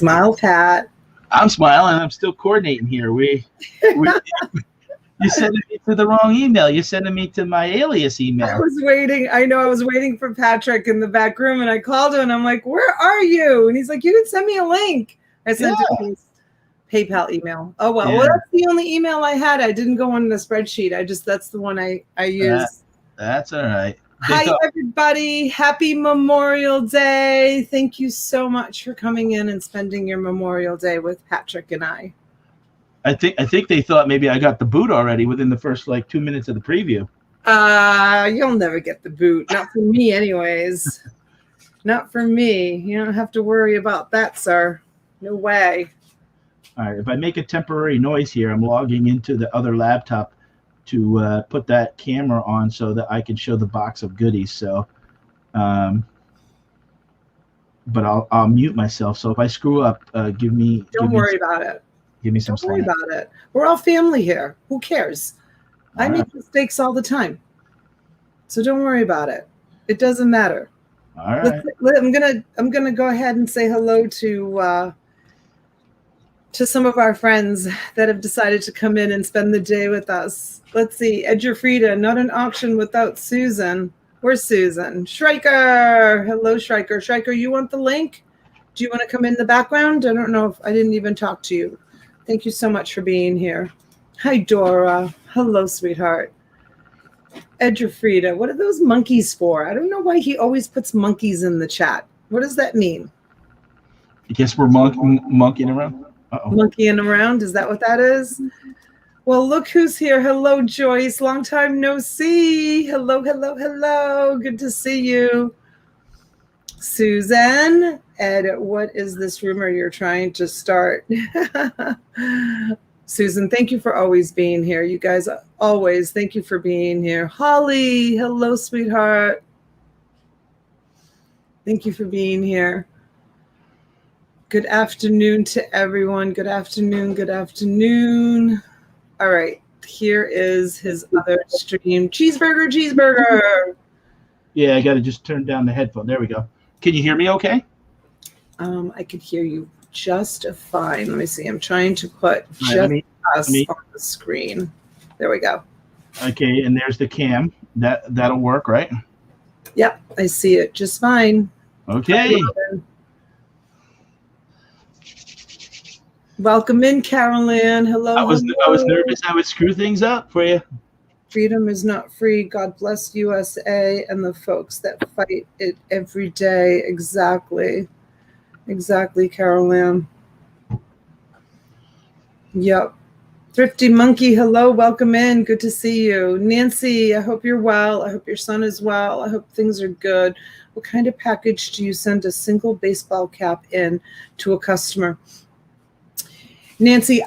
Smile, Pat. I'm smiling. I'm still coordinating here. You're sending me to the wrong email. You're sending me to my alias email. I was waiting. I know I was waiting for Patrick in the back room, and I called him, and I'm like, where are you? And he's like, you can send me a link. I sent him his PayPal email. Oh, well. Yeah. Well, that's the only email I had. I didn't go on the spreadsheet. That's the one I used. That's all right. Hi, everybody. Happy Memorial Day. Thank you so much for coming in and spending your Memorial Day with Patrick and I. I think they thought maybe I got the boot already within the first 2 minutes of the preview. You'll never get the boot. Not for me anyways. Not for me. You don't have to worry about that, sir. No way. All right. If I make a temporary noise here, I'm logging into the other laptop to put that camera on so that I can show the box of goodies. So, but I'll mute myself. So if I screw up, Don't worry about it. Give me some slack. Don't worry about it. We're all family here. Who cares? I make mistakes all the time. So don't worry about it. It doesn't matter. All right. I'm gonna go ahead and say hello to some of our friends that have decided to come in and spend the day with us. Let's see. Edger Frida, not an auction without Susan. Where's Susan? Schreiker. Hello, Schreiker. Schreiker, you want the link? Do you want to come in the background? I don't know if I didn't even talk to you. Thank you so much for being here. Hi, Dora. Hello, sweetheart. Edger Frida, what are those monkeys for? I don't know why he always puts monkeys in the chat. What does that mean? I guess we're monkeying around. Uh-oh. Monkeying around? Is that what that is? Well, look who's here. Hello, Joyce. Long time no see. Hello, hello, hello. Good to see you. Susan, Ed, what is this rumor you're trying to start? Susan, thank you for always being here. You guys always, thank you for being here. Holly, hello, sweetheart. Thank you for being here. Good afternoon to everyone. Good afternoon. Good afternoon. All right. Here is his other stream. Cheeseburger, cheeseburger. Yeah, I got to just turn down the headphone. There we go. Can you hear me okay? I can hear you just fine. Let me see. I'm trying to put us on the screen. There we go. Okay, and there's the cam. That'll work, right? Yep, I see it just fine. Okay. Welcome in, Carolyn. Hello. I was nervous I would screw things up for you. Freedom is not free. God bless USA and the folks that fight it every day. Exactly. Exactly, Carolyn. Yep. Thrifty Monkey, hello. Welcome in. Good to see you. Nancy, I hope you're well. I hope your son is well. I hope things are good. What kind of package do you send a single baseball cap in to a customer? Nancy,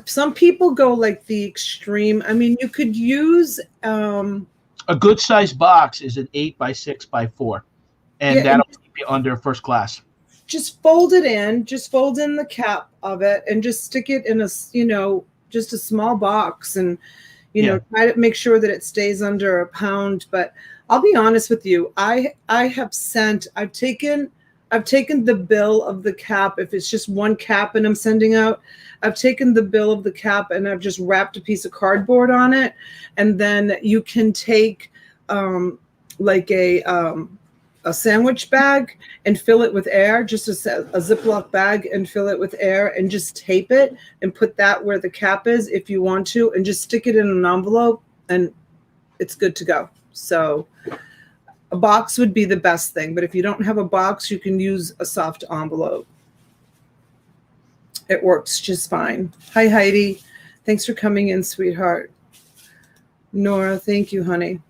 some people go like the extreme. I mean, you could use a good sized box is an 8x6x4, and that'll keep you under first class. Just fold it in. Just fold in the cap of it, and just stick it in a just a small box, and try to make sure that it stays under a pound. But I'll be honest with you, I've taken the bill of the cap. If it's just one cap and I'm sending out, I've taken the bill of the cap and I've just wrapped a piece of cardboard on it. And then you can take like a sandwich bag and fill it with air, just a Ziploc bag, and fill it with air and just tape it and put that where the cap is if you want to, and just stick it in an envelope and it's good to go. So a box would be the best thing, but if you don't have a box, you can use a soft envelope. It works just fine. Hi, Heidi. Thanks for coming in, sweetheart. Nora, thank you, honey.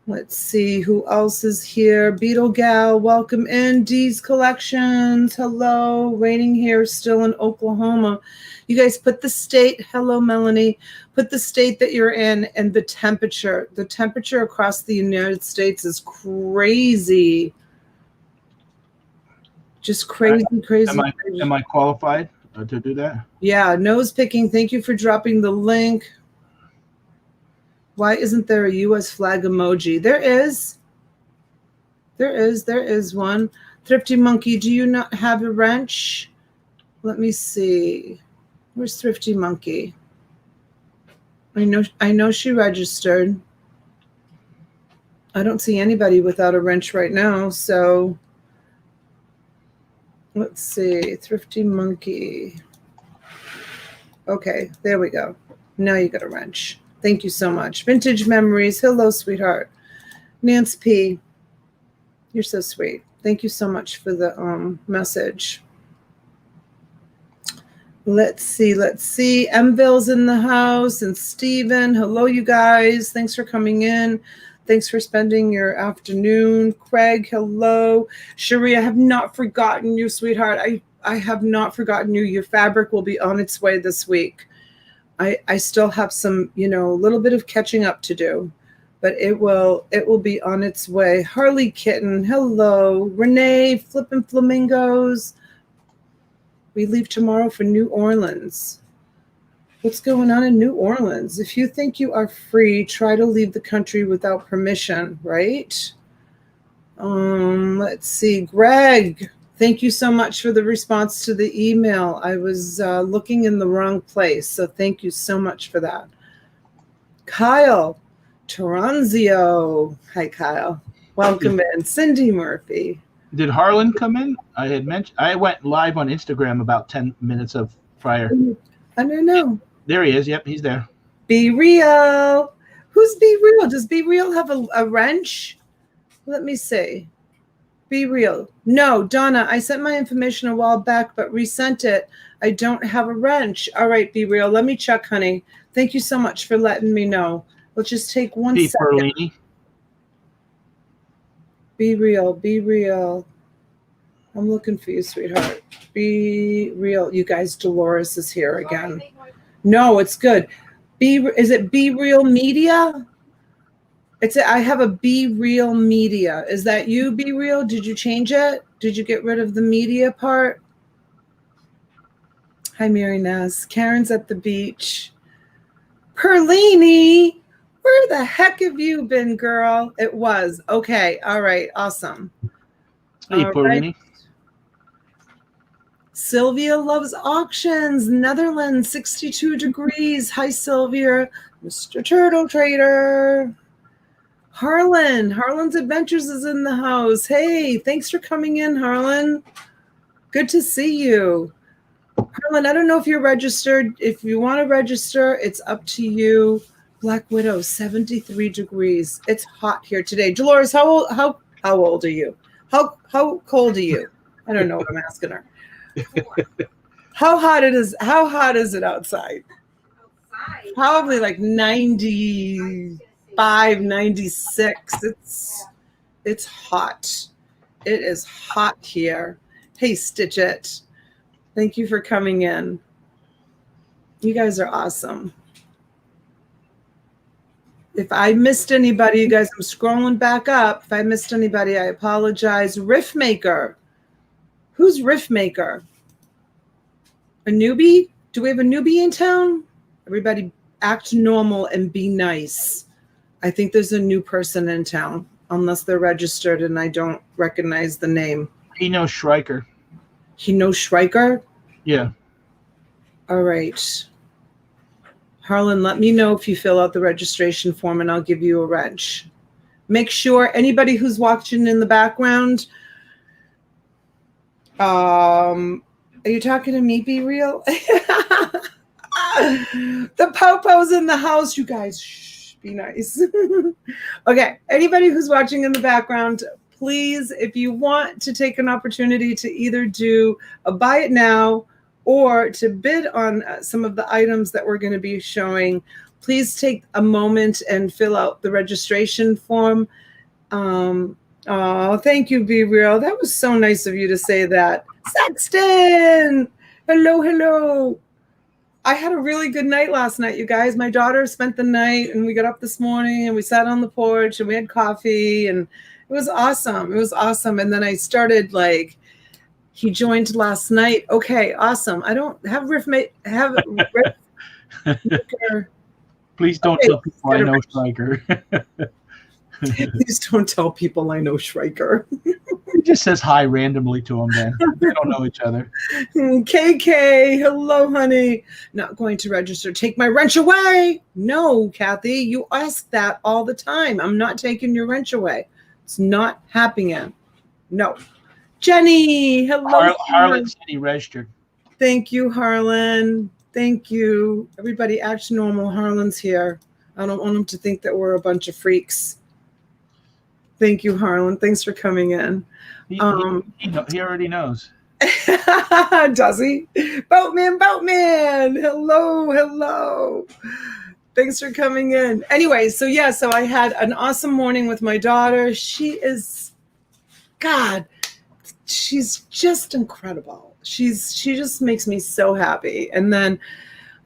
Let's see who else is here. Beetle Gal, welcome in. Dee's Collections, hello. Raining here still in Oklahoma. You guys put the state, hello, Melanie. Put the state that you're in and the temperature. The temperature across the United States is crazy. Just crazy, crazy. Am I qualified to do that? Yeah, nose picking. Thank you for dropping the link. Why isn't there a U.S. flag emoji? There is one. Thrifty Monkey, do you not have a wrench? Let me see. Where's Thrifty Monkey? I know she registered. I don't see anybody without a wrench right now, so let's see. Thrifty Monkey. Okay, there we go. Now you got a wrench. Thank you so much. Vintage Memories. Hello, sweetheart. Nance P. You're so sweet. Thank you so much for the message. Let's see. Mville's in the house, and Steven. Hello, you guys. Thanks for coming in. Thanks for spending your afternoon. Craig, hello. Cherie, I have not forgotten you, sweetheart. I have not forgotten you. Your fabric will be on its way this week. I still have some, a little bit of catching up to do, but it will be on its way. Harley Kitten, hello. Renee, Flippin' Flamingos. We leave tomorrow for New Orleans. What's going on in New Orleans? If you think you are free, try to leave the country without permission, right? Let's see. Greg, thank you so much for the response to the email. I was looking in the wrong place, so thank you so much for that. Kyle Toranzio. Hi, Kyle. Welcome in. Cindy Murphy. Did Harlan come in? I went live on Instagram about 10 minutes prior. I don't know. There he is. Yep, he's there. Be Real. Who's Be Real? Does Be Real have a wrench? Let me see. Be Real. No, Donna, I sent my information a while back, but resent it. I don't have a wrench. All right, Be Real. Let me check, honey. Thank you so much for letting me know. We'll just take one second. Perlini. Be Real. Be Real. I'm looking for you, sweetheart. Be Real. You guys, Dolores is here again. No, it's good. Is it Be Real Media? I have a Be Real Media. Is that you, Be Real? Did you change it? Did you get rid of the media part? Hi, Mary Ness. Karen's at the beach. Perlini, where the heck have you been, girl? It was. Okay. All right. Awesome. Hey, Perlini. Right. Sylvia loves auctions. Netherlands, 62 degrees. Hi, Sylvia. Mr. Turtle Trader. Harlan's Adventures is in the house. Hey, thanks for coming in, Harlan. Good to see you. Harlan, I don't know if you're registered. If you want to register, it's up to you. Black Widow, 73 degrees. It's hot here today. Dolores, how old are you? How cold are you? I don't know what I'm asking her. How hot is it outside? Probably like 95, 96. It's hot. It is hot here. Hey, Stitch It. Thank you for coming in. You guys are awesome. If I missed anybody, you guys, I'm scrolling back up. If I missed anybody, I apologize. Riff Maker. Who's Riff Maker? A newbie? Do we have a newbie in town? Everybody act normal and be nice. I think there's a new person in town, unless they're registered and I don't recognize the name. He knows Schreiker. He knows Schreiker? Yeah. All right. Harlan, let me know if you fill out the registration form and I'll give you a wrench. Make sure anybody who's watching in the background, are you talking to me, Be Real? The Popo's in the house, you guys. Shh, be nice. Okay, anybody who's watching in the background, please, if you want to take an opportunity to either do a buy it now or to bid on some of the items that we're going to be showing, please take a moment and fill out the registration form. Oh, thank you, Be Real. That was so nice of you to say that. Sexton! Hello. I had a really good night last night, you guys. My daughter spent the night and we got up this morning and we sat on the porch and we had coffee and it was awesome. It was awesome. And then I started he joined last night. Okay, awesome. I don't have Riff Maker. Please don't tell people I know Striker. Please don't tell people I know Schreiker. He just says hi randomly to them, then. They don't know each other. KK, hello, honey. Not going to register. Take my wrench away. No, Kathy, you ask that all the time. I'm not taking your wrench away. It's not happening. No. Jenny, hello. Harlan said he registered. Thank you, Harlan. Thank you. Everybody acts normal. Harlan's here. I don't want him to think that we're a bunch of freaks. Thank you, Harlan. Thanks for coming in. He already knows. Does he? Boatman. Hello. Thanks for coming in. Anyway, so I had an awesome morning with my daughter. She is, God, she's just incredible. She just makes me so happy. And then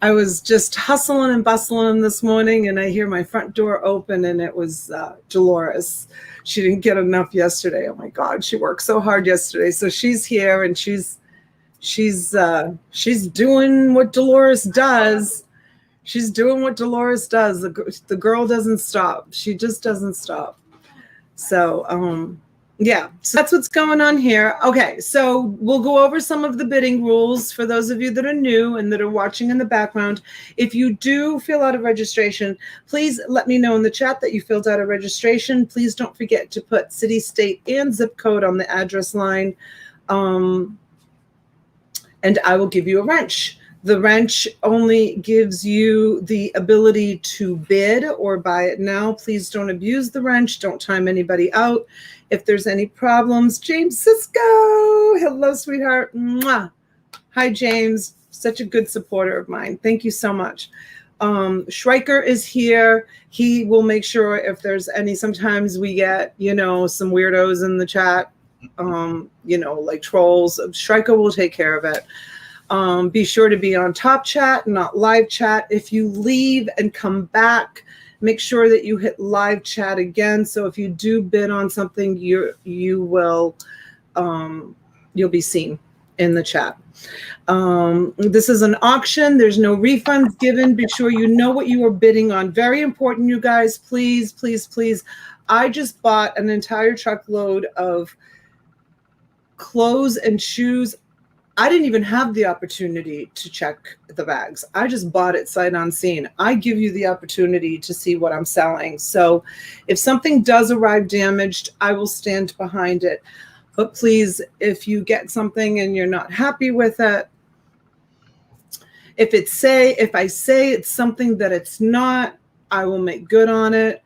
I was just hustling and bustling this morning, and I hear my front door open, and it was Dolores. She didn't get enough yesterday. Oh my God, she worked so hard yesterday. So she's here, and she's doing what Dolores does. She's doing what Dolores does. The girl doesn't stop. She just doesn't stop. So yeah, so that's what's going on here. Okay, so we'll go over some of the bidding rules for those of you that are new and that are watching in the background. If you do fill out a registration, please let me know in the chat that you filled out a registration. Please don't forget to put city, state, and zip code on the address line, and I will give you a wrench. The wrench only gives you the ability to bid or buy it now. Please don't abuse the wrench. Don't time anybody out. If there's any problems, James Cisco, hello, sweetheart. Mwah. Hi, James. Such a good supporter of mine. Thank you so much. Schreiker is here. He will make sure if there's any, sometimes we get, some weirdos in the chat, like trolls. Schreiker will take care of it. Be sure to be on top chat, not live chat. If you leave and come back, make sure that you hit live chat again. So if you do bid on something, you'll be seen in the chat. This is an auction. There's no refunds given. Be sure you know what you are bidding on. Very important, you guys. Please, please, please. I just bought an entire truckload of clothes and shoes. I didn't even have the opportunity to check the bags. I just bought it sight unseen. I give you the opportunity to see what I'm selling. So if something does arrive damaged, I will stand behind it. But please, if you get something and you're not happy with it, if I say it's something that it's not, I will make good on it.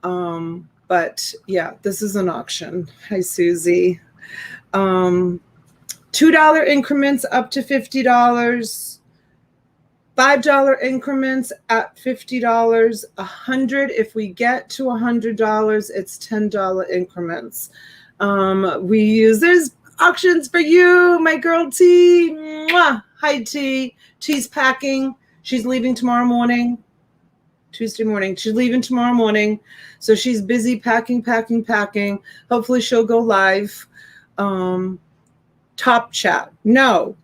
But yeah, this is an auction. Hi, Susie. $2 increments up to $50, $5 increments at $50, $100. If we get to $100, it's $10 increments. There's auctions for you, my girl T. Mwah. Hi, T. T's packing. She's leaving tomorrow morning. Tuesday morning. She's leaving tomorrow morning. So she's busy packing. Hopefully she'll go live. Top chat. No,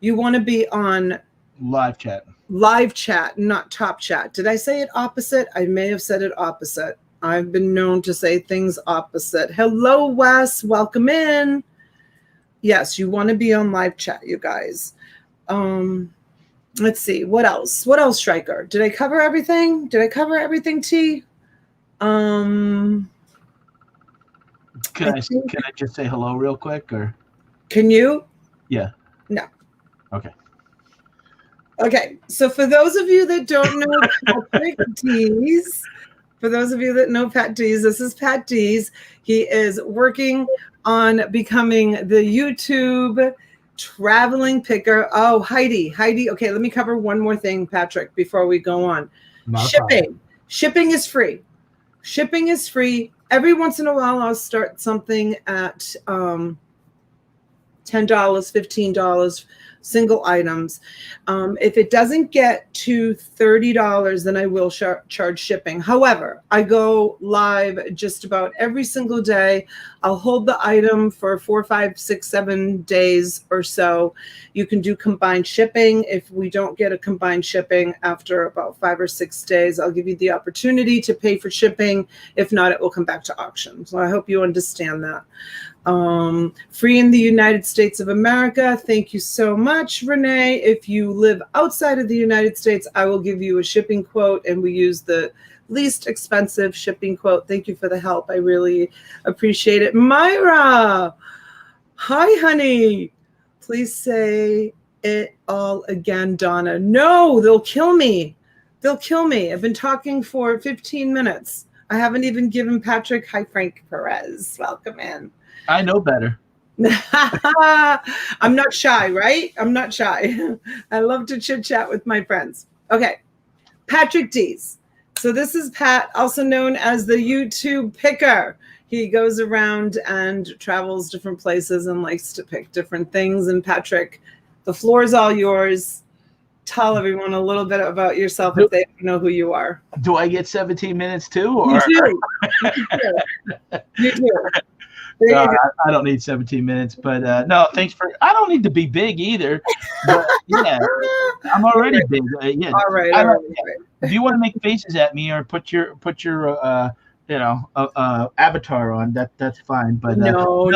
you want to be on live chat. Live chat, not top chat. Did I say it opposite? I may have said it opposite. I've been known to say things opposite. Hello, Wes. Welcome in. Yes, you want to be on live chat, you guys. Let's see. What else? Schreiker? Did I cover everything? T? Can I just say hello real quick, or? Can you? Yeah. No. Okay. Okay. So for those of you that don't know Patrick Dees, this is Pat Dees. He is working on becoming the YouTube traveling picker. Oh, Heidi. Okay, let me cover one more thing, Patrick, before we go on. Shipping is free. Every once in a while, I'll start something at $10, $15 single items. If it doesn't get to $30, then I will charge shipping. However, I go live just about every single day. I'll hold the item for 4, 5, 6, 7 days or so. You can do combined shipping. If we don't get a combined shipping after about 5 or 6 days, I'll give you the opportunity to pay for shipping. If not, it will come back to auction. So I hope you understand that. Free in the United States of America. Thank you so much, Renee. If you live outside of the United States, I will give you a shipping quote, and we use the least expensive shipping quote. Thank you for the help. I really appreciate it. Myra, hi, honey. Please say it all again, Donna. No, they'll kill me. They'll kill me. I've been talking for 15 minutes. I haven't even given Patrick. Hi, Frank Perez. Welcome in. I know better. I'm not shy, right? I'm not shy. I love to chit chat with my friends. Okay. Patrick D's. So this is Pat, also known as the YouTube picker. He goes around and travels different places and likes to pick different things. And Patrick, the floor is all yours. Tell everyone a little bit about yourself if they don't know who you are. Do I get 17 minutes too? Or? You do. You do. I don't need 17 minutes, but no, thanks for. I don't need to be big either. But yeah, I'm already big. Yeah. All right. If you want to make faces at me or put your avatar on, that's fine. But no,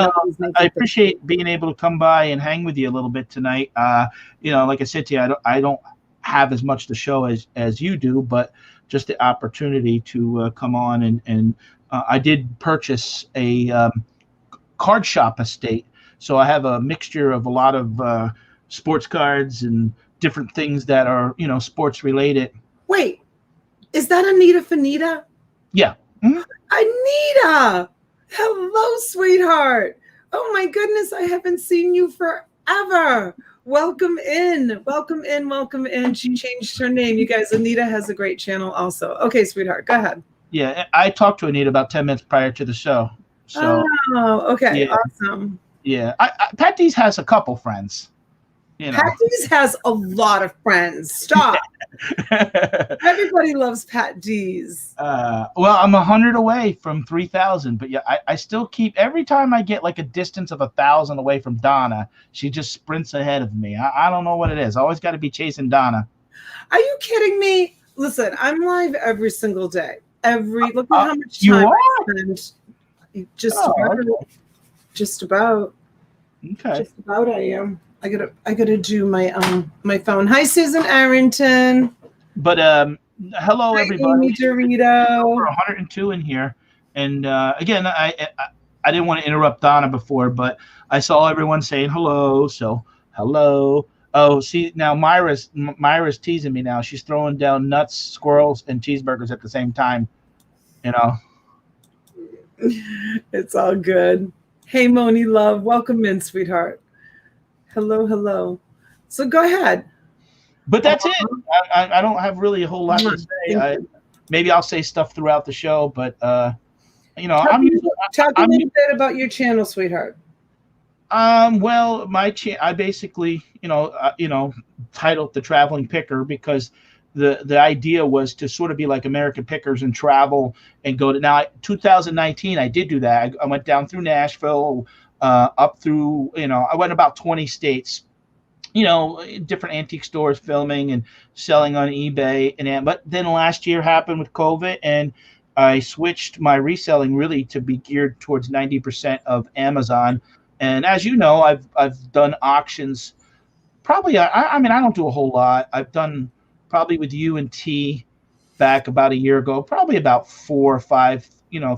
I appreciate being able to come by and hang with you a little bit tonight. Like I said to you, I don't have as much to show as you do, but just the opportunity to come on and I did purchase a card shop estate, so I have a mixture of a lot of sports cards and different things that are sports related. Wait, is that Anita Finita? Yeah. Mm-hmm. Anita, hello, sweetheart. Oh my goodness, I haven't seen you forever. Welcome in. She changed her name. You guys, Anita has a great channel also. Okay, sweetheart, go ahead. Yeah, I talked to Anita about 10 minutes prior to the show. So, okay, yeah. Awesome. Yeah, Pat D's has a couple friends. Pat D's has a lot of friends. Stop. Everybody loves Pat D's. Well, I'm 100 away from 3,000, but yeah, I still keep, every time I get like a distance of 1,000 away from Donna, she just sprints ahead of me. I don't know what it is. I always got to be chasing Donna. Are you kidding me? Listen, I'm live every single day. Look at how much time you are? I spend. Just about. Okay. Just about I am. I gotta do my phone. Hi, Susan Arrington. But hello, everybody. Amy Dorito. We're 102 in here, and again, I didn't want to interrupt Donna before, but I saw everyone saying hello, so hello. Oh, see, now Myra's teasing me now. She's throwing down nuts, squirrels, and cheeseburgers at the same time. It's all good. Hey, Moni love, welcome in, sweetheart. Hello. So go ahead. But that's it. I don't have really a whole lot to say. Maybe I'll say stuff throughout the show, but talk a little bit about your channel, sweetheart. Well, I basically, titled The Traveling Picker because the idea was to sort of be like American Pickers and travel and go to. Now, 2019, I did do that. I went down through Nashville, up through, I went about 20 states, different antique stores, filming and selling on eBay. But then last year happened with COVID, and I switched my reselling really to be geared towards 90% of Amazon. And as you know, I've done auctions. Probably, I don't do a whole lot. I've done probably with you and T back about a year ago, probably about 4 or 5,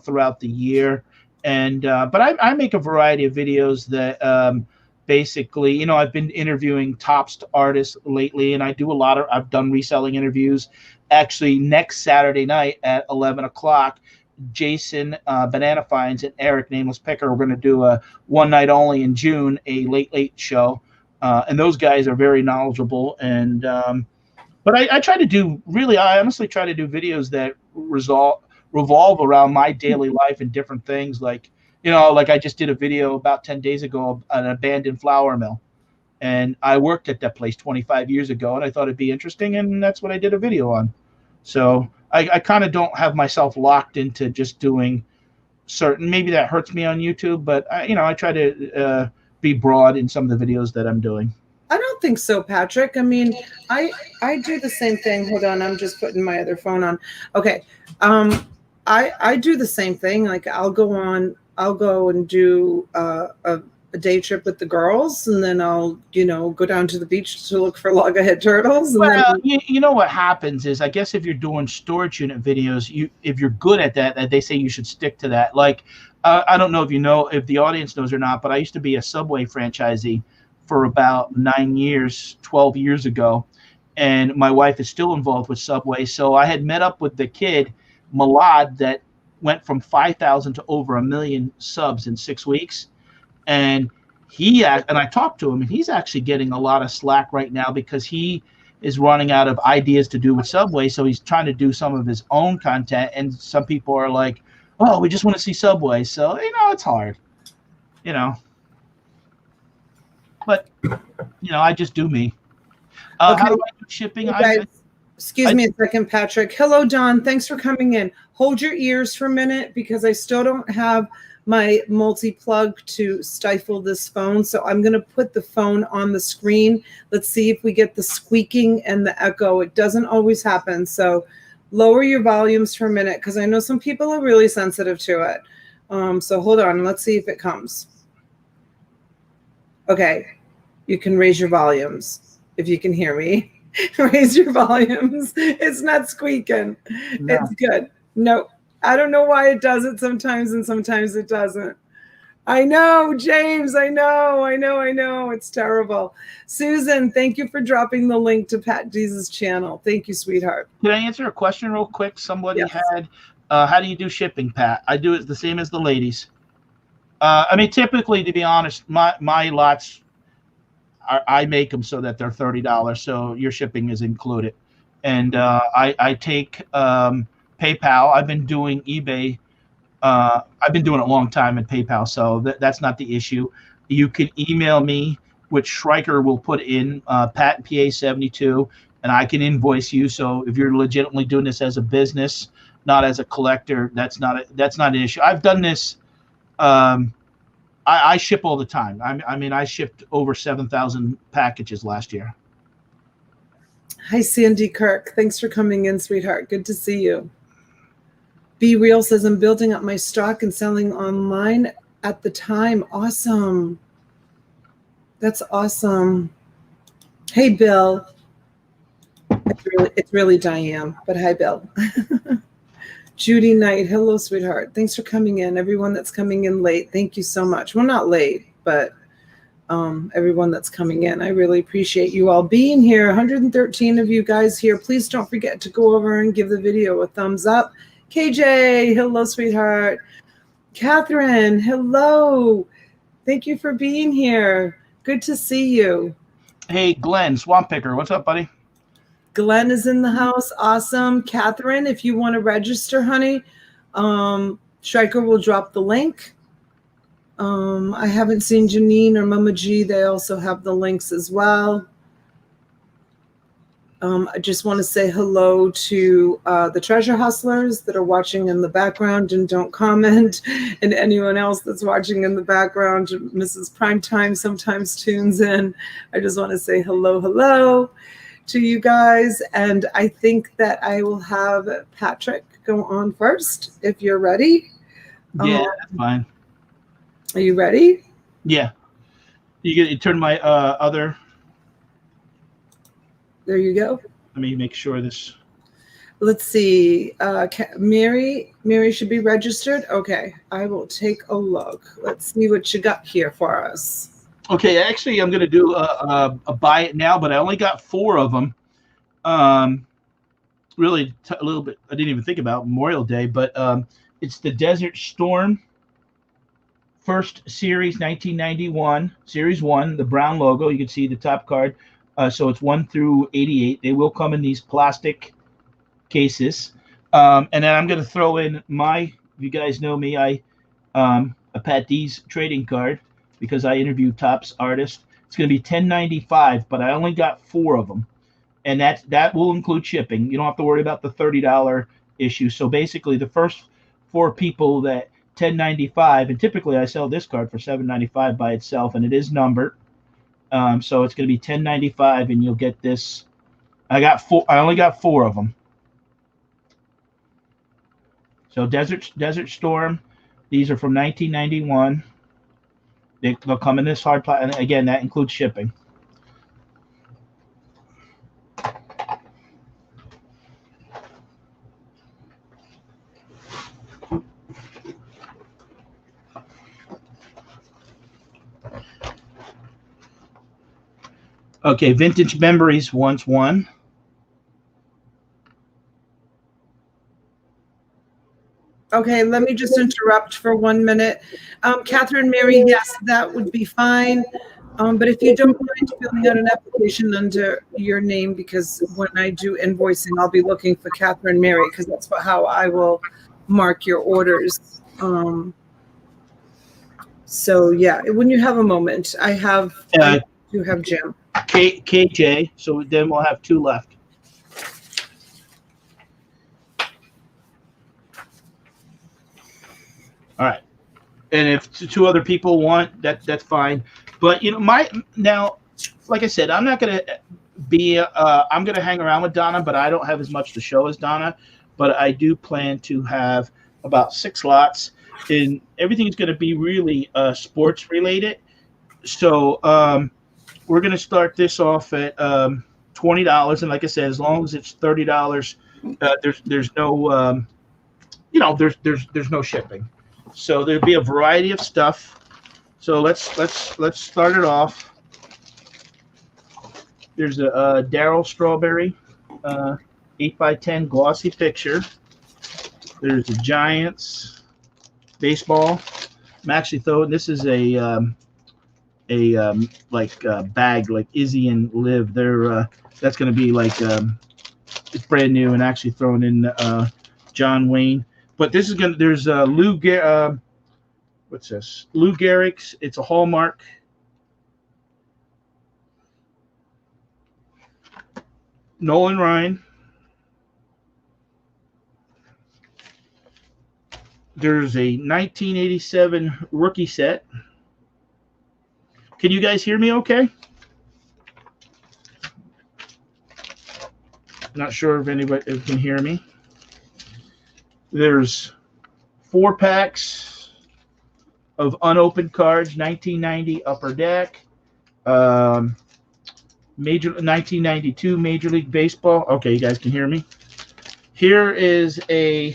throughout the year. And but I make a variety of videos that basically, I've been interviewing top artists lately, and I've done reselling interviews. Actually, next Saturday night at 11 o'clock, Jason Banana Finds and Eric Nameless Picker, we're going to do a one night only in June, a late show. And those guys are very knowledgeable. And but I honestly try to do videos that revolve around my daily life and different things. Like I just did a video about 10 days ago, an abandoned flour mill. And I worked at that place 25 years ago, and I thought it'd be interesting, and that's what I did a video on. So I kind of don't have myself locked into just doing certain. Maybe that hurts me on YouTube, but I try to be broad in some of the videos that I'm doing. I don't think so, Patrick. I mean, I do the same thing. Hold on, I'm just putting my other phone on. Okay. I do the same thing. Like I'll go and do a day trip with the girls, and then I'll go down to the beach to look for loggerhead turtles. And Well, then you know what happens is, I guess if you're doing storage unit videos, if you're good at that, they say you should stick to that. Like, I don't know if the audience knows or not, but I used to be a Subway franchisee for about 9 years, 12 years ago, and my wife is still involved with Subway. So I had met up with the kid, Malad, that went from 5,000 to over 1 million subs in 6 weeks. And I talked to him, and he's actually getting a lot of slack right now because he is running out of ideas to do with Subway. So he's trying to do some of his own content. And some people are like, oh, we just want to see Subway. So, it's hard, but, I just do me. Okay. How do I do shipping? Excuse me a second, Patrick. Hello, Don. Thanks for coming in. Hold your ears for a minute because I still don't have my multi-plug to stifle this phone. So I'm going to put the phone on the screen. Let's see if we get the squeaking and the echo. It doesn't always happen. So lower your volumes for a minute because I know some people are really sensitive to it. So hold on. Let's see if it comes. Okay. You can raise your volumes if you can hear me. Raise your volumes. It's not squeaking. No. It's good. No, I don't know why it does it sometimes and sometimes it doesn't. I know, James. I know. It's terrible. Susan, thank you for dropping the link to Pat Deese's channel. Thank you, sweetheart. Can I answer a question real quick? Somebody had, how do you do shipping, Pat? I do it the same as the ladies. Typically, to be honest, my lots, I make them so that they're $30, so your shipping is included. And I take PayPal. I've been doing eBay. I've been doing it a long time in PayPal, so that's not the issue. You can email me, which Schreiker will put in Pat PA72, and I can invoice you. So if you're legitimately doing this as a business, not as a collector, that's not an issue. I've done this. I ship all the time. I shipped over 7,000 packages last year. Hi, Sandy Kirk. Thanks for coming in, sweetheart. Good to see you. Be Real says, I'm building up my stock and selling online at the time. Awesome. That's awesome. Hey, Bill. It's really Diane, but hi, Bill. Judy Knight, hello, sweetheart. Thanks for coming in. Everyone that's coming in late, thank you so much. Well, not late, but everyone that's coming in. I really appreciate you all being here. 113 of you guys here. Please don't forget to go over and give the video a thumbs up. KJ, hello, sweetheart. Catherine, hello. Thank you for being here. Good to see you. Hey, Glenn, Swamp Picker, what's up, buddy? Glenn is in the house. Awesome. Catherine, if you want to register, honey, Schreiker will drop the link. I haven't seen Janine or Mama G. They also have the links as well. I just want to say hello to the treasure hustlers that are watching in the background and don't comment, and anyone else that's watching in the background. Mrs. Primetime sometimes tunes in. I just want to say hello to you guys, and I think that I will have Patrick go on first if you're ready. Yeah, that's fine. Are you ready? Yeah. You turn my other. There you go. Let me make sure this. Let's see. Mary should be registered. Okay, I will take a look. Let's see what you got here for us. Okay, actually, I'm going to do a buy it now, but I only got 4 of them. Really a little bit. I didn't even think about Memorial Day, but it's the Desert Storm First Series 1991, Series 1, the brown logo. You can see the top card. So it's 1 through 88. They will come in these plastic cases. And then I'm going to throw in if you guys know me, a Pat D's trading card, because I interview Topps artists. It's going to be $10.95, but I only got 4 of them, and that will include shipping. You don't have to worry about the $30 issue. So basically, the first 4 people that $10.95, and typically I sell this card for $7.95 by itself, and it is numbered. So it's going to be $10.95, and you'll get this. I only got 4 of them. So Desert Storm, these are from 1991. They'll come in this hard plastic, and again, that includes shipping. Okay, Vintage Memories wants 1. Okay, let me just interrupt for 1 minute. Catherine Mary, yes, that would be fine. But if you don't mind filling out an application under your name, because when I do invoicing, I'll be looking for Catherine Mary, because that's how I will mark your orders. So yeah, when you have a moment, I do have Jim. KJ, so then we'll have 2 left. All right, and if 2 other people want, that's fine. But now, like I said, I'm not gonna be. I'm gonna hang around with Donna, but I don't have as much to show as Donna. But I do plan to have about 6 lots, and everything's gonna be really sports related. So we're gonna start this off at $20, and like I said, as long as it's $30, there's no there's no shipping. So there'll be a variety of stuff. So let's start it off. There's a Daryl Strawberry 8x10 glossy picture. There's the Giants baseball. I'm actually throwing. This is a bag like Izzy and Liv. They're that's going to be like it's brand new and actually thrown in John Wayne. But this is gonna. There's Lou what's this? Lou Gehrig's. It's a Hallmark. Nolan Ryan. There's a 1987 rookie set. Can you guys hear me okay? Not sure if anybody can hear me. There's 4 packs of unopened cards, 1990 Upper Deck, 1992 Major League Baseball. Okay, you guys can hear me. Here is a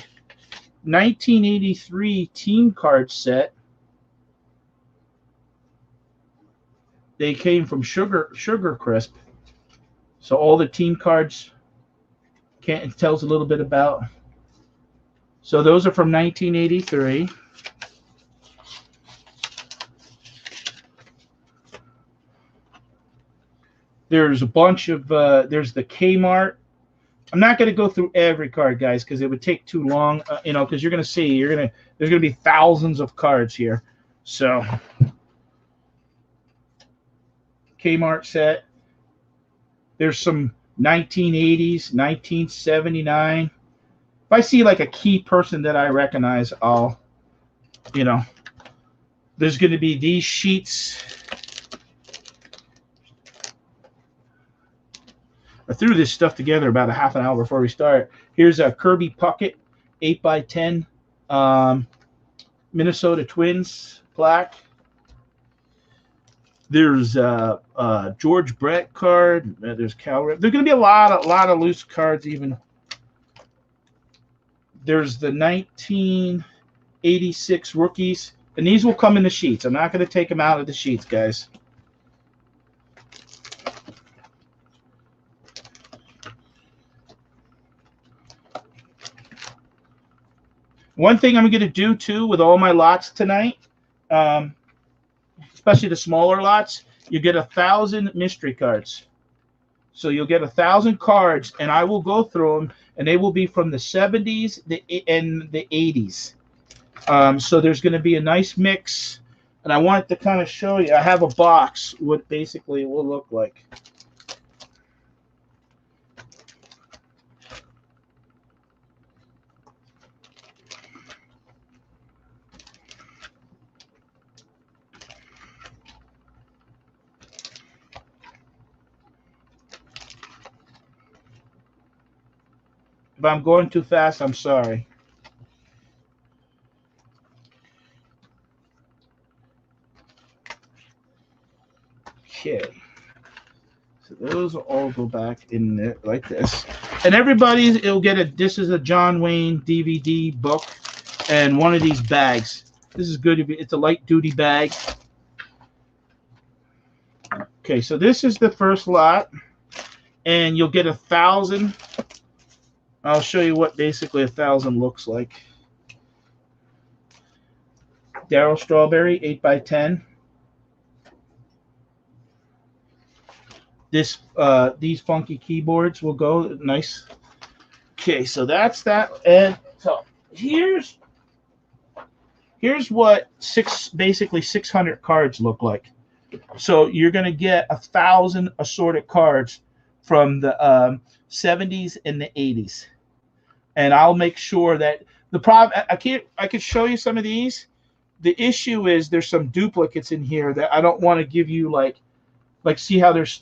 1983 team card set. They came from Sugar Crisp. So all the team cards it tells a little bit about. So those are from 1983. There's a bunch of there's the Kmart. I'm not going to go through every card, guys, because it would take too long. Because you're going to see there's going to be thousands of cards here. So Kmart set. There's some 1980s, 1979. If I see like a key person that I recognize, I'll, there's going to be these sheets. I threw this stuff together about a half an hour before we start. Here's a Kirby Puckett 8x10 Minnesota Twins plaque. There's George Brett card. There's Cal. There's going to be a lot of loose cards even. There's the 1986 rookies, and these will come in the sheets. I'm not going to take them out of the sheets, guys. One thing I'm going to do, too, with all my lots tonight, especially the smaller lots, you get 1,000 mystery cards. So you'll get 1,000 cards, and I will go through them, and they will be from the 70s and the 80s. So there's going to be a nice mix And I wanted to kind of show you. I have a box, what basically it will look like. If I'm going too fast, I'm sorry. Okay. So those will all go back in there like this. And everybody, it'll get a, this is a John Wayne DVD book and one of these bags. This is good. It's a light duty bag. Okay, so this is the first lot. And you'll get 1,000. I'll show you what basically 1,000 looks like. Darryl Strawberry, 8x10. These funky keyboards will go nice. Okay, so that's that. And so here's what basically 600 cards look like. So you're gonna get 1,000 assorted cards from the 70s and the 80s. And I'll make sure that the problem, I could show you some of these. The issue is there's some duplicates in here that I don't want to give you like see how there's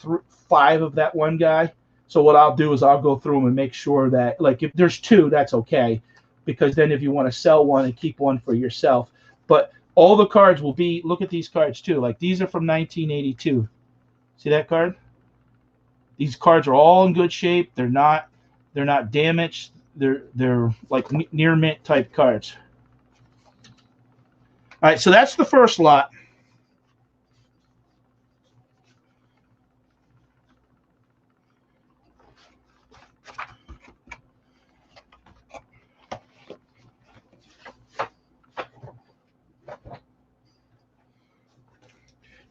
5 of that one guy. So what I'll do is I'll go through them and make sure that like if there's 2, that's okay. Because then if you want to sell one and keep one for yourself. But all the cards will be, look at these cards too. Like these are from 1982. See that card? These cards are all in good shape. They're not damaged. They're like near mint type cards. All right, so that's the first lot.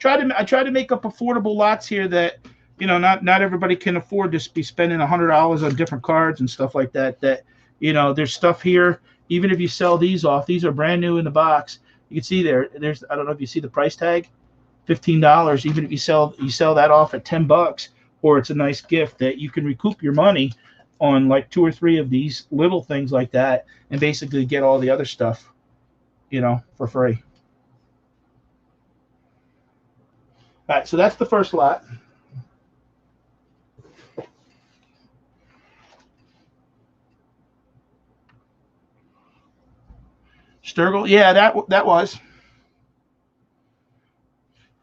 I try to make up affordable lots here that, you know, not everybody can afford to be spending $100 on different cards and stuff like that. That, you know, there's stuff here. Even if you sell these off, these are brand new in the box. You can see there's I don't know if you see the price tag, $15. Even if you sell that off at $10, or it's a nice gift that you can recoup your money on like 2 or 3 of these little things like that, and basically get all the other stuff, you know, for free. All right, so that's the first lot. Sturgill, yeah, that was.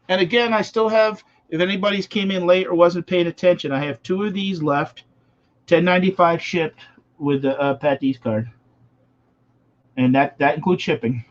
And again, I still have, if anybody's came in late or wasn't paying attention, I have 2 of these left, $10.95 shipped with the Pat D's card. And that includes shipping.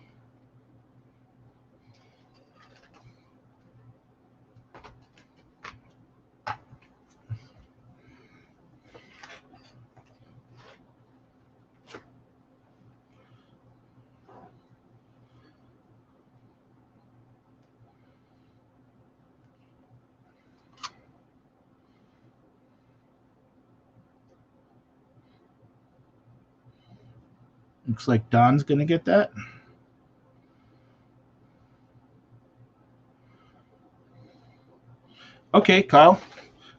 Looks like Don's going to get that. Okay, Kyle.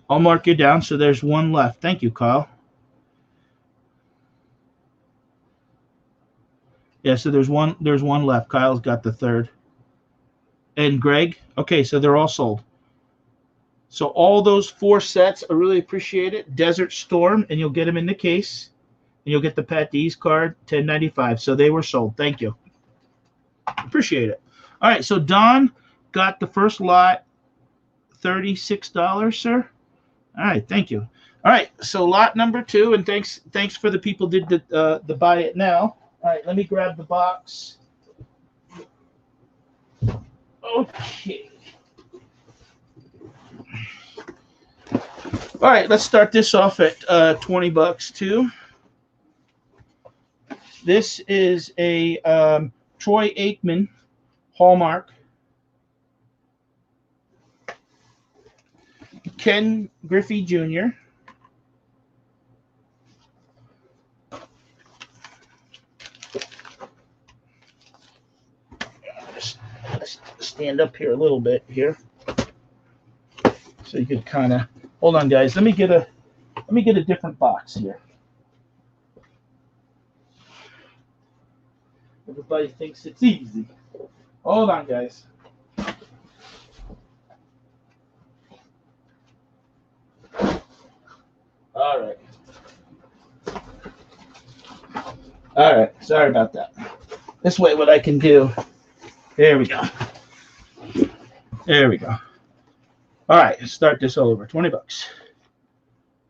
I'll mark you down. So there's 1 left. Thank you, Kyle. Yeah, so there's one left. Kyle's got the 3rd. And Greg? Okay, so they're all sold. So all those 4 sets, I really appreciate it. Desert Storm, and you'll get them in the case. And you'll get the Pat D's card, $10.95. So they were sold. Thank you. Appreciate it. All right, so Don got the first lot, $36, sir. All right, thank you. All right, so lot number 2, and thanks for the people did the buy it now. All right, let me grab the box. Okay. All right, let's start this off at $20 too. This is a Troy Aikman Hallmark. Ken Griffey Jr. stand up here a little bit here, so you could kind of hold on, guys. Let me get a different box here. Everybody thinks it's easy. Hold on, guys. All right. All right. Sorry about that. This way, what I can do. There we go. There we go. All right. Let's start this all over. 20 bucks.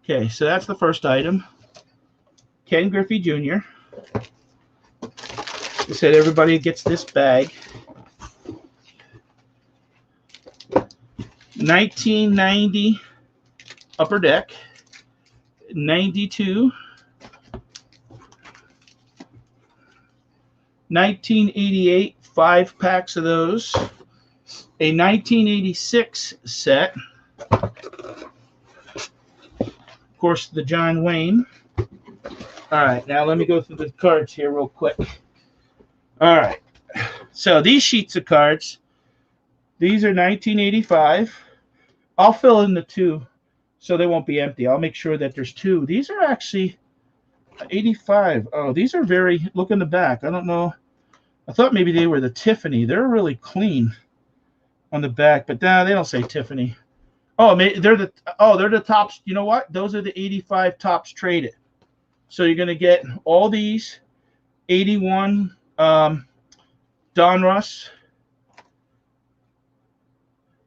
Okay. So that's the first item. Ken Griffey Jr. He said everybody gets this bag. 1990 Upper Deck. 92. 1988, 5 packs of those. A 1986 set. Of course, the John Wayne. All right, now let me go through the cards here real quick. All right, so these sheets of cards, these are 1985. I'll fill in the 2 so they won't be empty. I'll make sure that there's 2. These are actually 85. Oh, these are very, look in the back. I don't know. I thought maybe they were the Tiffany. They're really clean on the back, but nah, they don't say Tiffany. Oh, they're the tops. You know what? Those are the 85 tops traded. So you're going to get all these 81 Donruss,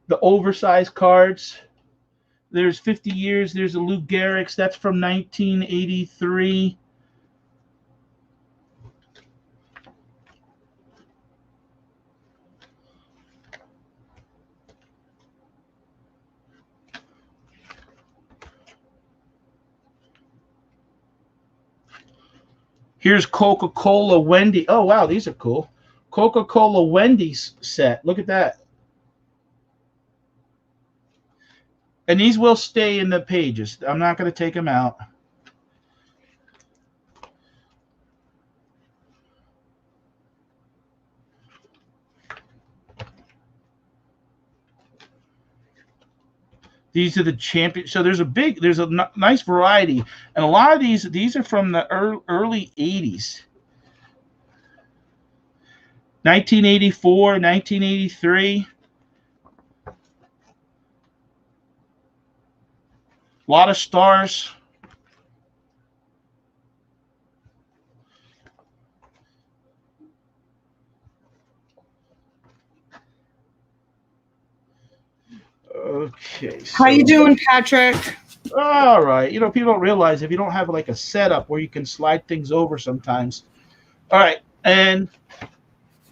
the oversized cards. There's 50 years. There's a Lou Gehrig's. That's from 1983. Here's Coca-Cola Wendy. Oh, wow, these are cool. Coca-Cola Wendy's set. Look at that. And these will stay in the pages. I'm not going to take them out. These are the champion. So there's a nice variety. And a lot of these are from the early 80s. 1984, 1983. A lot of stars. Okay. How you doing, Patrick? All right. You know, people don't realize if you don't have like a setup where you can slide things over sometimes. All right. And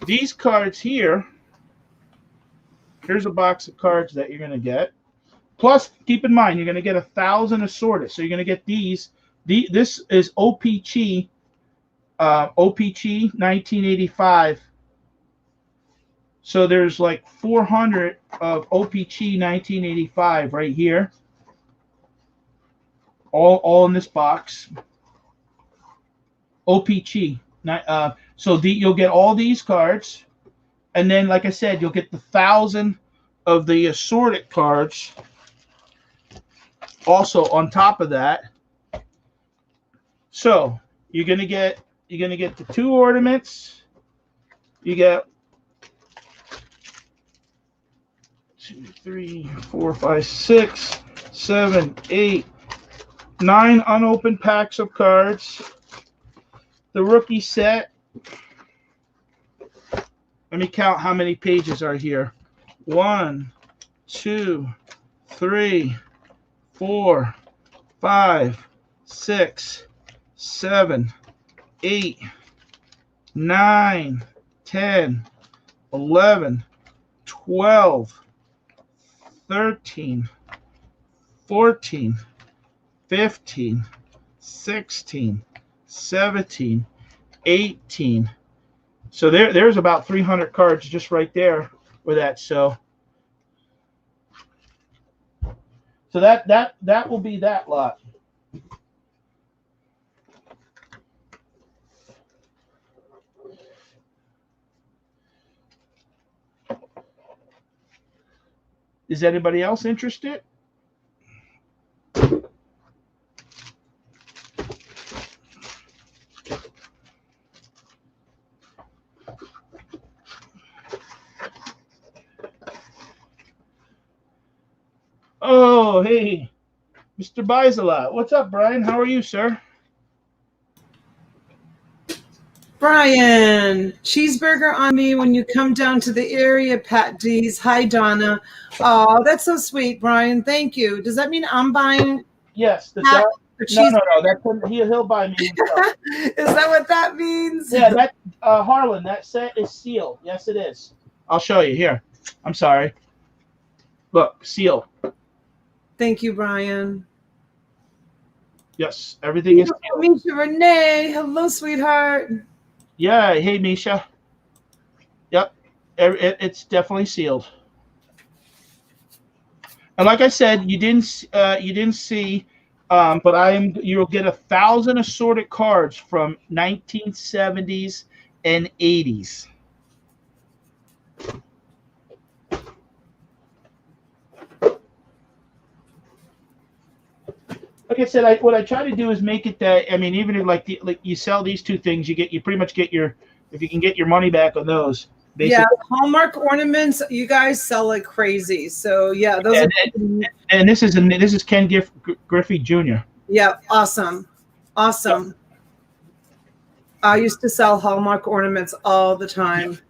these cards here, here's a box of cards that you're going to get. Plus, keep in mind, you're going to get 1,000 assorted. So you're going to get these. This is OPC 1985. So there's like 400 of OPC 1985 right here. All in this box. OPC. You'll get all these cards. And then, like I said, you'll get the 1,000 of the assorted cards. Also on top of that. So you're gonna get the 2 ornaments. You get 2, 3, 4, 5, 6, 7, 8, 9 unopened packs of cards. The rookie set. Let me count how many pages are here. 1, 2, 3, 4, 5, 6, 7, 8, 9, 10, 11, 12, 13, 14, 15, 16, 17, 18. So there's about 300 cards just right there with that. So that will be that lot. Is anybody else interested? Oh, hey, Mr. Buys-A-Lot. What's up, Brian? How are you, sir? Brian, cheeseburger on me when you come down to the area, Pat D's. Hi, Donna. Oh, that's so sweet, Brian. Thank you. Does that mean I'm buying Yes. Pat or cheese? No. He'll buy me himself. Is that what that means? Yeah, that Harlan, that set is sealed. Yes, it is. I'll show you here. I'm sorry. Look, sealed. Thank you, Brian. Yes, everything is sealed. Misha Renee. Hello, sweetheart. Yeah, hey Misha. Yep, it's definitely sealed. And like I said, you didn't see, but you'll get 1,000 assorted cards from 1970s and 80s. Like I said, what I try to do is make it that, I mean, even if like you sell these two things, you pretty much get if you can get your money back on those. Basically. Yeah, Hallmark ornaments, you guys sell like crazy. So yeah, those and this is Ken Griffey Jr. Yeah, awesome. Yep. I used to sell Hallmark ornaments all the time. Yep.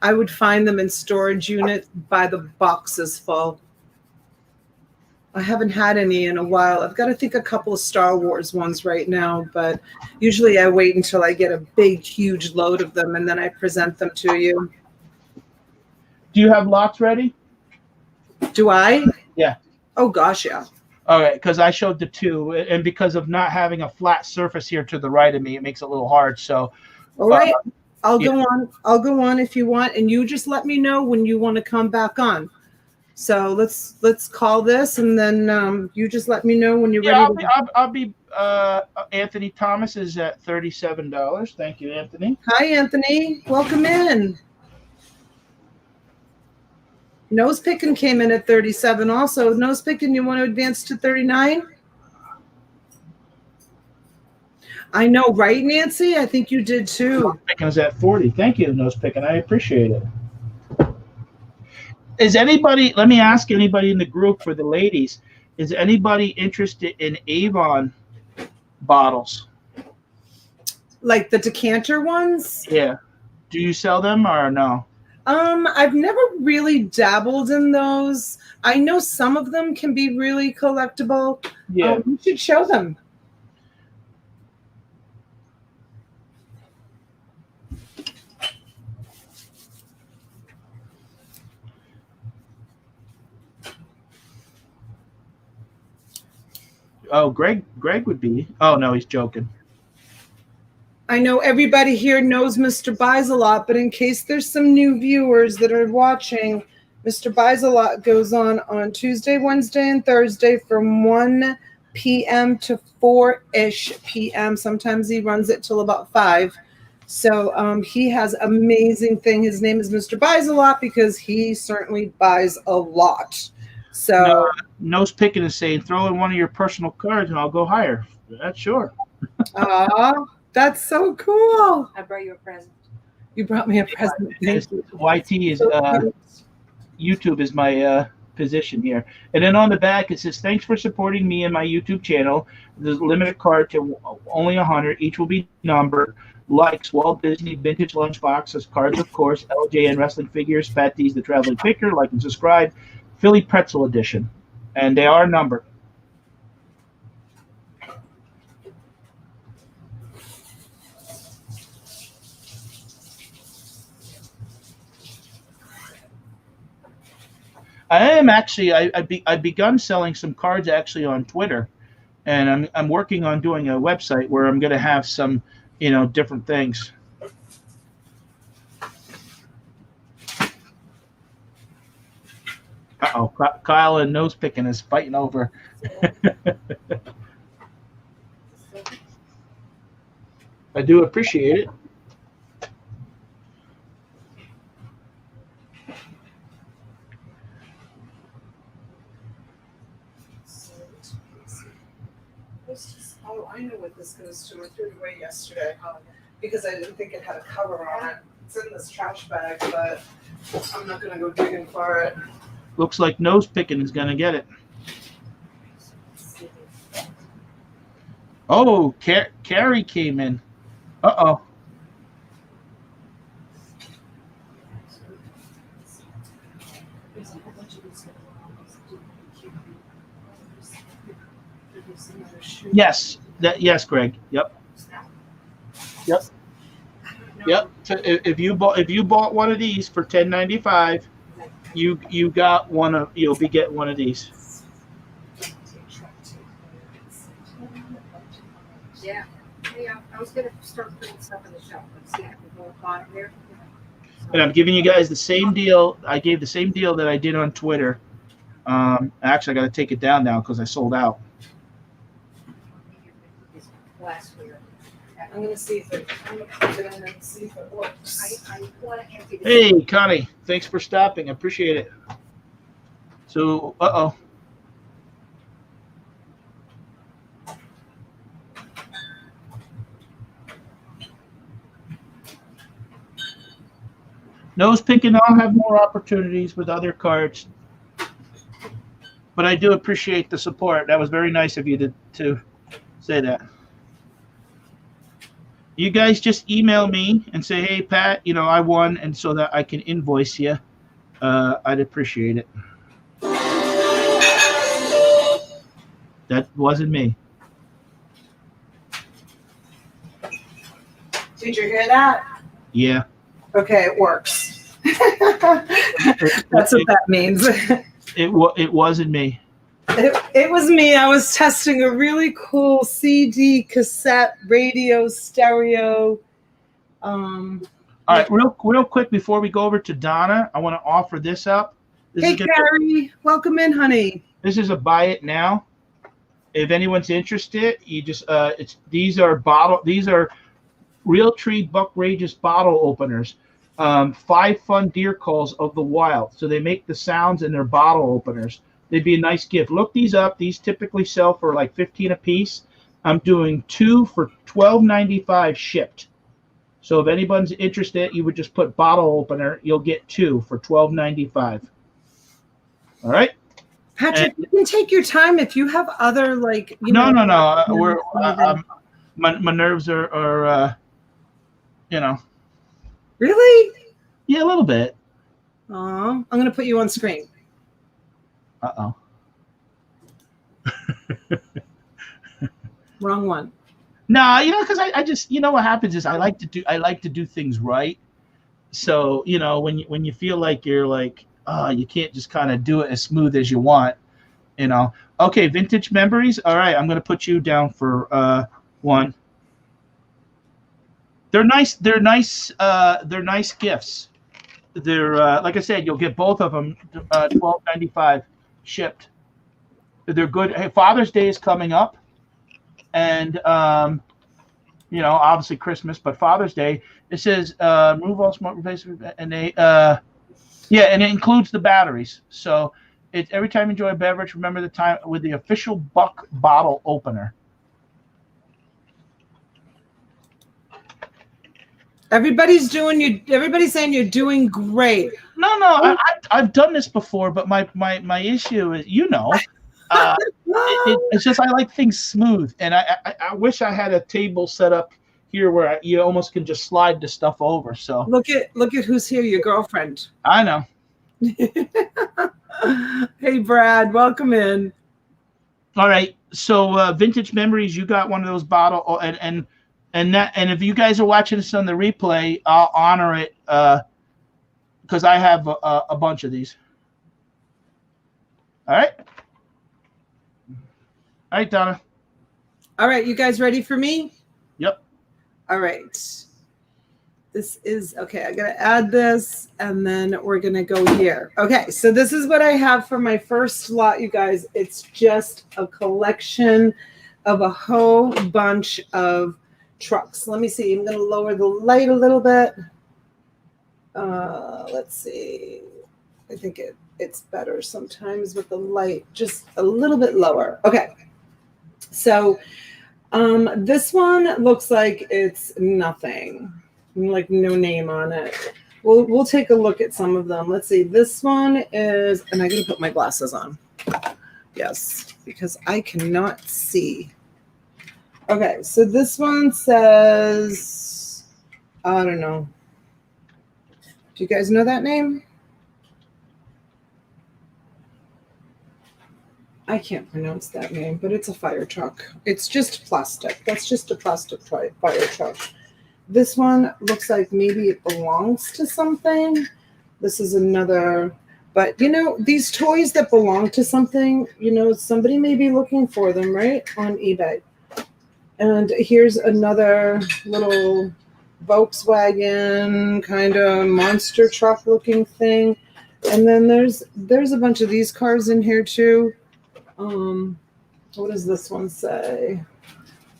I would find them in storage units by the boxes full. I haven't had any in a while. I've got to think a couple of Star Wars ones right now, but usually I wait until I get a big, huge load of them, and then I present them to you. Do you have lots ready? Do I? Yeah. Oh, gosh, yeah. All right, because I showed the two, and because of not having a flat surface here to the right of me, it makes it a little hard. So, all right, I'll go on. I'll go on if you want, and you just let me know when you want to come back on. So let's call this, and then you just let me know when you're ready. I'll be. Anthony Thomas is at $37. Thank you, Anthony. Hi, Anthony. Welcome in. Nose picking came in at 37. Also, nose picking, you want to advance to 39? I know, right, Nancy? I think you did too. Nose picking is at 40. Thank you, nose picking. I appreciate it. Let me ask anybody in the group for the ladies, is anybody interested in Avon bottles? Like the decanter ones? Yeah. Do you sell them or no? I've never really dabbled in those. I know some of them can be really collectible. Yeah. You should show them. Oh, Greg would be. Oh no, he's joking. I know everybody here knows Mr. Buys-A-Lot, but in case there's some new viewers that are watching, Mr. Buys-A-Lot goes on Tuesday, Wednesday, and Thursday from 1 p.m. to 4-ish p.m. Sometimes he runs it till about 5. So he has amazing thing. His name is Mr. Buys-A-Lot because he certainly buys a lot. So nose picking is saying, throw in one of your personal cards and I'll go higher. That's sure. That's so cool. I brought you a present. You brought me a present. Thank you. YT is YouTube is my position here. And then on the back it says, thanks for supporting me and my YouTube channel. There's a limited card to only 100. Each will be numbered. Likes, Walt Disney, vintage lunchboxes, cards, of course, LJN wrestling figures, Fat D's, the traveling picker, like and subscribe, Philly Pretzel edition. And they are numbered. I am actually. I've begun selling some cards actually on Twitter, and I'm working on doing a website where I'm going to have some, different things. Uh-oh, Kyle and nose picking is fighting over. I do appreciate it. know what this goes to. I threw it away yesterday because I didn't think it had a cover on it. It's in this trash bag, but I'm not gonna go digging for it. Looks like nose picking is gonna get it. Oh, Carrie came in. Uh-oh. Yes. Yes, Greg. Yep. Yep. Yep. So if you bought one of these for $10.95, you got one of you'll be getting one of these. Yeah. I was gonna start putting stuff in the shelf. Let's see if we go bottom there. And I'm giving you guys the same deal. I gave the same deal that I did on Twitter. Actually, I got to take it down now because I sold out. I'm gonna see if it. I'm gonna put it in and see if it works. I want to empty this. Hey, Connie, thanks for stopping. I appreciate it. So, Nose picking, I'll have more opportunities with other cards. But I do appreciate the support. That was very nice of you to say that. You guys just email me and say, hey, Pat, I won, and so that I can invoice you. I'd appreciate it. That wasn't me. Did you hear that? Yeah. Okay, it works. That's what that means. It wasn't me. It was me. I was testing a really cool CD, cassette, radio, stereo. All right, real quick before we go over to Donna, I want to offer this up. Hey, Carrie, welcome in, honey. This is a buy it now. If anyone's interested, you just these are Realtree Buckrageous bottle openers. 5 fun deer calls of the wild. So they make the sounds in their bottle openers. They'd be a nice gift. Look these up. These typically sell for like $15 a piece. I'm doing 2 for $12.95 shipped. So if anyone's interested, you would just put bottle opener. You'll get 2 for $12.95. All right. Patrick, you can take your time if you have other No. My nerves are Really? Yeah, a little bit. Aw, I'm gonna put you on screen. Uh-oh. Wrong one. No, because I just what happens is I like to do things right. So when you feel like you're you can't just kind of do it as smooth as you want, Okay, vintage memories. All right, I'm gonna put you down for 1. They're nice. They're nice gifts. They're like I said, you'll get both of them $12.95 shipped. They're good. Hey, Father's Day is coming up, and obviously Christmas, but Father's Day. It says remove all smoke replacement, and they and it includes the batteries. So it's every time you enjoy a beverage, remember the time with the official Buck bottle opener. Everybody's saying you're doing great. No, I've done this before, but my issue is it's just I like things smooth, and I wish I had a table set up here where you almost can just slide the stuff over. So look at who's here, your girlfriend. I know. Hey, Brad, welcome in. All right, so vintage memories. You got one of those bottle and if you guys are watching this on the replay, I'll honor it because I have a bunch of these. All right, Donna. All right, you guys ready for me? Yep. All right. This is okay. I gotta add this, and then we're gonna go here. Okay, so this is what I have for my first lot, you guys. It's just a collection of a whole bunch of trucks. Let me see. I'm going to lower the light a little bit. Let's see. I think it's better sometimes with the light just a little bit lower. Okay. So This one looks like it's nothing, like no name on it. We'll take a look at some of them. Let's see. This one is, and I gotta put my glasses on. Yes, because I cannot see. Okay, so this one says, I don't know. Do you guys know that name? I can't pronounce that name, but it's a fire truck. It's just plastic. That's just a plastic fire truck. This one looks like maybe it belongs to something. This is another, but you know, these toys that belong to something, you know, somebody may be looking for them, right? On eBay. And here's another little Volkswagen kind of monster truck looking thing. And then there's a bunch of these cars in here too. What does this one say?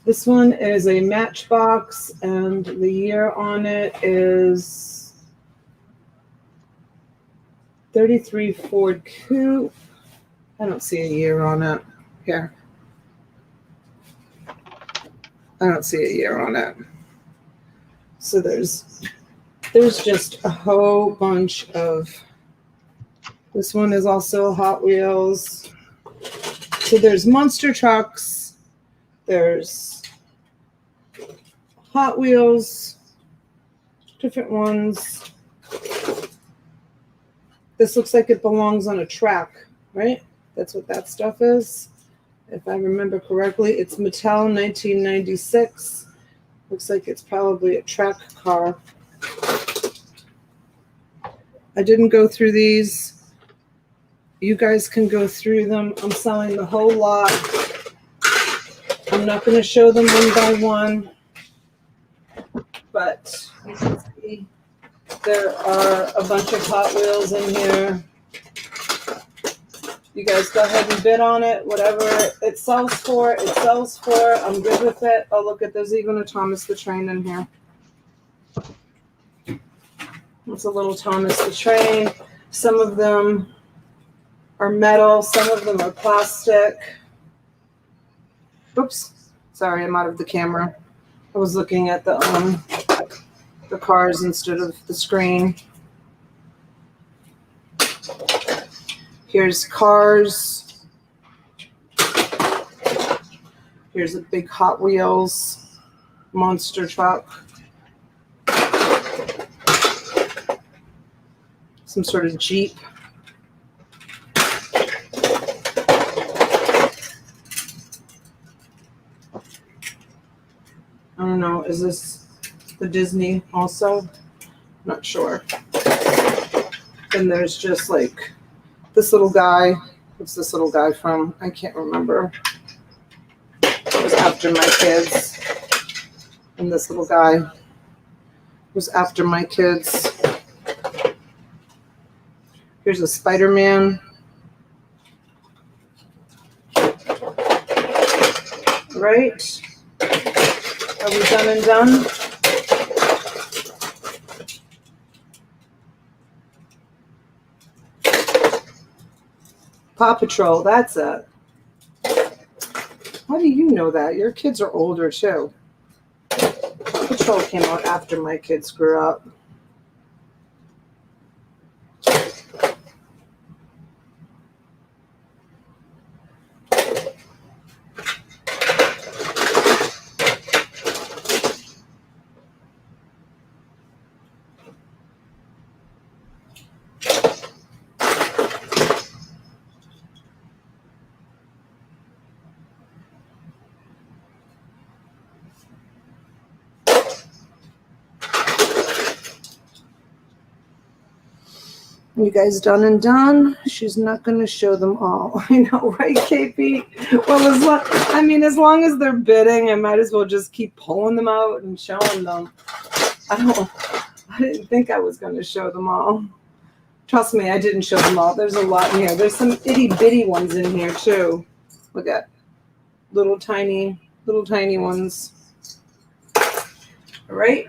This one is a Matchbox, and the year on it is 33 Ford Coupe. I don't see a year on it. Here. I don't see a year on it. So there's just a whole bunch of, this one is also Hot Wheels. So there's monster trucks, there's Hot Wheels, different ones. This looks like it belongs on a track, right? That's what that stuff is. If I remember correctly, it's Mattel 1996. Looks like it's probably a track car. I didn't go through these. You guys can go through them. I'm selling the whole lot. I'm not going to show them one by one, but you can see there are a bunch of Hot Wheels in here. You guys go ahead and bid on it. Whatever it sells for, it sells for. I'm good with it. Oh, look at, there's even a Thomas the Train in here. It's a little Thomas the Train. Some of them are metal. Some of them are plastic. Oops. Sorry, I'm out of the camera. I was looking at the cars instead of the screen. Here's cars. Here's a big Hot Wheels monster truck. Some sort of Jeep. I don't know, is this the Disney also? Not sure. Then there's just like this little guy. What's this little guy from? I can't remember. It was after my kids. And this little guy was after my kids. Here's a Spider-Man. Right? Are we done and done? Paw Patrol, that's it. How do you know that? Your kids are older too. Paw Patrol came out after my kids grew up. You guys done and done? She's not going to show them all. I know, right, KP? Well, as long as they're bidding, I might as well just keep pulling them out and showing them. I didn't think I was going to show them all. Trust me, I didn't show them all. There's a lot in here. There's some itty bitty ones in here too. Look at little tiny ones. All right.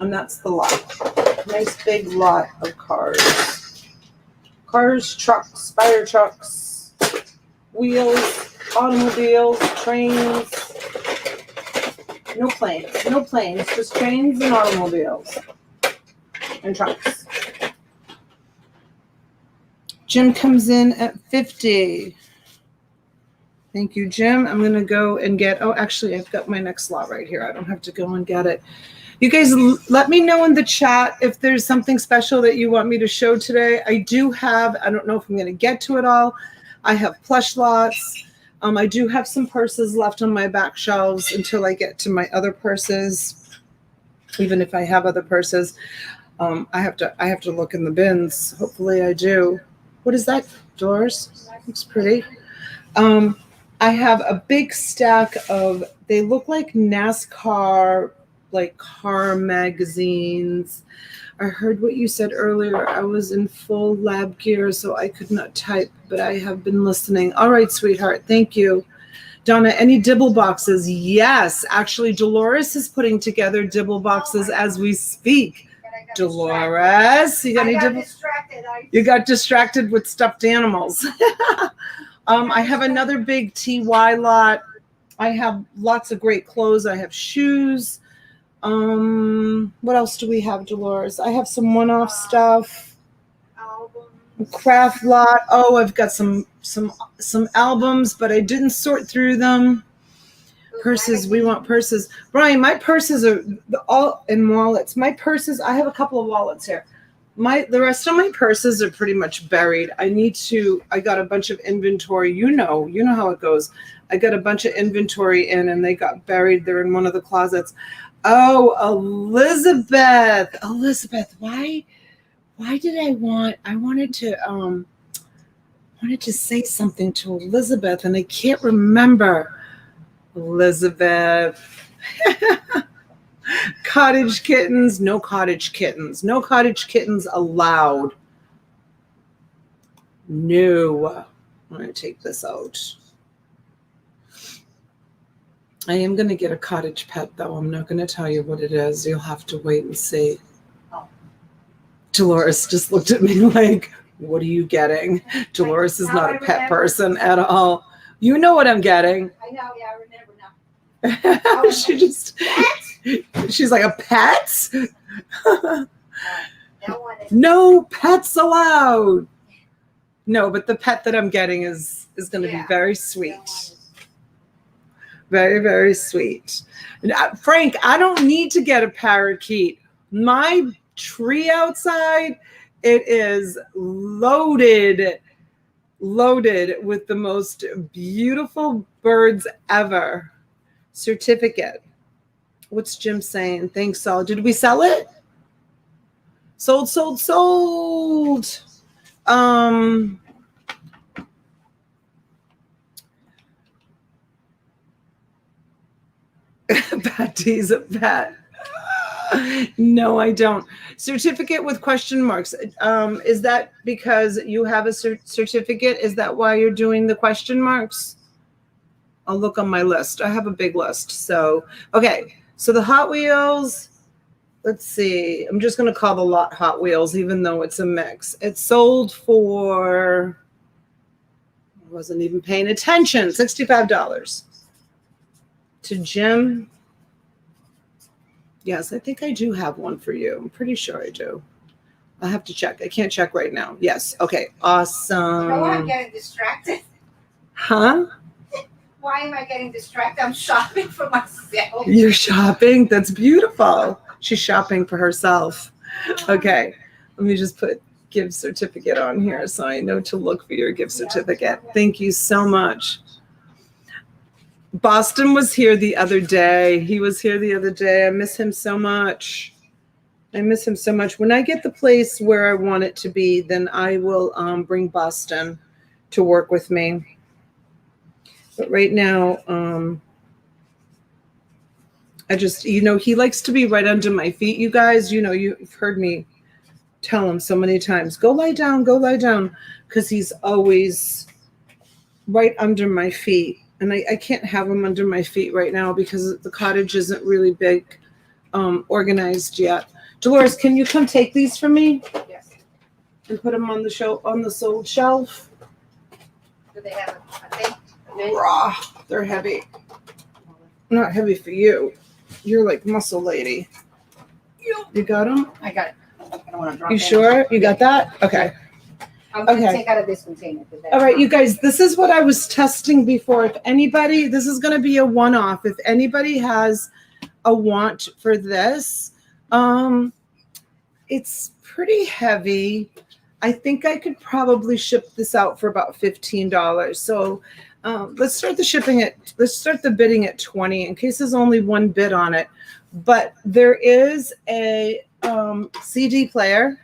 And that's the lot. Nice big lot of cars. Cars, trucks, fire trucks, wheels. automobiles, trains. No planes, just trains and automobiles and trucks. Jim comes in at 50. Thank you, Jim. I'm going to go and get, oh, actually, I've got my next lot right here. I don't have to go and get it. You guys, let me know in the chat if there's something special that you want me to show today. I do have, I don't know if I'm going to get to it all. I have plush lots. I do have some purses left on my back shelves until I get to my other purses. Even if I have other purses, I have to look in the bins. Hopefully I do. What is that, Doors? Looks pretty. I have a big stack of, they look like NASCAR, like car magazines. I heard what you said earlier. I was in full lab gear, so I could not type, but I have been listening. All right, sweetheart. Thank you. Donna, any dibble boxes? Yes. Actually, Dolores is putting together dibble boxes as we speak. Dolores, you got any dibble? You got distracted with stuffed animals. I have another big TY lot. I have lots of great clothes. I have shoes. What else do we have, Dolores? I have some one-off stuff. Albums. Craft lot. Oh, I've got some albums, but I didn't sort through them. Purses. We want purses. Brian, my purses are all in wallets. My purses, I have a couple of wallets here. The rest of my purses are pretty much buried. I got a bunch of inventory. You know how it goes. I got a bunch of inventory in and they got buried. They're in one of the closets. Oh, Elizabeth, why did I wanted to say something to Elizabeth and I can't remember. Elizabeth. Cottage kittens, no cottage kittens. No cottage kittens allowed. No. I'm going to take this out. I am going to get a cottage pet, though. I'm not going to tell you what it is. You'll have to wait and see. Oh. Dolores just looked at me like, what are you getting? Dolores is not a pet person at all. You know what I'm getting. I know, yeah, I remember now. She's like, a pet? No pets allowed. No, but the pet that I'm getting is going to be very sweet. Very, very sweet. And, Frank, I don't need to get a parakeet. My tree outside, it is loaded with the most beautiful birds ever. Certificate. What's Jim saying? Thanks, Saul. Did we sell it? Sold. Patty's a pet. No, I don't. Certificate with question marks. Is that because you have a certificate? Is that why you're doing the question marks? I'll look on my list. I have a big list. So, okay. So the Hot Wheels, let's see. I'm just going to call the lot Hot Wheels, even though it's a mix. It sold for, I wasn't even paying attention, $65. To Jim. Yes, I think I do have one for you. I'm pretty sure I do. I'll have to check. I can't check right now. Yes. Okay. Awesome. No, I'm getting distracted. Huh? Why am I getting distracted? I'm shopping for myself. You're shopping? That's beautiful. She's shopping for herself. Okay. Let me just put gift certificate on here so I know to look for your gift certificate. Thank you so much. Boston was here the other day. He was here the other day. I miss him so much. When I get the place where I want it to be, then I will bring Boston to work with me. But right now, I just, he likes to be right under my feet, you guys. You've heard me tell him so many times, go lie down, because he's always right under my feet. And I can't have him under my feet right now because the cottage isn't really big, organized yet. Dolores, can you come take these from me? Yes. And put them on the sold shelf? Do they have a thing? raw. They're heavy. Not heavy for you. You're like muscle lady. You got them? I got it. I don't want to drop You it. sure? You got that? Okay. I'm going to Okay. take out of this container. All right, you guys, this is what I was testing before. If anybody, this is going to be a one-off. If anybody has a want for this, it's pretty heavy. I think I could probably ship this out for about $15. So let's start the bidding at 20 in case there's only one bid on it. But there is a CD player.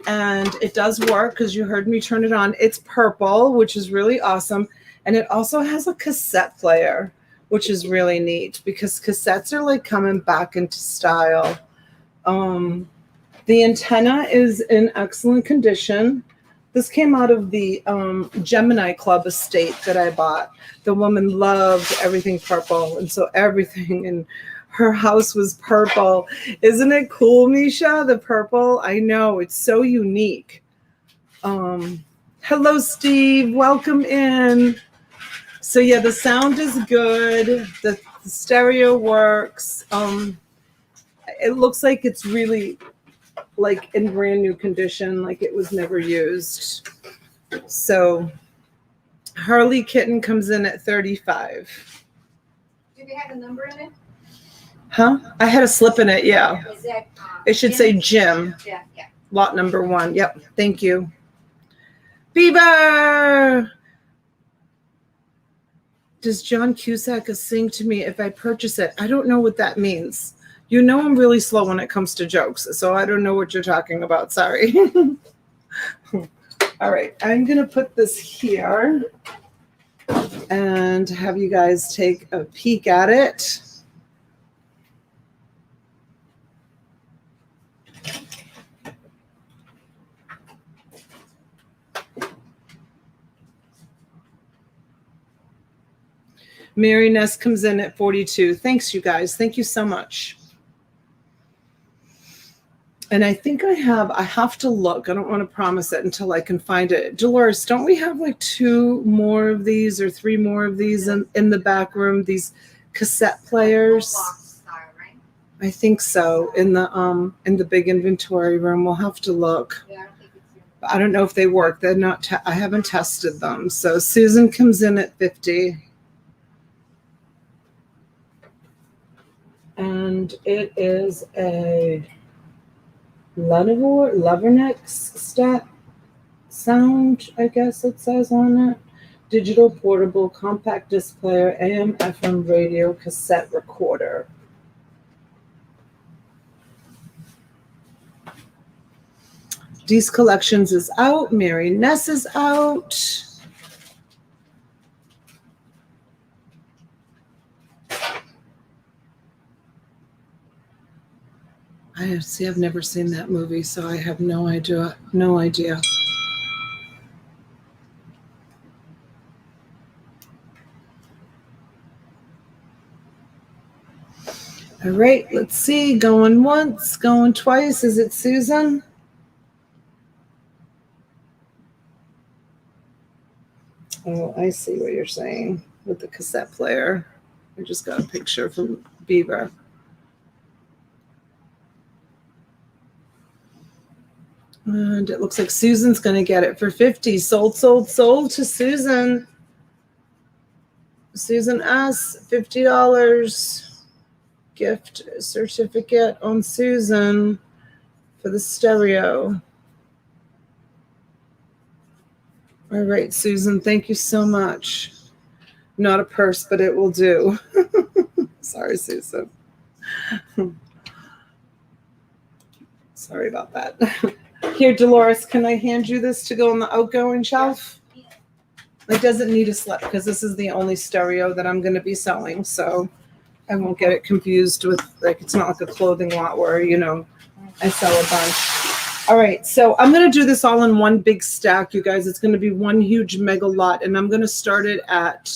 And it does work because you heard me turn it on. It's purple, which is really awesome. And it also has a cassette player, which is really neat because cassettes are like coming back into style. The antenna is in excellent condition. This came out of the Gemini Club estate that I bought. The woman loved everything purple. And so everything in her house was purple. Isn't it cool, Misha? The purple? I know. It's so unique. Hello, Steve. Welcome in. So, yeah, the sound is good. The stereo works. It looks like it's really, like, in brand new condition, like it was never used. So, Harley Kitten comes in at $35. Do they have a number in it? Huh? I had a slip in it, yeah. Is that, It should say Jim. Yeah. Lot number 1. Yep. Thank you. Bieber! Does John Cusack sing to me if I purchase it? I don't know what that means. You know I'm really slow when it comes to jokes, so I don't know what you're talking about. Sorry. All right. I'm going to put this here and have you guys take a peek at it. Mary Ness comes in at 42. Thanks, you guys. Thank you so much. And I think I have to look. I don't want to promise it until I can find it. Dolores, don't we have like 2 more of these or 3 more of these in the back room? These cassette players. Style, right? I think so. In the big inventory room. We'll have to look. Yeah, I don't think it's I don't know if they work. They're not. I haven't tested them. So Susan comes in at 50. And it is a Levernex sound, I guess it says on it. Digital portable compact disc player, AM, FM radio, cassette recorder. Dee's Collections is out. Mary Ness is out. I've never seen that movie, so I have no idea. No idea. All right, let's see. Going once, going twice. Is it Susan? Oh, I see what you're saying with the cassette player. I just got a picture from Beaver. And it looks like Susan's going to get it for 50. Sold to Susan. Susan S., $50 gift certificate on Susan for the stereo. All right, Susan, thank you so much. Not a purse, but it will do. Sorry, Susan. Sorry about that. Here, Dolores, can I hand you this to go on the outgoing shelf? It doesn't need a slip because this is the only stereo that I'm going to be selling, so I won't get it confused with, like, it's not like a clothing lot where, you know, I sell a bunch. All right, so I'm going to do this all in one big stack, you guys. It's going to be one huge mega lot, and I'm going to start it at,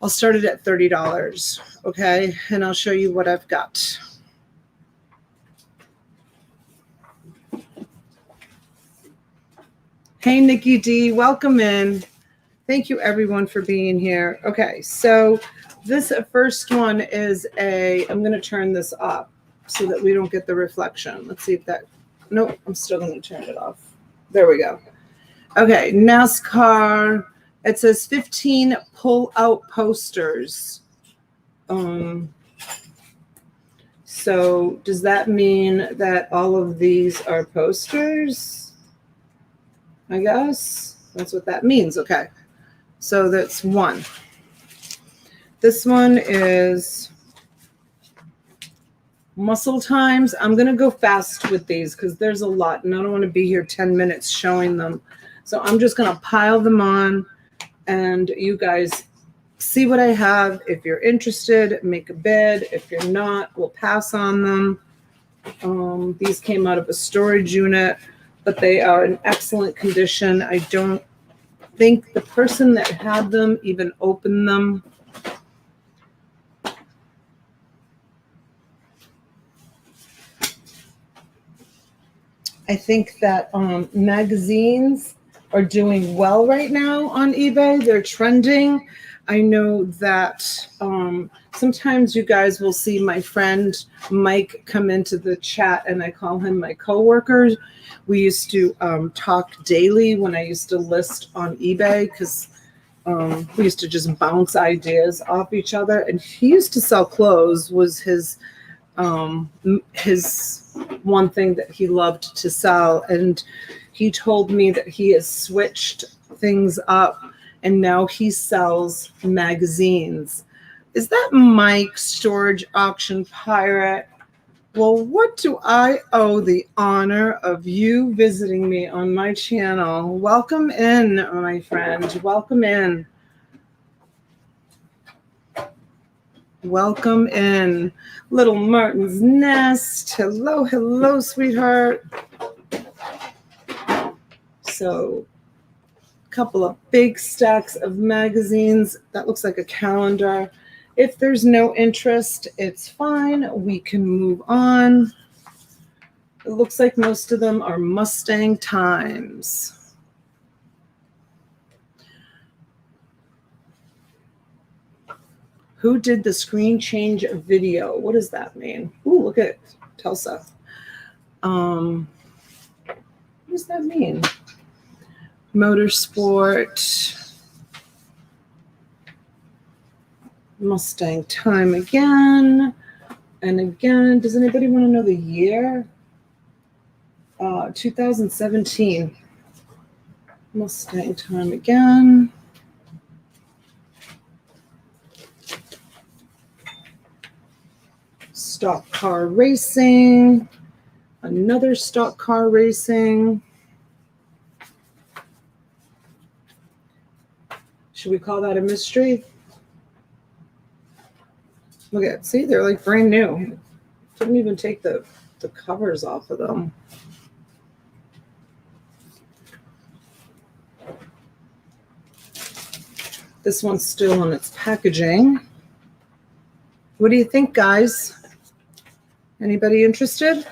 I'll start it at $30, okay? And I'll show you what I've got. Hey, Nikki D, welcome in. Thank you everyone for being here. Okay, so this first one is I'm going to turn this up so that we don't get the reflection. Let's see if that, nope, I'm still going to turn it off. There we go. Okay, NASCAR. It says 15 pull-out posters. So does that mean that all of these are posters? I guess that's what that means. Okay, so that's one. This one is Muscle Times. I'm going to go fast with these because there's a lot and I don't want to be here 10 minutes showing them. So I'm just going to pile them on and you guys see what I have. If you're interested, make a bid. If you're not, we'll pass on them. These came out of a storage unit, but they are in excellent condition. I don't think the person that had them even opened them. I think that magazines are doing well right now on eBay. They're trending. I know that sometimes you guys will see my friend Mike come into the chat, and I call him my coworker. We used to talk daily when I used to list on eBay because we used to just bounce ideas off each other. And he used to sell clothes, was his one thing that he loved to sell. And he told me that he has switched things up and now he sells magazines. Is that Mike, Storage Auction Pirate? Well, what do I owe the honor of you visiting me on my channel? Welcome in, my friend. Welcome in. Welcome in. Little Martin's Nest. Hello, hello, sweetheart. So, a couple of big stacks of magazines. That looks like a calendar. If there's no interest, it's fine. We can move on. It looks like most of them are Mustang Times. Who did the screen change video? What does that mean? Ooh, look at Tulsa. What does that mean? Motorsport. Mustang Time again. And again, does anybody want to know the year? 2017. Mustang Time again. Stock car racing. Another stock car racing. Should we call that a mystery? Look at, see, they're like brand new. Didn't even take the covers off of them. This one's still on its packaging. What do you think, guys? Anybody interested?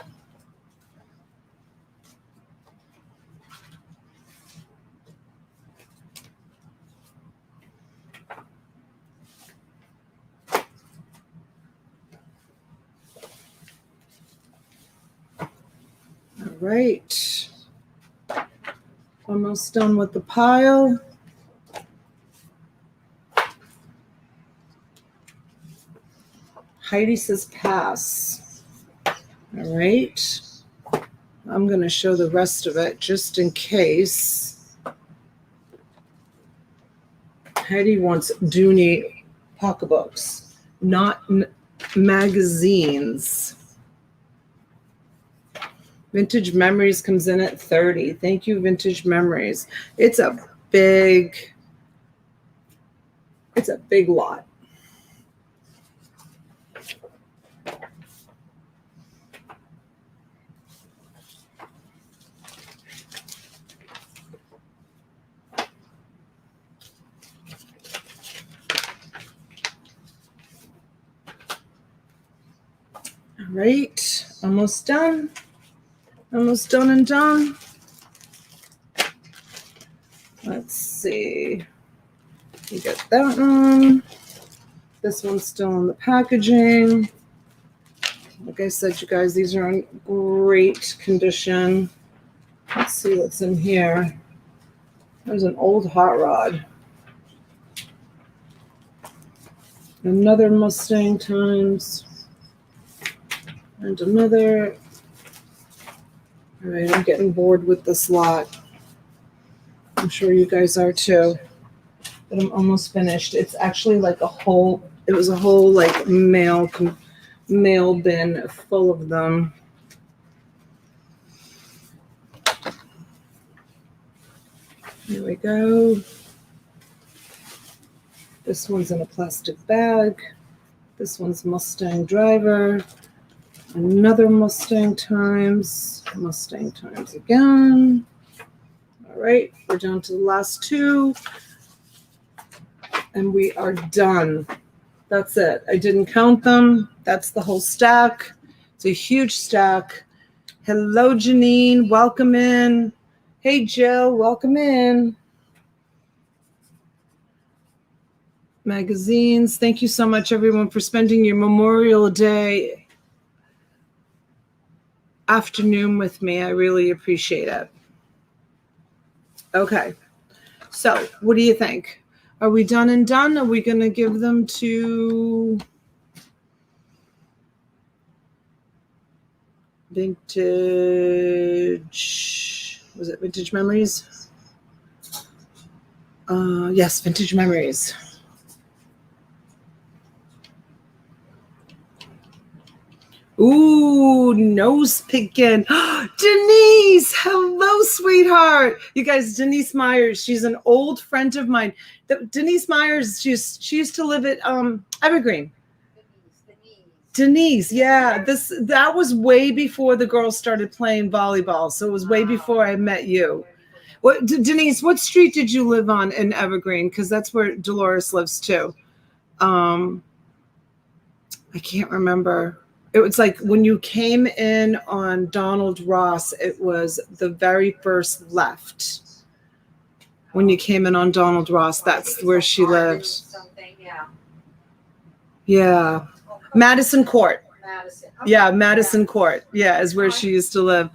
All right. Almost done with the pile. Heidi says pass. All right. I'm going to show the rest of it just in case. Heidi wants Doney pocketbooks, not magazines. Vintage Memories comes in at 30. Thank you, Vintage Memories. It's a big lot. All right, almost done. Almost done and done. Let's see. You get that one. This one's still in the packaging. Like I said, you guys, these are in great condition. Let's see what's in here. There's an old hot rod. Another Mustang Times. And another. All right, I'm getting bored with this lot. I'm sure you guys are too. But I'm almost finished. It's actually like a whole, it was a whole like mail bin full of them. Here we go. This one's in a plastic bag. This one's Mustang Driver. Another Mustang Times again. All right, we're down to the last two. And we are done. That's it. I didn't count them. That's the whole stack. It's a huge stack. Hello, Janine. Welcome in. Hey, Jill. Welcome in. Magazines. Thank you so much, everyone, for spending your Memorial Day afternoon with me. I really appreciate it. Okay. So what do you think? Are we done and done? Are we going to give them to Vintage? Was it Vintage Memories? Yes, Vintage Memories. Ooh, nose picking. Denise, hello, sweetheart. You guys, Denise Myers, she's an old friend of mine. Denise Myers, she used to live at Evergreen. Denise, yeah. That was way before the girls started playing volleyball. So it was way before I met you. What, Denise, what street did you live on in Evergreen? Because that's where Dolores lives too. I can't remember. It was like when you came in on Donald Ross, it was the very first left. When you came in on Donald Ross, that's where she lived. Yeah. Madison Court. Yeah, Madison Court. Yeah, is where she used to live.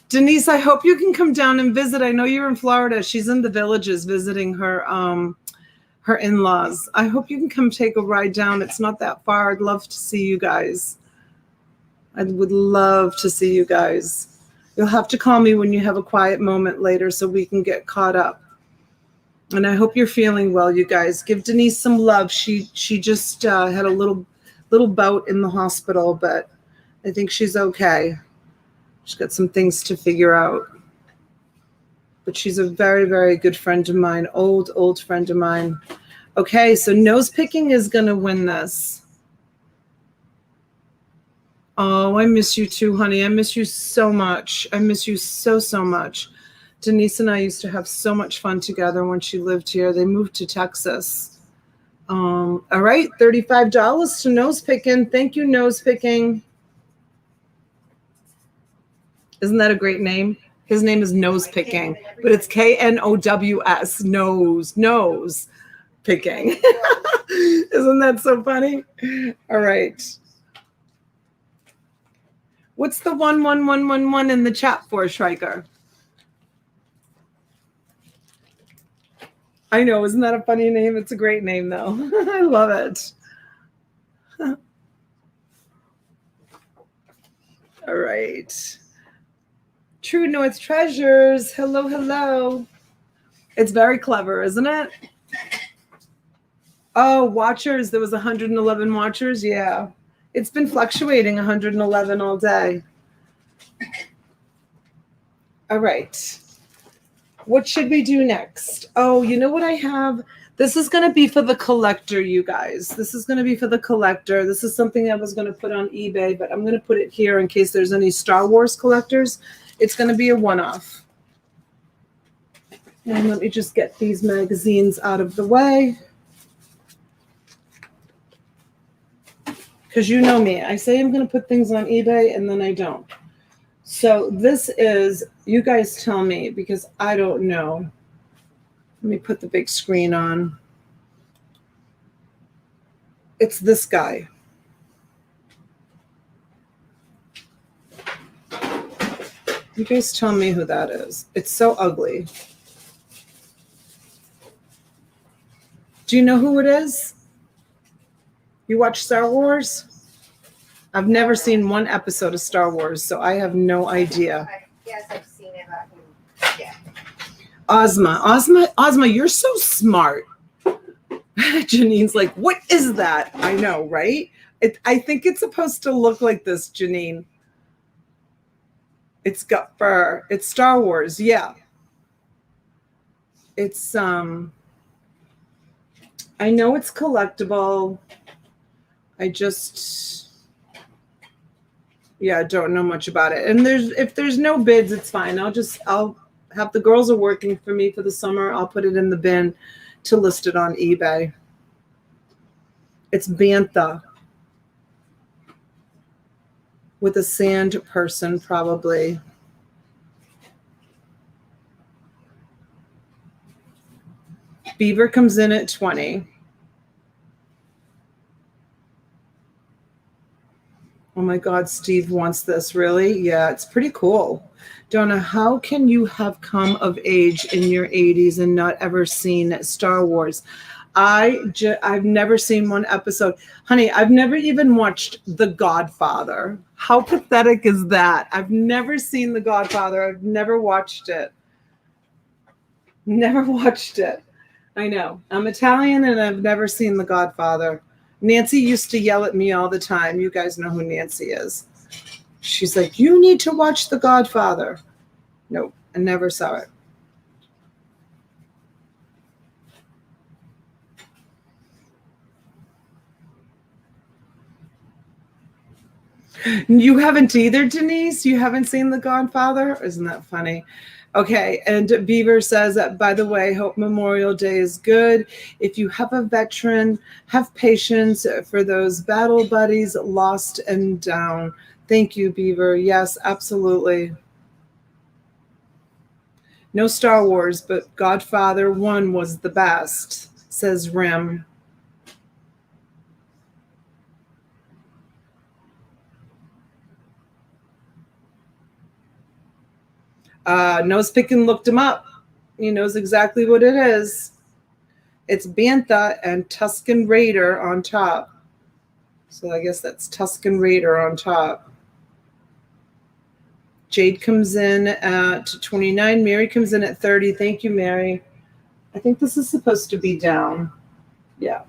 Denise, I hope you can come down and visit. I know you're in Florida. She's in the Villages visiting her in-laws. I hope you can come take a ride down. It's not that far. I'd love to see you guys. I would love to see you guys. You'll have to call me when you have a quiet moment later so we can get caught up. And I hope you're feeling well, you guys. Give Denise some love. She just had a little bout in the hospital, but I think she's okay. She's got some things to figure out. But she's a very, very good friend of mine, old friend of mine. Okay, so nose picking is going to win this. Oh, I miss you too, honey. I miss you so much. I miss you so much. Denise and I used to have so much fun together when she lived here. They moved to Texas. All right, $35 to nose picking. Thank you, nose picking. Isn't that a great name? His name is Nose Picking, but it's Knows, nose picking. Isn't that so funny? All right. What's the 11111 in the chat for, Schreiker? I know, isn't that a funny name? It's a great name, though. I love it. All right. True North Treasures. Hello, hello. It's very clever, isn't it? Oh, watchers. There was 111 watchers. Yeah. It's been fluctuating 111 all day. All right. What should we do next? Oh, you know what I have? This is going to be for the collector, you guys. This is going to be for the collector. This is something I was going to put on eBay, but I'm going to put it here in case there's any Star Wars collectors. It's going to be a one-off. And let me just get these magazines out of the way. Because you know me. I say I'm going to put things on eBay, and then I don't. So this is, you guys tell me, because I don't know. Let me put the big screen on. It's this guy. You guys tell me who that is. It's so ugly. Do you know who it is? You watch Star Wars? I've never seen one episode of Star Wars, so I have no idea. I guess I've seen it. Yeah. Ozma, you're so smart. Janine's like, what is that? I know, right? I think it's supposed to look like this, Janine. It's got fur. It's Star Wars, yeah. It's I know it's collectible. I don't know much about it. And if there's no bids, it's fine. I'll have the girls are working for me for the summer. I'll put it in the bin to list it on eBay. It's bantha with a sand person, probably. Beaver comes in at 20. Oh my God, Steve wants this, really? Yeah, it's pretty cool. Donna, how can you have come of age in your 80s and not ever seen Star Wars? I've never seen one episode. Honey, I've never even watched The Godfather. How pathetic is that? I've never seen The Godfather. I've never watched it. Never watched it. I know. I'm Italian and I've never seen The Godfather. Nancy used to yell at me all the time. You guys know who Nancy is. She's like, you need to watch The Godfather. Nope, I never saw it. You haven't either, Denise? You haven't seen The Godfather? Isn't that funny? Okay, and Beaver says, by the way, hope Memorial Day is good. If you have a veteran, have patience for those battle buddies lost and down. Thank you, Beaver. Yes, absolutely. No Star Wars, but Godfather 1 was the best, says Rim. Nosepickin looked him up. He knows exactly what it is. It's Bantha and Tuscan Raider on top. So I guess that's Tuscan Raider on top. Jade comes in at 29. Mary comes in at 30. Thank you, Mary. I think this is supposed to be down. Yeah.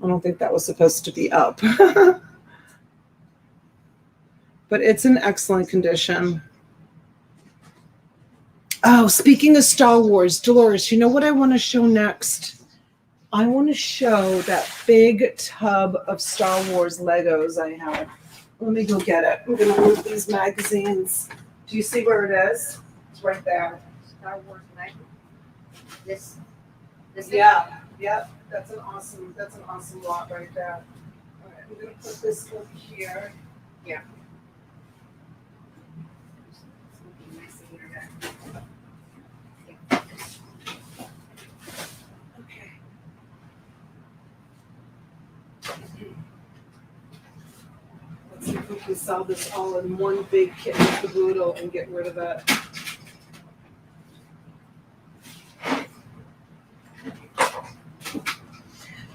I don't think that was supposed to be up. But it's in excellent condition. Oh, speaking of Star Wars, Dolores, you know what I want to show next? I want to show that big tub of Star Wars Legos I have. Let me go get it. I'm going to move these magazines. Do you see where it is? It's right there. Star Wars magazine. This Yeah. That's an awesome lot right there. All right, I'm going to put this over here. Yeah. Let's see if we can sell this all in one big kit and caboodle and get rid of it.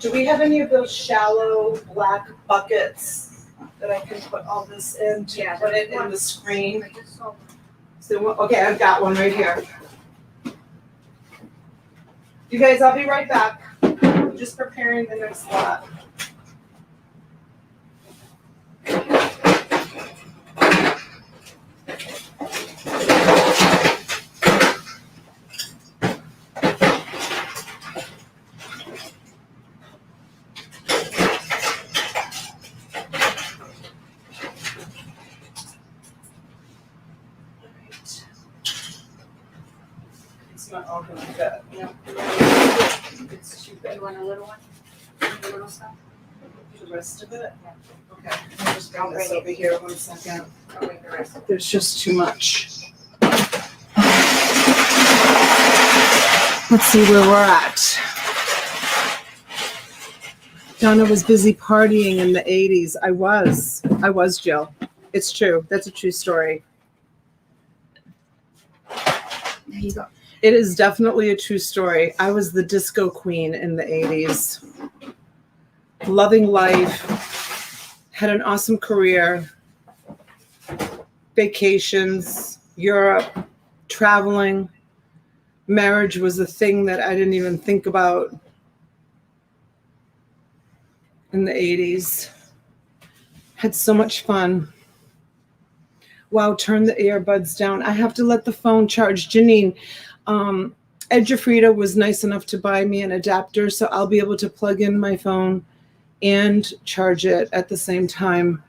Do we have any of those shallow black buckets that I can put all this in to put it in the screen? I just saw one. So, okay, I've got one right here. You guys, I'll be right back. I'm just preparing the next lot. It's not all going to fit. Yeah. It's too big. You want a little one? The little stuff? The rest of it? Yeah. Okay, I'll just bring this over here 1 second. I'll bring the rest of it. There's just too much. Let's see where we're at. Donna was busy partying in the 80s. I was, Jill. It's true. That's a true story. There you go. It is definitely a true story. I was the disco queen in the 80s. Loving life. Had an awesome career. Vacations, Europe, traveling. Marriage was a thing that I didn't even think about in the 80s. Had so much fun. Wow, turn the earbuds down. I have to let the phone charge. Janine, Ed Jafrida was nice enough to buy me an adapter, so I'll be able to plug in my phone and charge it at the same time.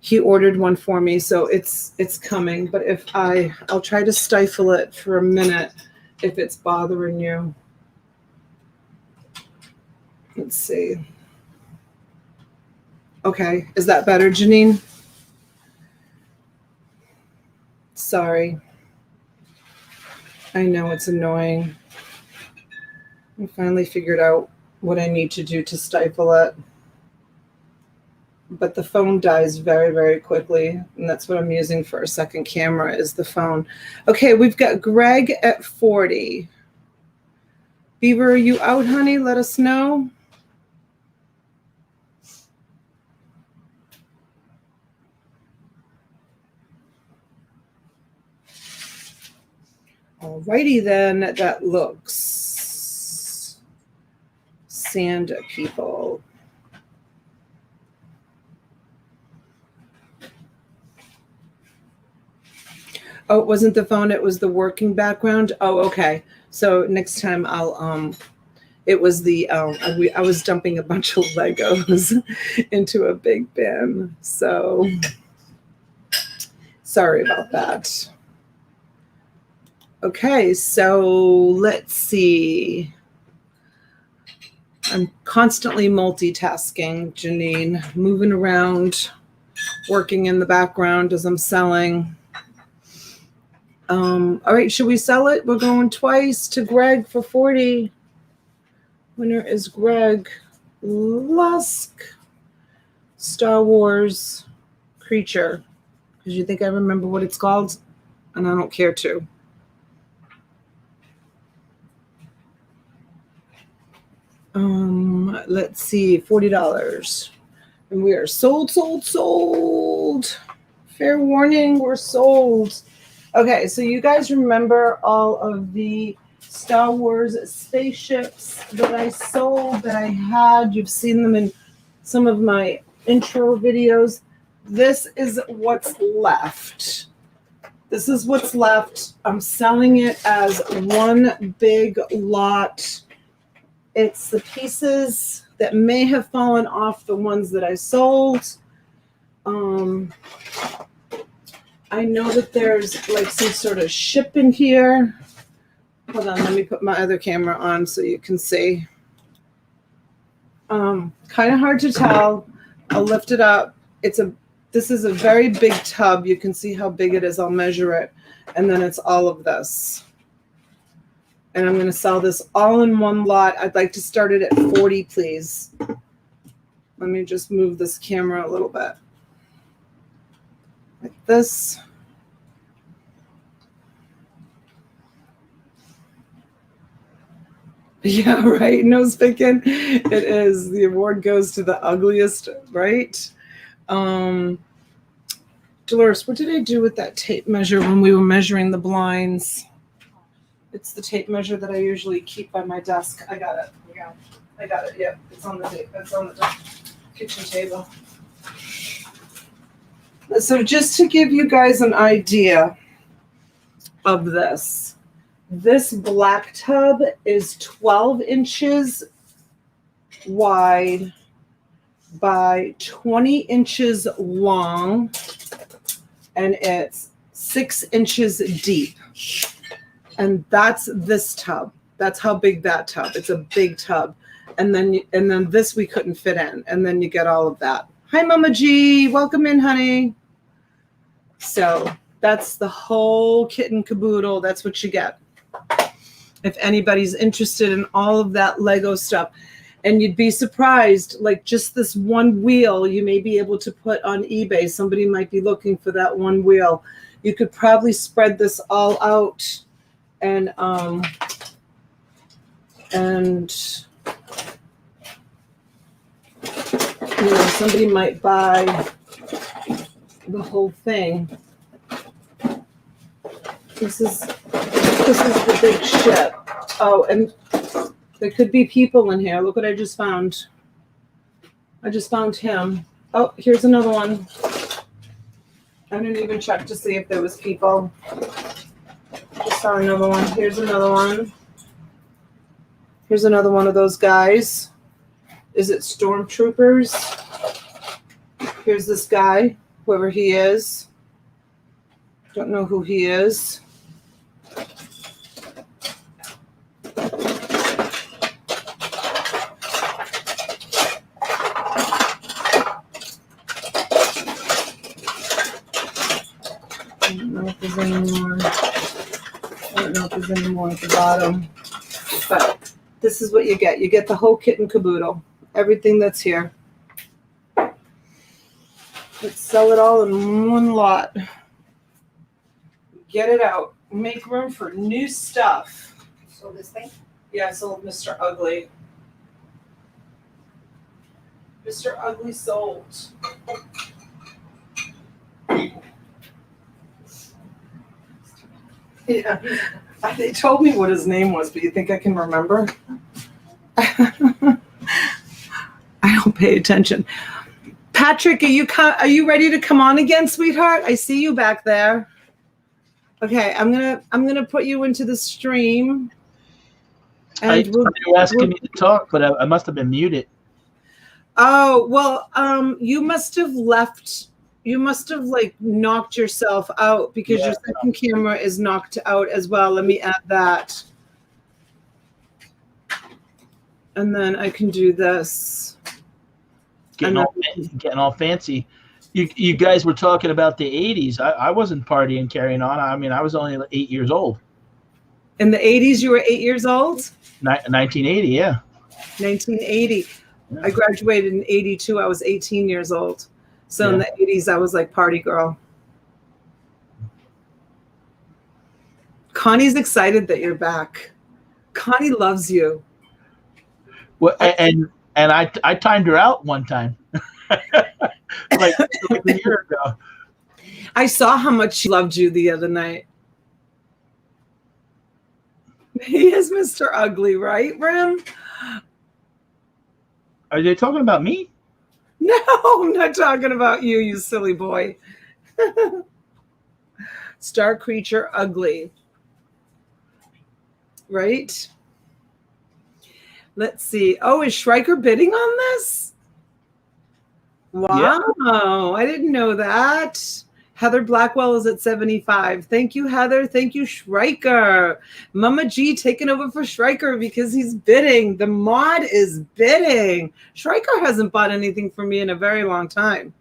He ordered one for me, so it's coming. But if I'll try to stifle it for a minute if it's bothering you. Let's see. Okay, is that better, Janine? Sorry. I know it's annoying. I finally figured out what I need to do to stifle it. But the phone dies very, very quickly. And that's what I'm using for a second camera is the phone. Okay, we've got Greg at 40. Beaver, are you out, honey? Let us know. Alrighty then, that looks sand people. Oh, it wasn't the phone, it was the working background. Oh, okay. So next time I'll it was the I was dumping a bunch of Legos into a big bin. So sorry about that. Okay, so let's see. I'm constantly multitasking, Janine, moving around, working in the background as I'm selling. All right, should we sell it? We're going twice to Greg for 40. Winner is Greg Lusk, Star Wars creature. Because you think I remember what it's called? And I don't care to. Let's see, $40. And we are sold. Fair warning, we're sold. Okay, so you guys remember all of the Star Wars spaceships that I sold, that I had. You've seen them in some of my intro videos. This is what's left. This is what's left. I'm selling it as one big lot. It's the pieces that may have fallen off the ones that I sold. I know that there's like some sort of ship in here. Hold on, let me put my other camera on so you can see. Kind of hard to tell. I'll lift it up. This is a very big tub. You can see how big it is. I'll measure it. And then it's all of this. And I'm going to sell this all in one lot. I'd like to start it at 40, please. Let me just move this camera a little bit. Like this. Yeah, right. Nose picking. It is. The award goes to the ugliest, right? Dolores, what did I do with that tape measure when we were measuring the blinds? It's the tape measure that I usually keep by my desk. I got it. Yeah, I got it. Yep, it's on the kitchen table. So just to give you guys an idea of this black tub is 12 inches wide by 20 inches long, and it's 6 inches deep. And that's this tub. That's how big that tub. It's a big tub. And then this we couldn't fit in. And then you get all of that. Hi, Mama G. Welcome in, honey. So that's the whole kit and caboodle. That's what you get. If anybody's interested in all of that Lego stuff. And you'd be surprised, like just this one wheel you may be able to put on eBay. Somebody might be looking for that one wheel. You could probably spread this all out and somebody might buy the whole thing. This is the big ship. Oh, and there could be people in here. Look what I just found. I just found him. Oh, here's another one. I didn't even check to see if there was people. Just saw another one. Here's another one. Here's another one of those guys. Is it stormtroopers? Here's this guy, whoever he is. Don't know who he is. I don't know if there's any more. I don't know if there's any more at the bottom. But this is what you get. You get the whole kit and caboodle. Everything that's here. Let's sell it all in one lot. Get it out. Make room for new stuff. So this thing? Yeah, I sold Mr. Ugly. Mr. Ugly sold. Yeah, they told me what his name was, but you think I can remember? I don't pay attention. Patrick, are you ready to come on again, sweetheart? I see you back there. Okay, I'm gonna put you into the stream. And you were asking me to talk, but I must have been muted. Oh well, you must have left. You must have like knocked yourself out because your second camera is knocked out as well. Let me add that. And then I can do this. Getting all fancy. You guys were talking about the 80s. I wasn't partying, carrying on. I mean, I was only 8 years old. In the 80s, you were 8 years old? 1980, yeah. 1980. Yeah. I graduated in 82. I was 18 years old. So in the 80s, I was like party girl. Connie's excited that you're back. Connie loves you. Well, and I timed her out one time, like a year ago. I saw how much she loved you the other night. He is Mr. Ugly, right, Rim? Are they talking about me? No, I'm not talking about you, you silly boy. Star Creature Ugly. Right? Let's see. Oh, is Schreiker bidding on this? Wow. Yeah. I didn't know that. Heather Blackwell is at 75. Thank you, Heather. Thank you, Schreiker. Mama G taking over for Schreiker because he's bidding. The mod is bidding. Schreiker hasn't bought anything for me in a very long time.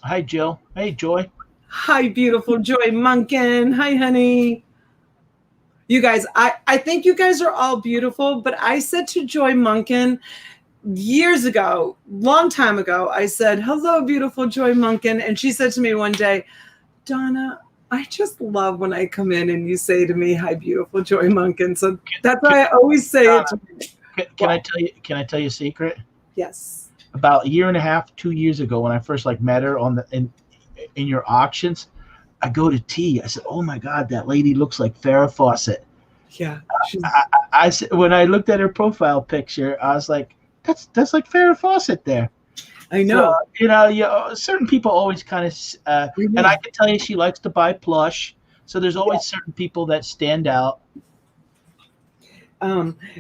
Hi, Jill. Hey, Joy. Hi, beautiful Joy Munkin. Hi, honey. You guys, I think you guys are all beautiful, but I said to Joy Munkin years ago, long time ago, I said, hello, beautiful Joy Munkin. And she said to me one day, Donna, I just love when I come in and you say to me, hi, beautiful Joy Munkin. So that's why I always say it to me. Can I tell you a secret? Yes. About a year and a half, 2 years ago, when I first met her in your auctions, I go to tea. I said, oh my God, that lady looks like Farrah Fawcett. Yeah. I said, when I looked at her profile picture, I was like, that's like Farrah Fawcett there. I know. So, certain people always kind of, and I can tell you she likes to buy Plush. So there's always certain people that stand out.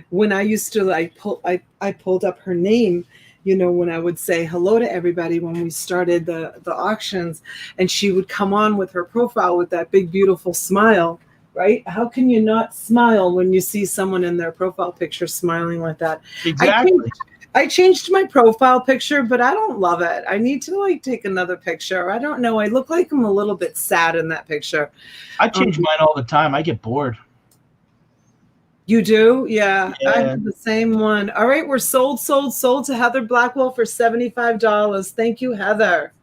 When I used to I pulled up her name, when I would say hello to everybody when we started the auctions, and she would come on with her profile with that big, beautiful smile, right? How can you not smile when you see someone in their profile picture smiling like that? Exactly. I changed my profile picture, but I don't love it. I need to take another picture. I don't know. I look like I'm a little bit sad in that picture. I change mine all the time. I get bored. You do? Yeah, I Yeah. have the same one. All right, we're sold to Heather Blackwell for $75. Thank you, Heather.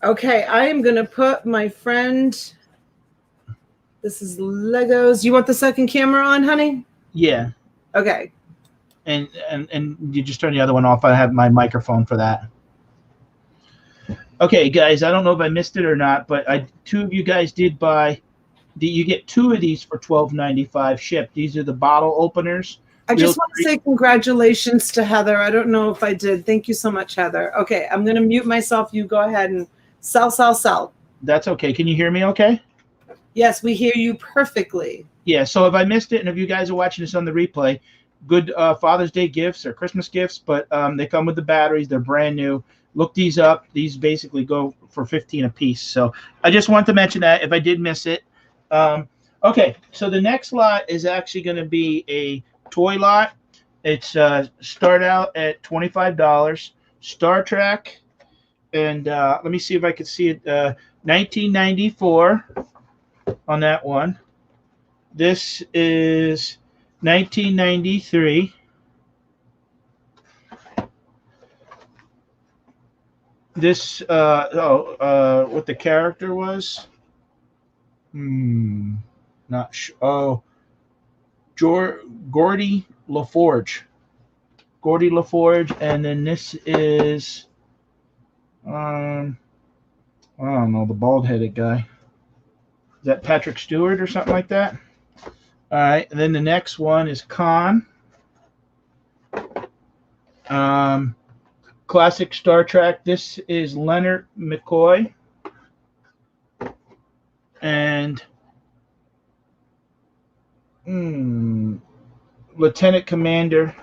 Okay, I am going to put my friend, this is Legos. You want the second camera on, honey? Yeah. Okay. And you just turn the other one off. I have my microphone for that. Okay, guys, I don't know if I missed it or not, but two of you guys did buy. You get two of these for $12.95 shipped. These are the bottle openers. I just want to say congratulations to Heather. I don't know if I did. Thank you so much, Heather. Okay, I'm going to mute myself. You go ahead and sell. That's okay. Can you hear me okay? Yes, we hear you perfectly. Yeah, so if I missed it, and if you guys are watching this on the replay, good Father's Day gifts or Christmas gifts, but they come with the batteries. They're brand new. Look these up. These basically go for $15 a piece. So I just want to mention that if I did miss it. Okay, so the next lot is actually going to be a toy lot. It's start out at $25. Star Trek, and let me see if I can see it. 1994 on that one. This is 1993. This what the character was? Not sure. Oh, Gordy LaForge. Gordy LaForge, and then this is I don't know, the bald-headed guy. Is that Patrick Stewart or something like that? All right, and then the next one is Khan. Classic Star Trek. This is Leonard McCoy. And Lieutenant Commander.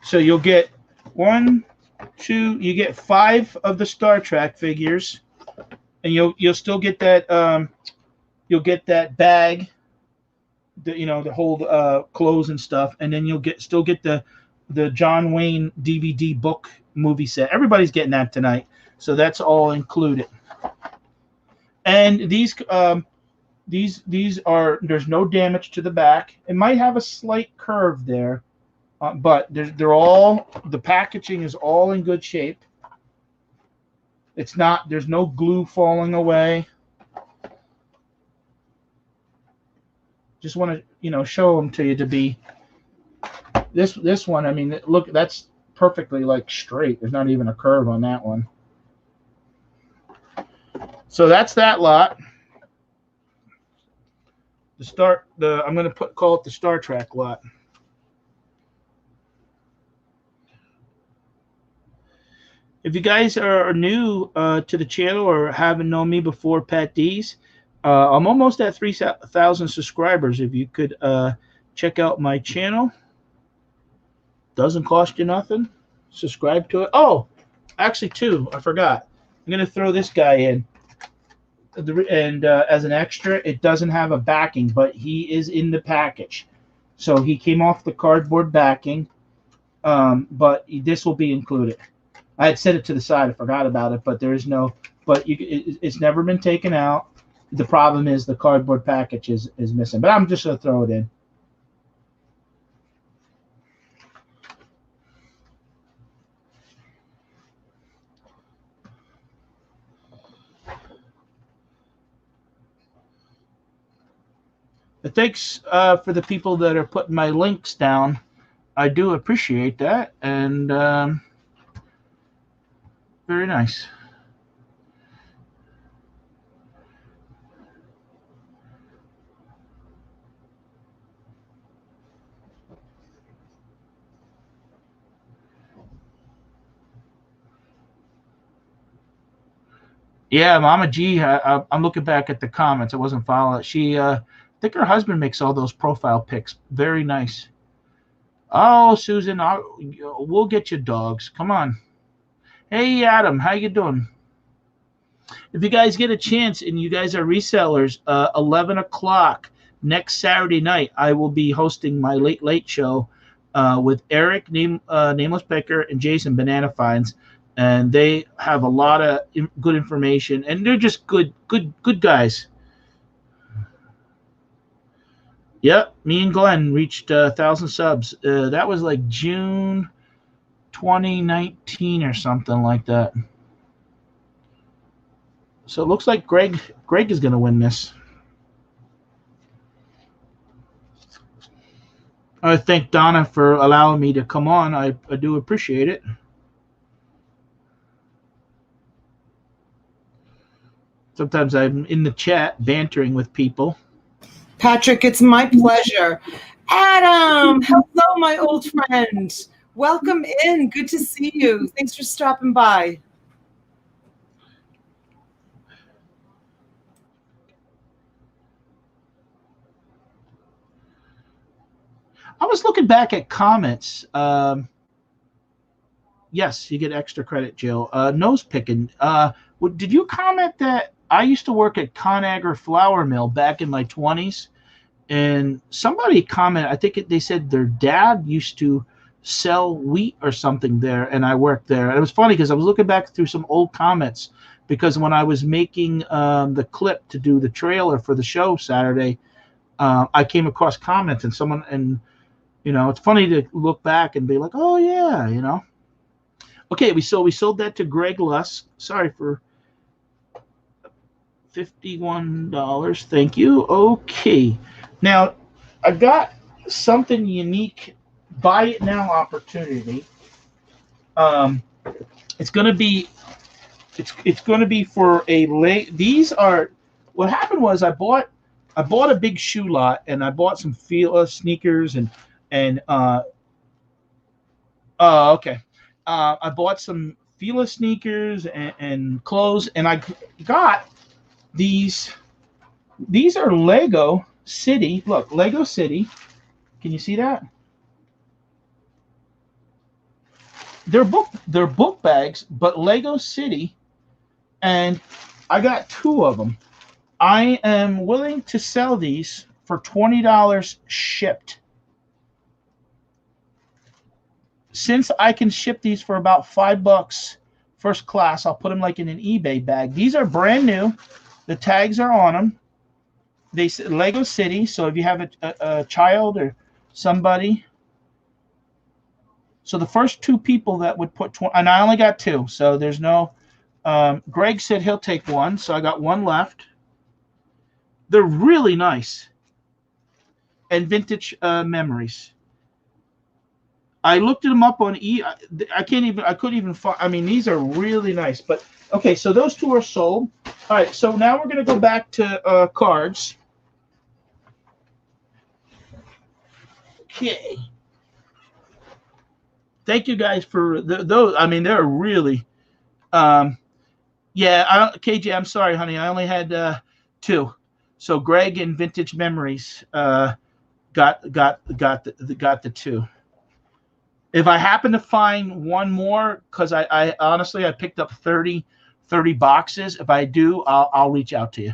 So you'll get you get 5 of the Star Trek figures, and you'll still get that you'll get that bag, to hold clothes and stuff, and then you'll still get the John Wayne DVD book movie set. Everybody's getting that tonight, so that's all included. And these are, there's no damage to the back. It might have a slight curve there, but the packaging is all in good shape. There's no glue falling away. Just want to show them to you to be this one. I mean, look, that's perfectly straight. There's not even a curve on that one. So that's that lot. I'm going to call it the Star Trek lot. If you guys are new to the channel or haven't known me before, Pat D's, I'm almost at 3,000 subscribers. If you could check out my channel, doesn't cost you nothing. Subscribe to it. Oh, actually, 2. I forgot. I'm going to throw this guy in. And as an extra, it doesn't have a backing, but he is in the package. So he came off the cardboard backing, but this will be included. I had set it to the side. I forgot about it, but there is no. But it's never been taken out. The problem is the cardboard package is missing. But I'm just going to throw it in. Thanks for the people that are putting my links down. I do appreciate that, and very nice. Yeah, Mama G, I'm looking back at the comments. I wasn't following. I think her husband makes all those profile pics. Very nice. Oh, Susan, we'll get you dogs. Come on. Hey, Adam, how you doing? If you guys get a chance and you guys are resellers, 11 o'clock next Saturday night, I will be hosting my late show with Eric, Nameless Picker, and Jason Banana Finds. And they have a lot of good information, and they're just good guys. Yep, me and Glenn reached 1,000 subs. That was like June 2019 or something like that. So it looks like Greg is going to win this. I thank Donna for allowing me to come on. I do appreciate it. Sometimes I'm in the chat bantering with people. Patrick, it's my pleasure. Adam, hello, my old friend. Welcome in. Good to see you. Thanks for stopping by. I was looking back at comments. Yes, you get extra credit, Jill. Nose picking. Did you comment that I used to work at ConAgra Flour Mill back in my 20s? And somebody commented, I think they said their dad used to sell wheat or something there, and I worked there. And it was funny because I was looking back through some old comments, because when I was making the clip to do the trailer for the show Saturday, I came across comments, and someone, and you know, it's funny to look back and be like, oh yeah, you know. Okay, we sold that to Greg Lusk. Sorry for $51. Thank you. Okay. Now, I got something unique. Buy it now opportunity. It's going to be for a these are, what happened was I bought a big shoe lot, and I bought some Fila sneakers and okay. I bought some Fila sneakers and clothes, and I got these. These are Lego City. Look, Lego City. Can you see that? They're book bags, but Lego City, and I got 2 of them. I am willing to sell these for $20 shipped. Since I can ship these for about $5 first class, I'll put them like in an eBay bag. These are brand new. The tags are on them. They say Lego City. So if you have a child or somebody, so the first 2 people that would put 20, and I only got 2, so there's no. Greg said he'll take 1, so I got 1 left. They're really nice and vintage memories. I looked them up on I couldn't even find. I mean, these are really nice. But okay, so those 2 are sold. All right, so now we're going to go back to cards. Okay. Thank you guys for those. I mean, they're really. Yeah, KJ, I'm sorry, honey. I only had 2. So Greg and Vintage Memories got the 2. If I happen to find one more, because I honestly, I picked up 30 boxes. If I do, I'll reach out to you.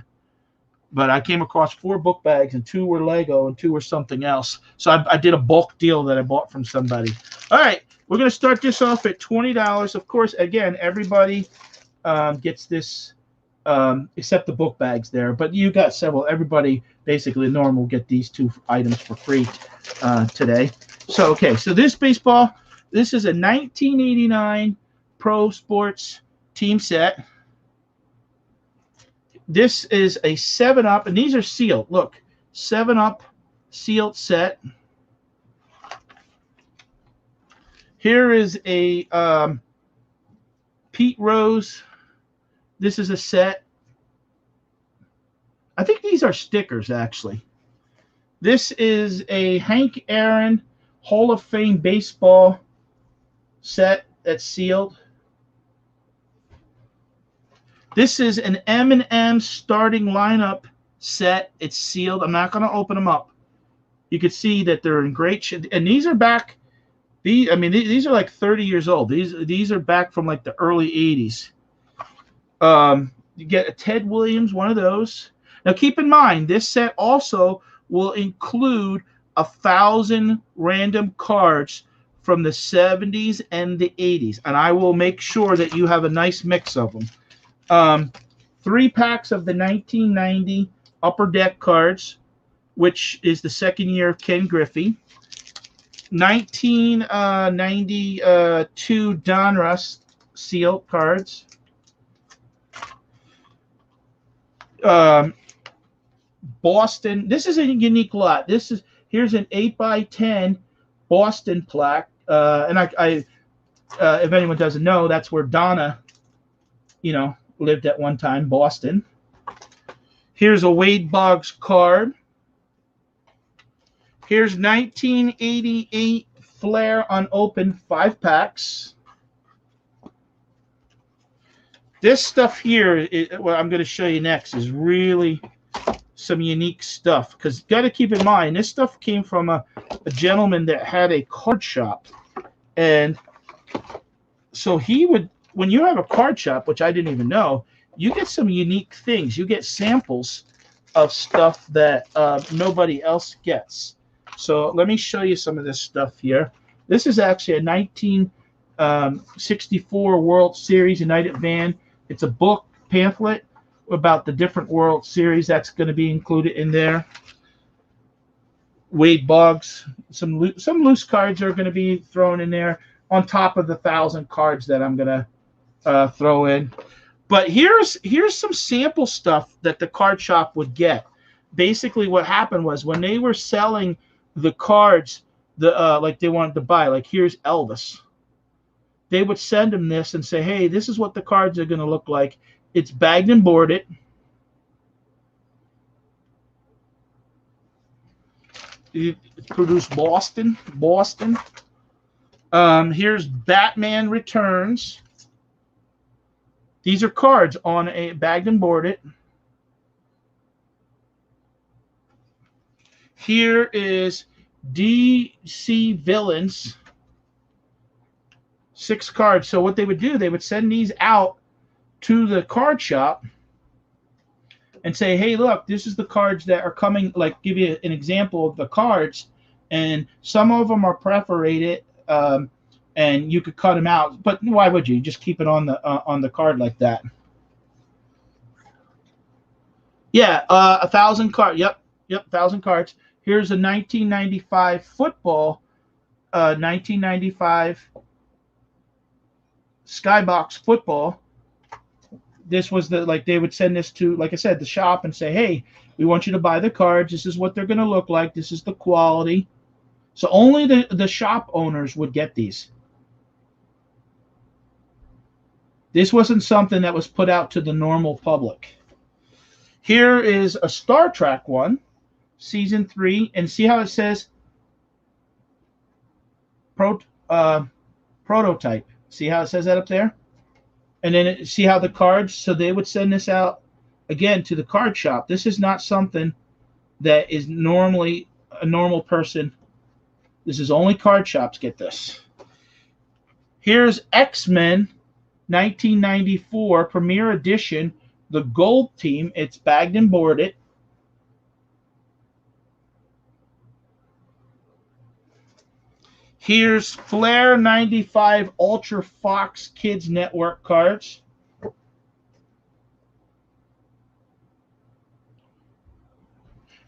But I came across 4 book bags, and 2 were Lego and 2 were something else. So I did a bulk deal that I bought from somebody. All right, we're going to start this off at $20. Of course, again, everybody gets this except the book bags there. But you got several. Everybody, basically, normal, get these 2 items for free today. So, okay, so this baseball, this is a 1989 Pro Sports team set. This is a 7-Up, and these are sealed. Look, 7-Up sealed set. Here is a Pete Rose. This is a set. I think these are stickers, actually. This is a Hank Aaron Hall of Fame baseball set that's sealed. This is an M&M starting lineup set. It's sealed. I'm not going to open them up. You can see that they're in great shape. And these are back. These are like 30 years old. These are back from like the early 80s. You get a Ted Williams, one of those. Now keep in mind, this set also will include 1,000 random cards from the 70s and the 80s. And I will make sure that you have a nice mix of them. 3 packs of the 1990 Upper Deck cards which is the second year of Ken Griffey. 1992 Donruss sealed cards. Boston. This is a unique lot. Here's an 8x10 Boston plaque. And I if anyone doesn't know, that's where Donna, lived at one time, Boston. Here's a Wade Boggs card. Here's 1988 Flair unopened 5-packs. This stuff here, what I'm going to show you next, is really some unique stuff. Because you got to keep in mind, this stuff came from a gentleman that had a card shop. And so he would, when you have a card shop, which I didn't even know, you get some unique things. You get samples of stuff that nobody else gets. So let me show you some of this stuff here. This is actually a 1964 World Series United Van. It's a book pamphlet about the different World Series. That's going to be included in there. Wade Boggs. Some loose cards are going to be thrown in there on top of the 1,000 cards that I'm going to throw in. But here's some sample stuff that the card shop would get. Basically, what happened was when they were selling the cards, like they wanted to buy, like here's Elvis, they would send them this and say, hey, this is what the cards are going to look like. It's bagged and boarded. It's produced Boston. Here's Batman Returns. These are cards on a bagged and boarded. Here is DC Villains. 6 cards. So what they would do, they would send these out to the card shop and say, hey, look, this is the cards that are coming, like give you an example of the cards. And some of them are perforated, and you could cut them out. But why would you? Just keep it on the card like that. Yeah, 1,000 cards. Yep, 1,000 cards. Here's a 1995 football, 1995 Skybox football. This was they would send this to, like I said, the shop and say, hey, we want you to buy the cards. This is what they're going to look like. This is the quality. So only the shop owners would get these. This wasn't something that was put out to the normal public. Here is a Star Trek one, Season 3, and see how it says prototype. See how it says that up there? And then see how the cards, so they would send this out again to the card shop. This is not something that is normally a normal person. This is only card shops get this. Here's X-Men 1994 Premier Edition, the gold team. It's bagged and boarded. Here's Flair 95 Ultra Fox Kids Network cards. And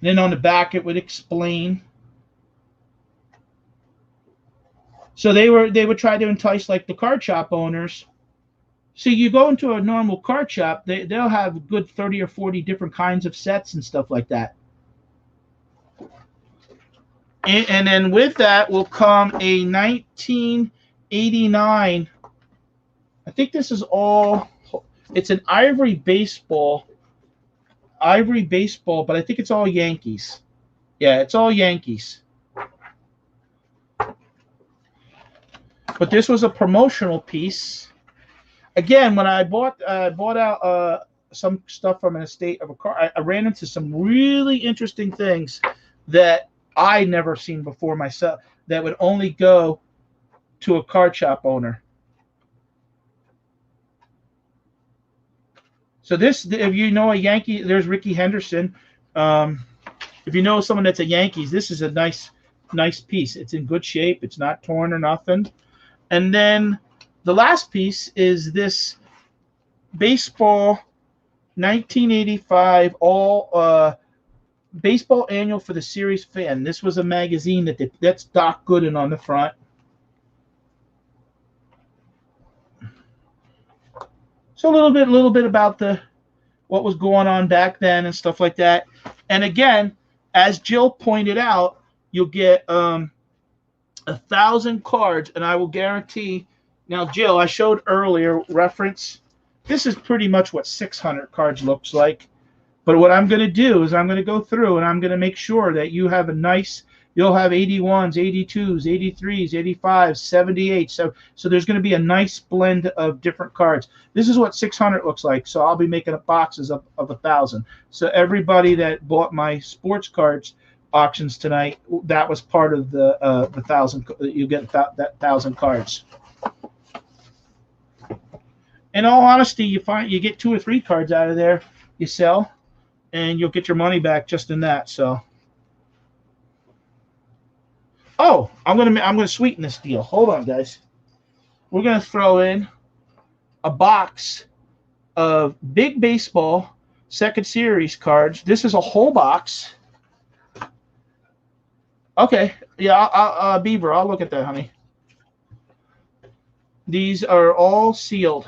then on the back it would explain. So they would try to entice like the card shop owners. So you go into a normal card shop, they'll have a good 30 or 40 different kinds of sets and stuff like that. And then with that will come a 1989. I think this is all. It's an ivory baseball, but I think it's all Yankees. Yeah, it's all Yankees. But this was a promotional piece. Again, when I bought out some stuff from an estate of a car, I ran into some really interesting things that I never seen before myself, that would only go to a card shop owner. So this, if you know a Yankee, there's Ricky Henderson. If you know someone that's a Yankees, this is a nice piece. It's in good shape. It's not torn or nothing. And then the last piece is this baseball 1985 all Baseball Annual for the Series Fan. This was a magazine that's Doc Gooden on the front. So a little bit about what was going on back then and stuff like that. And again, as Jill pointed out, you'll get 1,000 cards, and I will guarantee. Now, Jill, I showed earlier reference. This is pretty much what 600 cards looks like. But what I'm going to do is I'm going to go through and I'm going to make sure that you have you'll have 81s, 82s, 83s, 85s, 78. So there's going to be a nice blend of different cards. This is what 600 looks like. So I'll be making up boxes of 1,000. So everybody that bought my sports cards auctions tonight, that was part of the 1,000. You get that 1,000 cards. In all honesty, you get 2 or 3 cards out of there, you sell, and you'll get your money back just in that. So, oh, I'm gonna sweeten this deal. Hold on, guys. We're gonna throw in a box of Big Baseball Second Series cards. This is a whole box. Okay, yeah, Beaver, I'll look at that, honey. These are all sealed.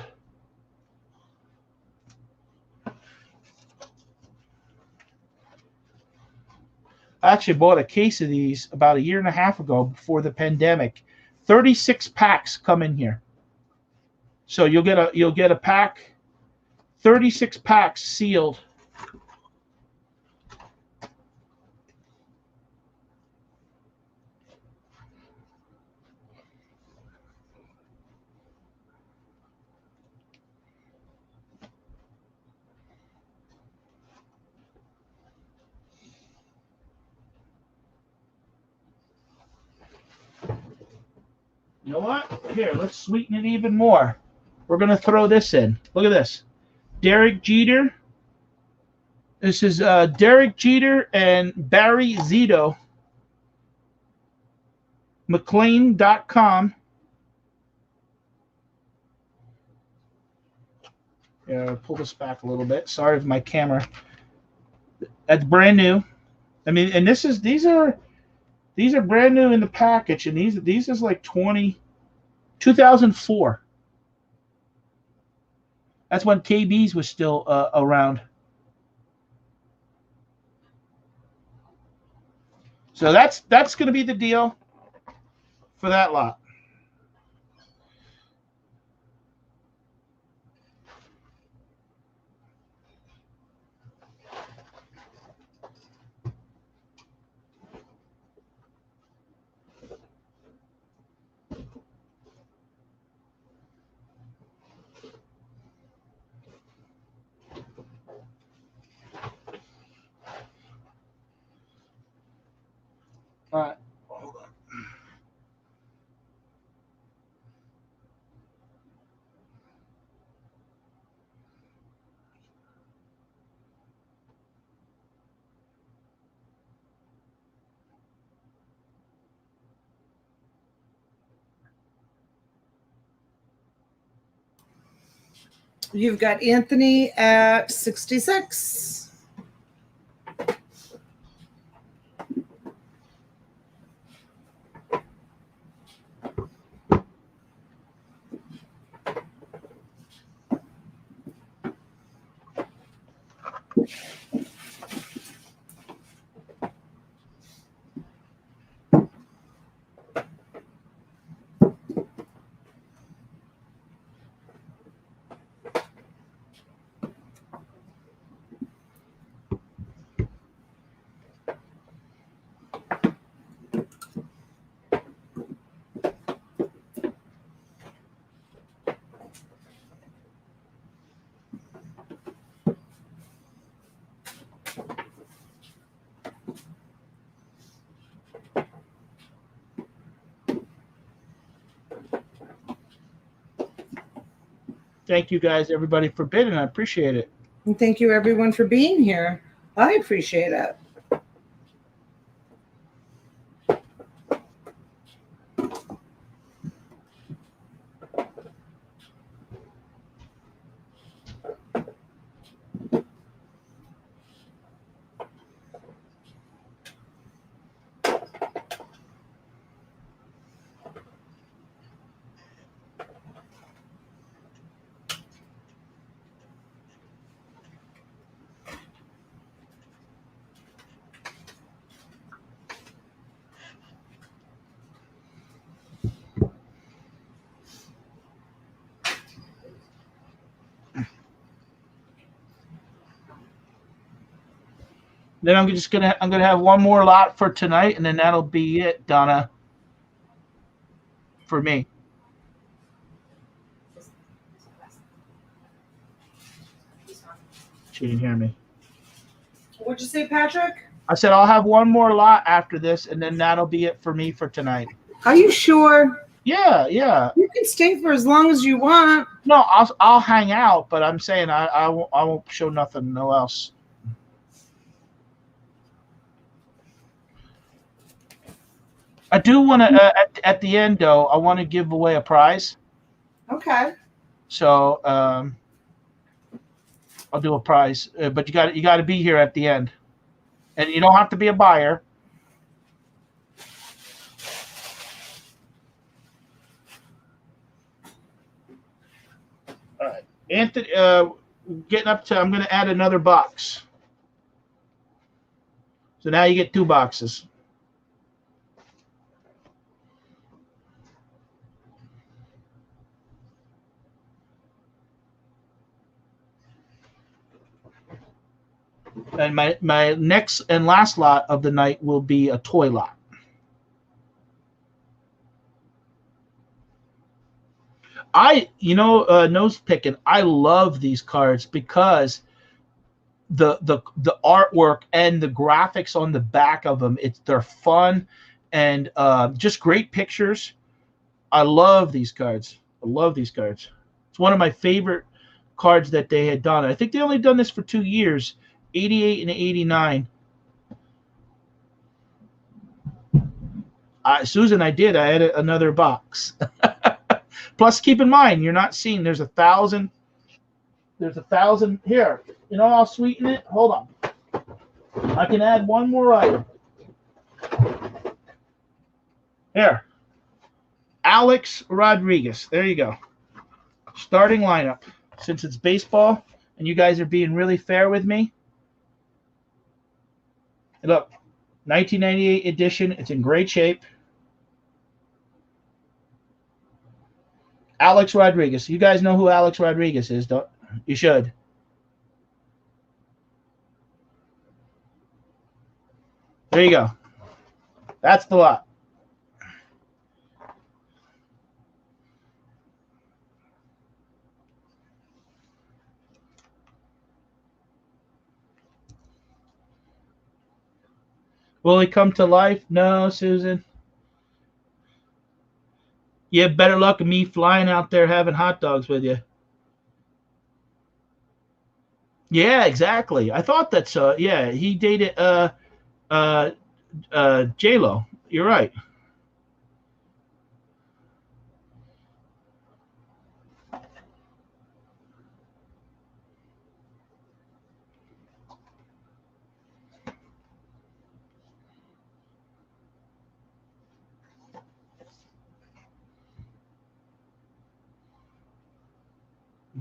I actually bought a case of these about 1.5 years ago before the pandemic. 36 packs come in here. So you'll get a pack, 36 packs sealed. You know what? Here, let's sweeten it even more. We're going to throw this in. Look at this. Derek Jeter. This is Derek Jeter and Barry Zito. McLean.com. Yeah, pull this back a little bit. Sorry for my camera. That's brand new. I mean, and these are brand new in the package, and these is like 2004. That's when KB's was still around. So that's going to be the deal for that lot. All right, hold on. You've got Anthony at 66. Thank you guys, everybody, for bidding. I appreciate it. And thank you, everyone, for being here. I appreciate it. Then I'm gonna have one more lot for tonight, and then that'll be it, Donna. For me. She didn't hear me. What'd you say, Patrick? I said I'll have one more lot after this, and then that'll be it for me for tonight. Are you sure? Yeah. You can stay for as long as you want. No, I'll hang out, but I'm saying I won't show nothing, no else. I do want to at the end though. I want to give away a prize. Okay. So I'll do a prize, but you got to be here at the end, and you don't have to be a buyer. All right, Anthony. Getting up to. I'm going to add another box. So now you get 2 boxes. And my next and last lot of the night will be a toy lot. Nose picking, I love these cards because the artwork and the graphics on the back of them, they're fun and just great pictures. I love these cards. It's one of my favorite cards that they had done. I think they only done this for 2 years. 88 and 89. Susan, I added another box. Plus, keep in mind, you're not seeing there's 1,000. There's 1,000 here. You know, I'll sweeten it. Hold on. I can add one more item. Here. Alex Rodriguez. There you go. Starting lineup. Since it's baseball and you guys are being really fair with me. Look, 1998 edition. It's in great shape. Alex Rodriguez. You guys know who Alex Rodriguez is, don't you? Should. There you go. That's the lot. Will he come to life? No, Susan. You have better luck than me flying out there having hot dogs with you. Yeah, exactly. I thought that's yeah, he dated J-Lo. You're right.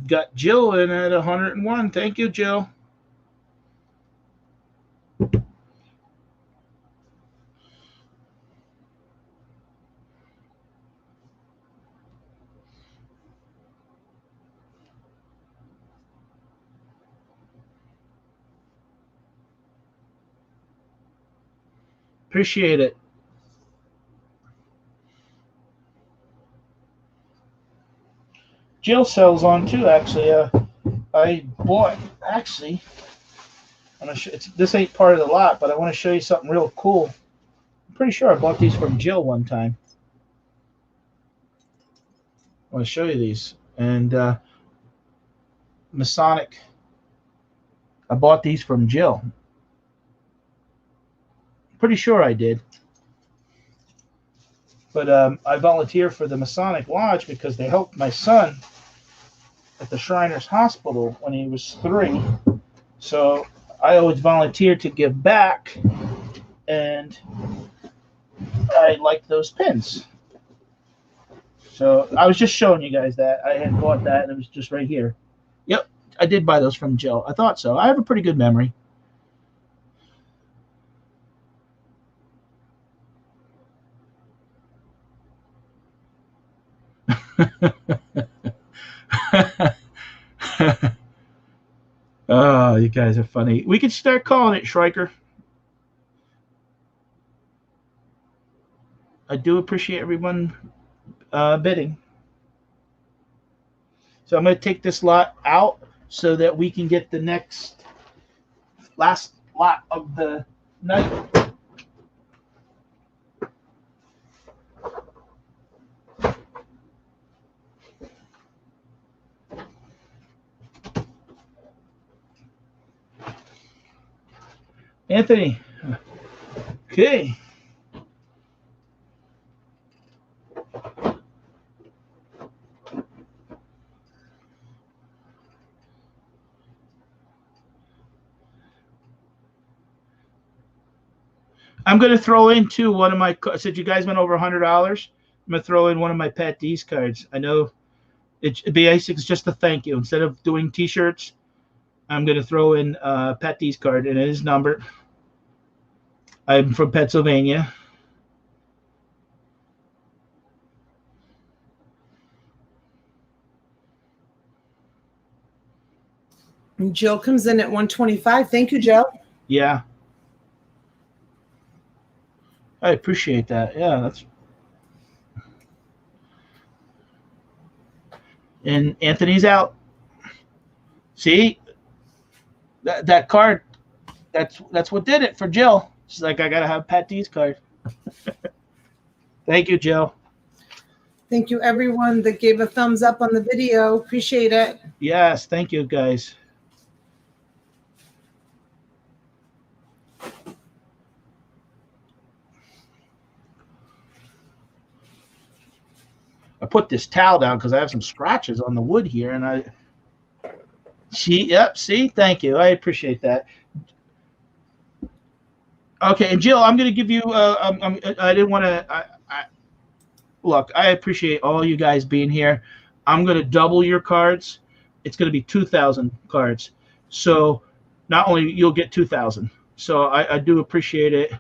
Got Jill in at 101. Thank you, Jill. Appreciate it. Jill sells on too, actually. I bought, actually, this ain't part of the lot, but I want to show you something real cool. I'm pretty sure I bought these from Jill one time. I want to show you these. And Masonic, I bought these from Jill. Pretty sure I did. But I volunteer for the Masonic Lodge because they helped my son at the Shriners Hospital when he was 3. So I always volunteered to give back, and I like those pins. So I was just showing you guys that. I had bought that, and it was just right here. Yep, I did buy those from Jill. I thought so. I have a pretty good memory. Oh, you guys are funny. We could start calling it, Schreiker. I do appreciate everyone bidding. So I'm going to take this lot out so that we can get the last lot of the night. Anthony. Okay. I'm going to throw in too one of my, since you guys went over $100, I'm going to throw in one of my Pat D's cards. I know it's basic, it's just a thank you. Instead of doing t-shirts, I'm going to throw in Pat D's card, and it is numbered. I'm from Pennsylvania. And Jill comes in at 125. Thank you, Jill. Yeah. I appreciate that. Yeah, that's. And Anthony's out. See, that card, that's what did it for Jill. She's like, I gotta have Pat D's card. Thank you, Jill. Thank you, everyone that gave a thumbs up on the video. Appreciate it. Yes, thank you, guys. I put this towel down because I have some scratches on the wood here, and see, thank you. I appreciate that. Okay, and Jill, I'm going to give you, I didn't want to, look, I appreciate all you guys being here. I'm going to double your cards. It's going to be 2,000 cards. So not only you'll get 2,000. So I do appreciate it.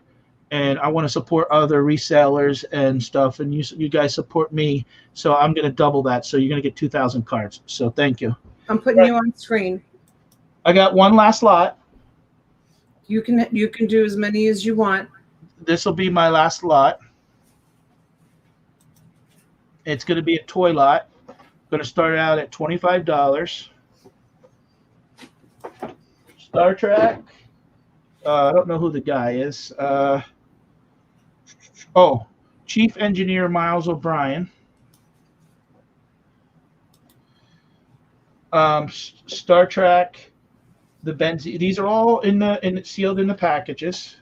And I want to support other resellers and stuff. And you guys support me. So I'm going to double that. So you're going to get 2,000 cards. So thank you. I'm putting you on screen. I got one last lot. You can do as many as you want. This will be my last lot. It's going to be a toy lot. I'm going to start out at $25. Star Trek. I don't know who the guy is. Chief Engineer Miles O'Brien. Star Trek. The benzene. These are all sealed in the packages.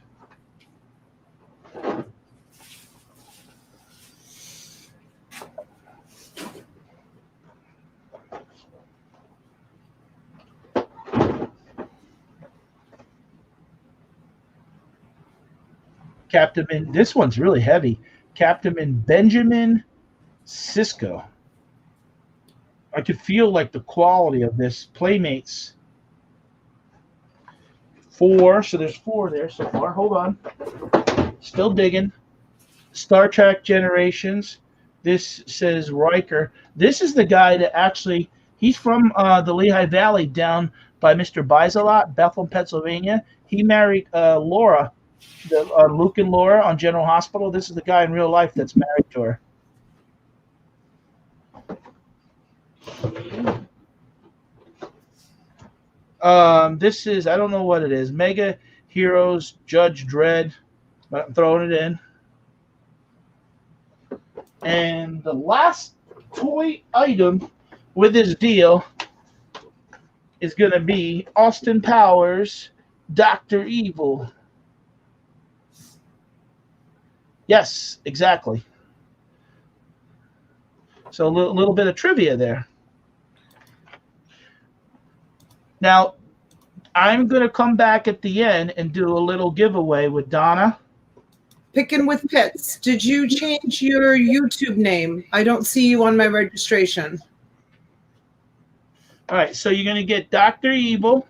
This one's really heavy. Captain Benjamin Sisko. I could feel like the quality of this. Playmates. 4, so there's 4 there so far. Hold on. Still digging. Star Trek Generations. This says Riker. This is the guy that actually, he's from the Lehigh Valley down by Mr. Bisalot, Bethlehem, Pennsylvania. He married Laura. Luke and Laura on General Hospital. This is the guy in real life that's married to her. This is, I don't know what it is. Mega Heroes Judge Dredd. But I'm throwing it in. And the last toy item with this deal is going to be Austin Powers, Dr. Evil. Yes, exactly. So a little bit of trivia there. Now, I'm going to come back at the end and do a little giveaway with Donna. Picking with Pits. Did you change your YouTube name? I don't see you on my registration. All right, so you're going to get Dr. Evil.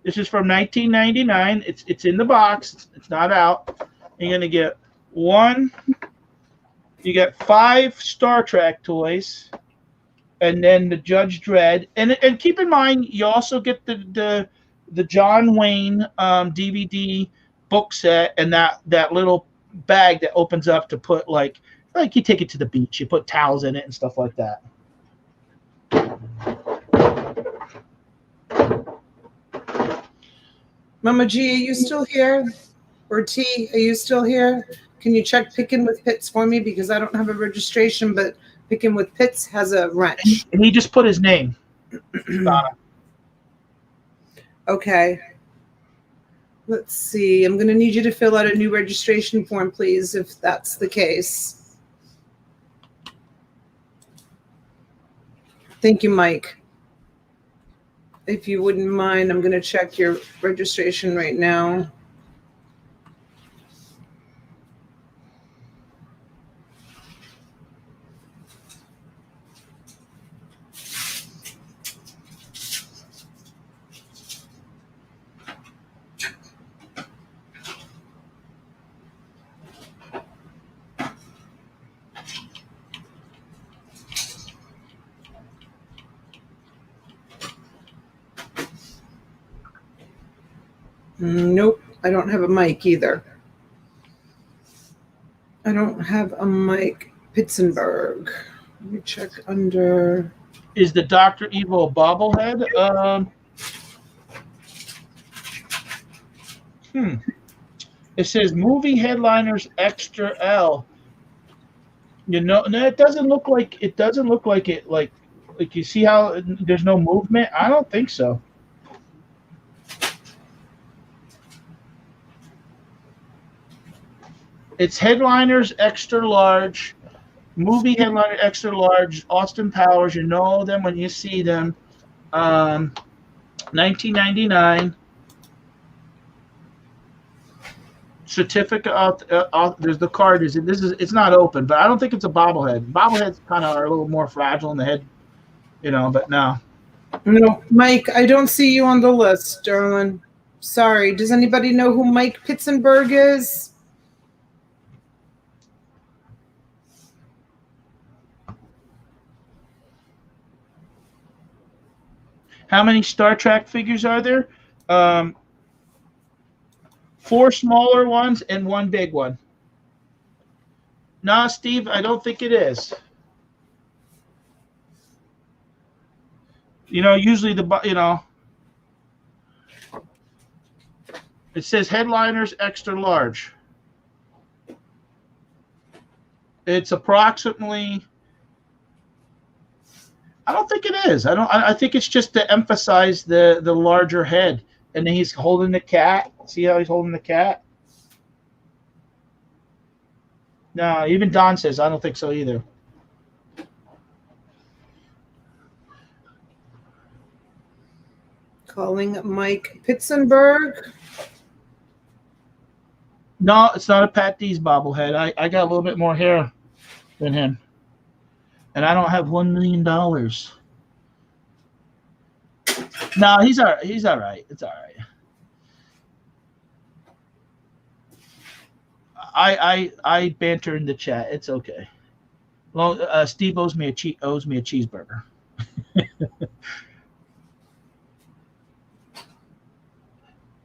This is from 1999. It's in the box. It's not out. You're going to get you get 5 Star Trek toys, and then the Judge Dredd. And keep in mind, you also get the John Wayne DVD book set and that little bag that opens up to put like you take it to the beach. You put towels in it and stuff like that. Mama G, are you still here? Or T, are you still here? Can you check Pickin' with Pits for me? Because I don't have a registration, but Pickin' with Pits has a wrench. And he just put his name. Donna. Okay. Let's see. I'm going to need you to fill out a new registration form, please, if that's the case. Thank you, Mike. If you wouldn't mind, I'm going to check your registration right now. Nope, I don't have a mic either. I don't have a Mike Pitzenberg. Let me check under. Is the Dr. Evil bobblehead? It says movie headliners extra L. You know, no, it doesn't look like it. Like you see how there's no movement. I don't think so. It's headliners extra large, movie headliner extra large, Austin Powers. You know them when you see them. 1999. Certificate. There's the card. It's not open, but I don't think it's a bobblehead. Bobbleheads kind of are a little more fragile in the head, you know. But no. No, Mike, I don't see you on the list, darling. Sorry. Does anybody know who Mike Pitzenberg is? How many Star Trek figures are there? 4 smaller ones and 1 big one. Nah, Steve, I don't think it is. You know, usually it says headliners extra large. It's approximately. I don't think it is. I think it's just to emphasize the larger head. And then he's holding the cat. See how he's holding the cat? No, even Don says I don't think so either. Calling Mike Pitzenberg. No, it's not a Pat D's bobblehead. I got a little bit more hair than him. And I don't have $1 million. No, he's all right. He's all right. It's all right. I banter in the chat. It's okay. Well, Steve owes me a cheeseburger.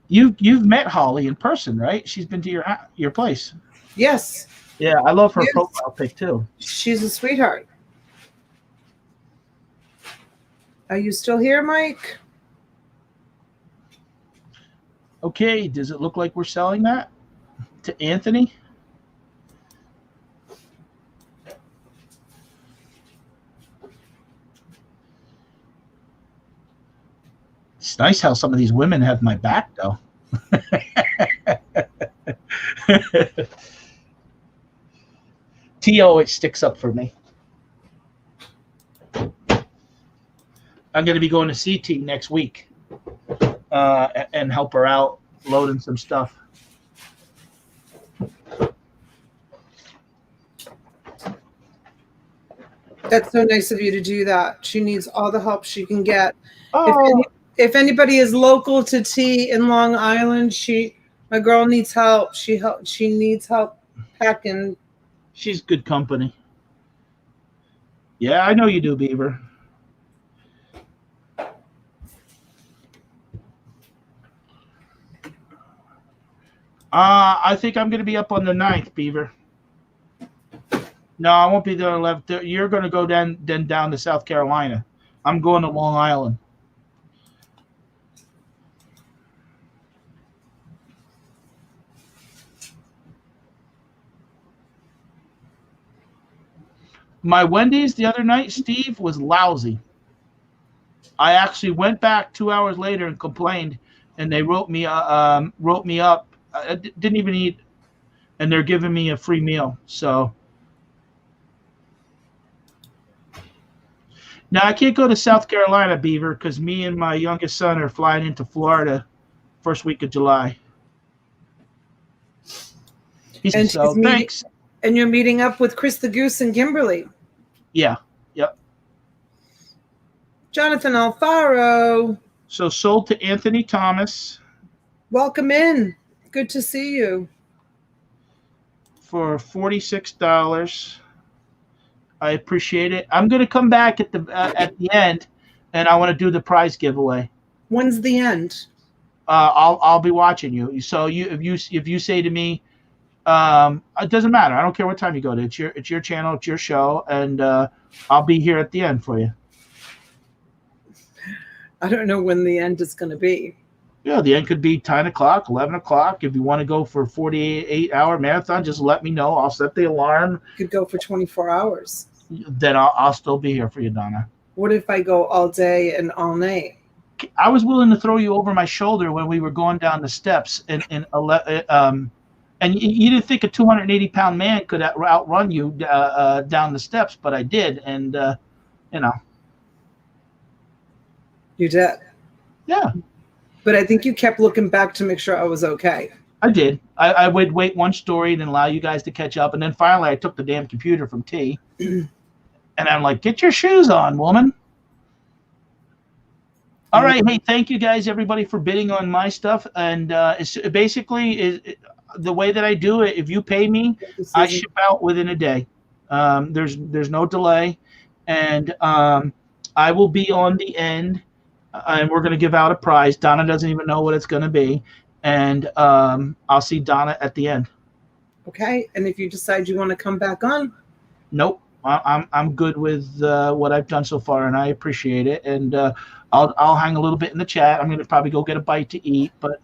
You've met Holly in person, right? She's been to your place. Yes. Yeah, I love her profile pic too. She's a sweetheart. Are you still here, Mike? Okay, does it look like we're selling that to Anthony? It's nice how some of these women have my back, though. T always sticks up for me. I'm going to be going to CT next week and help her out loading some stuff. That's so nice of you to do that. She needs all the help she can get. Oh. If anybody is local to T in Long Island, my girl needs help. She needs help packing. She's good company. Yeah, I know you do, Beaver. I think I'm going to be up on the 9th, Beaver. No, I won't be there on the 11th. You're going to go down to South Carolina. I'm going to Long Island. My Wendy's the other night, Steve, was lousy. I actually went back 2 hours later and complained, and they wrote me up. I didn't even eat, and they're giving me a free meal. So now I can't go to South Carolina, Beaver, because me and my youngest son are flying into Florida first week of July. And so thanks. And you're meeting up with Chris the Goose and Kimberly. Yeah. Yep. Jonathan Alfaro. So sold to Anthony Thomas. Welcome in. Good to see you. For $46. I appreciate it. I'm going to come back at the end, and I want to do the prize giveaway. When's the end? I'll be watching you. So if you say to me, it doesn't matter. I don't care what time you go to. It's your channel. It's your show, and I'll be here at the end for you. I don't know when the end is going to be. Yeah, the end could be 10 o'clock, 11 o'clock. If you want to go for a 48-hour marathon, just let me know. I'll set the alarm. You could go for 24 hours. Then I'll still be here for you, Donna. What if I go all day and all night? I was willing to throw you over my shoulder when we were going down the steps, and you didn't think a 280-pound man could outrun you down the steps, but I did, and you know. You did. Yeah. But I think you kept looking back to make sure I was okay. I did. I would wait one story and then allow you guys to catch up, and then finally I took the damn computer from T, and I'm like, "Get your shoes on, woman." All right, hey, thank you guys, everybody, for bidding on my stuff, and it's basically the way that I do it. If you pay me, I ship out within a day. There's no delay, and I will be on the end, and we're going to give out a prize. Donna doesn't even know what it's going to be, and I'll see Donna at the end. Okay, and if you decide you want to come back on, nope, I'm good with what I've done so far, and I appreciate it. And I'll hang a little bit in the chat. I'm going to probably go get a bite to eat, but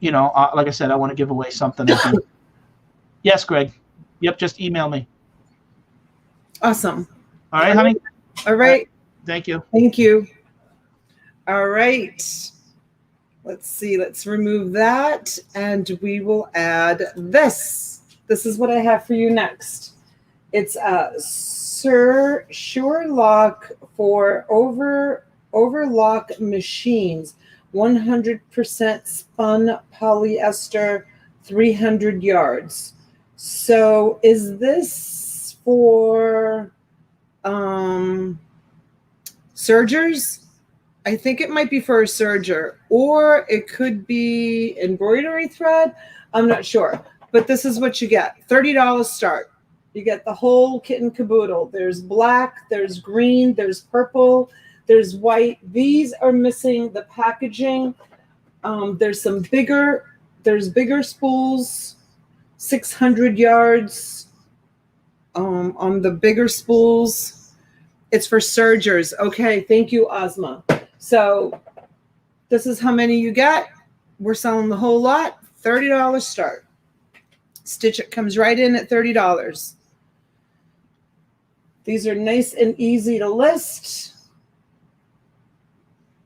you know, like I said, I want to give away something. Yes, Greg. Yep, just email me. Awesome. All right, honey. All right. Thank you. Thank you. All right. Let's see. Let's remove that, and we will add this. This is what I have for you next. It's a Sure Lock for overlock machines. 100% spun polyester, 300 yards. So is this for Sergers? I think it might be for a Serger, or it could be embroidery thread. I'm not sure, but this is what you get. $30 start. You get the whole kit and caboodle. There's black, there's green, there's purple, there's white. These are missing the packaging. There's bigger spools, 600 yards on the bigger spools. It's for Sergers. Okay, thank you, Ozma. So this is how many you get. We're selling the whole lot, $30 start. Stitch It comes right in at $30. These are nice and easy to list.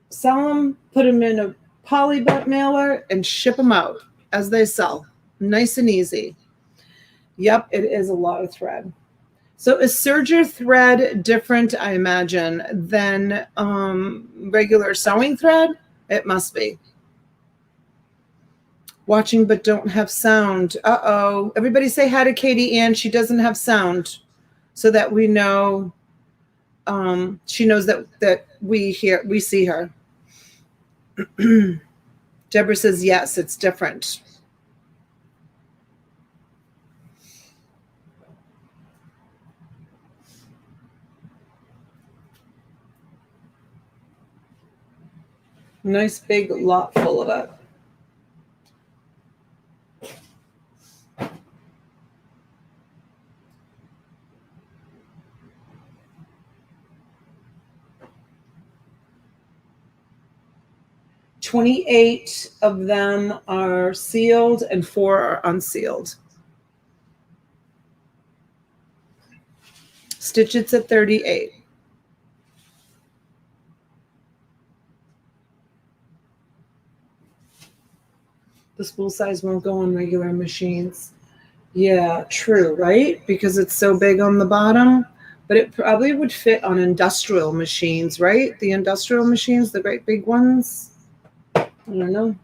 Sell them, put them in a poly mailer, and ship them out as they sell. Nice and easy. Yep, it is a lot of thread. So is Serger thread different, I imagine, than regular sewing thread? It must be. Watching but don't have sound. Uh-oh. Everybody say hi to Katie Ann. She doesn't have sound, so that we know she knows that we see her. Deborah says, yes, it's different. Nice big lot full of it. 28 of them are sealed and 4 are unsealed. Stitch It's at 38. The spool size won't go on regular machines. Yeah, true, right? Because it's so big on the bottom. But it probably would fit on industrial machines, right? The industrial machines, the great big ones. I don't know.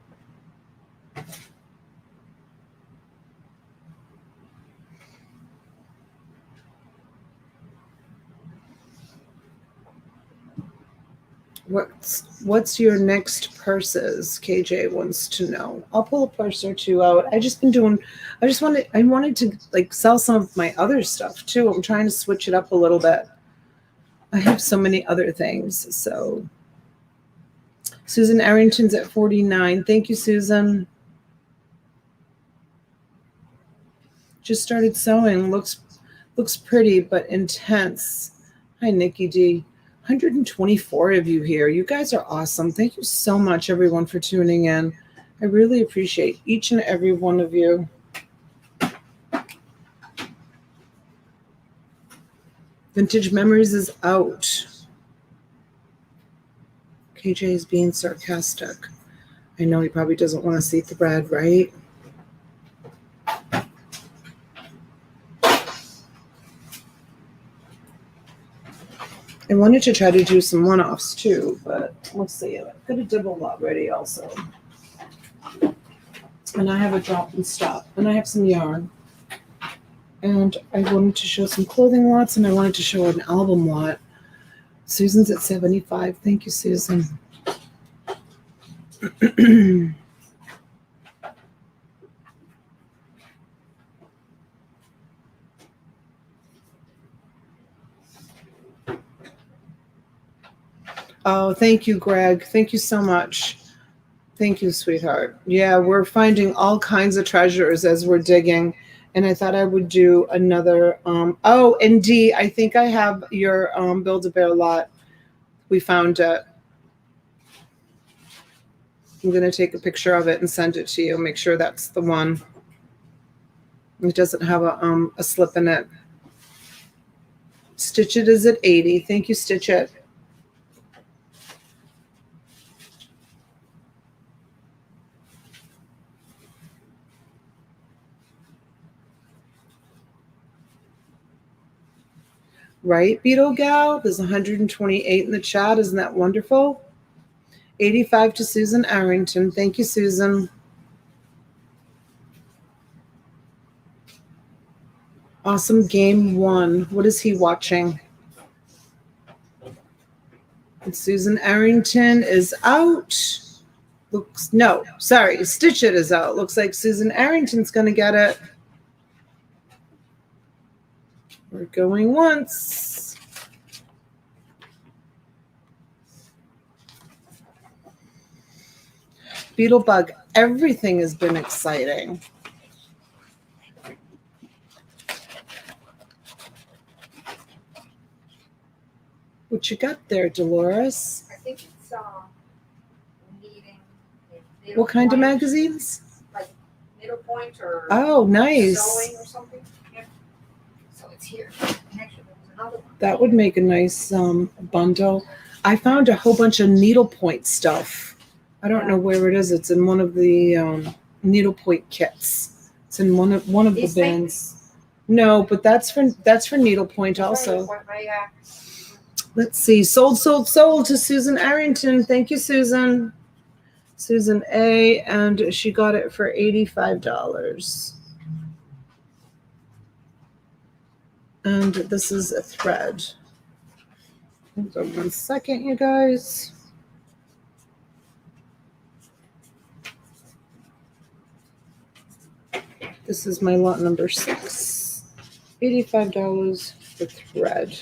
What's your next purses? KJ wants to know. I'll pull a purse or two out. I wanted to like sell some of my other stuff too. I'm trying to switch it up a little bit. I have so many other things. So Susan Arrington's at 49. Thank you, Susan. Just started sewing. Looks pretty but intense. Hi, Nikki D. 124 of you here. You guys are awesome. Thank you so much, everyone, for tuning in. I really appreciate each and every one of you. Vintage Memories is out. KJ is being sarcastic. I know he probably doesn't want to see the bread, right? I wanted to try to do some one-offs too, but let's see. I've got a double lot ready also. And I have a drop and stop. And I have some yarn. And I wanted to show some clothing lots, and I wanted to show an album lot. Susan's at 75. Thank you, Susan. Oh, thank you, Greg. Thank you so much. Thank you, sweetheart. Yeah, we're finding all kinds of treasures as we're digging. And I thought I would do another. Oh, and Dee, I think I have your Build-A-Bear lot. We found it. I'm going to take a picture of it and send it to you. Make sure that's the one. It doesn't have a slip in it. Stitch It is at 80. Thank you, Stitch It. Right, Beetle Gal? There's 128 in the chat. Isn't that wonderful? 85 to Susan Arrington. Thank you, Susan. Awesome Game 1. What is he watching? And Susan Arrington is out. Stitch It is out. Looks like Susan Arrington's going to get it. We're going once. Beetlebug, everything has been exciting. What you got there, Dolores? I think it's needing. What kind of magazines? Like needlepoint or nice. sewing or something. Yeah. So it's here. And actually, there was another one. That would make a nice bundle. I found a whole bunch of needlepoint stuff. I don't know where it is. It's in one of the needlepoint kits. It's in one of the bins. No, but that's for needlepoint also. Let's see. Sold to Susan Arrington. Thank you, Susan. Susan A. And she got it for $85. And this is a thread. Hold on 1 second, you guys. This is my lot number 6. $85 for thread.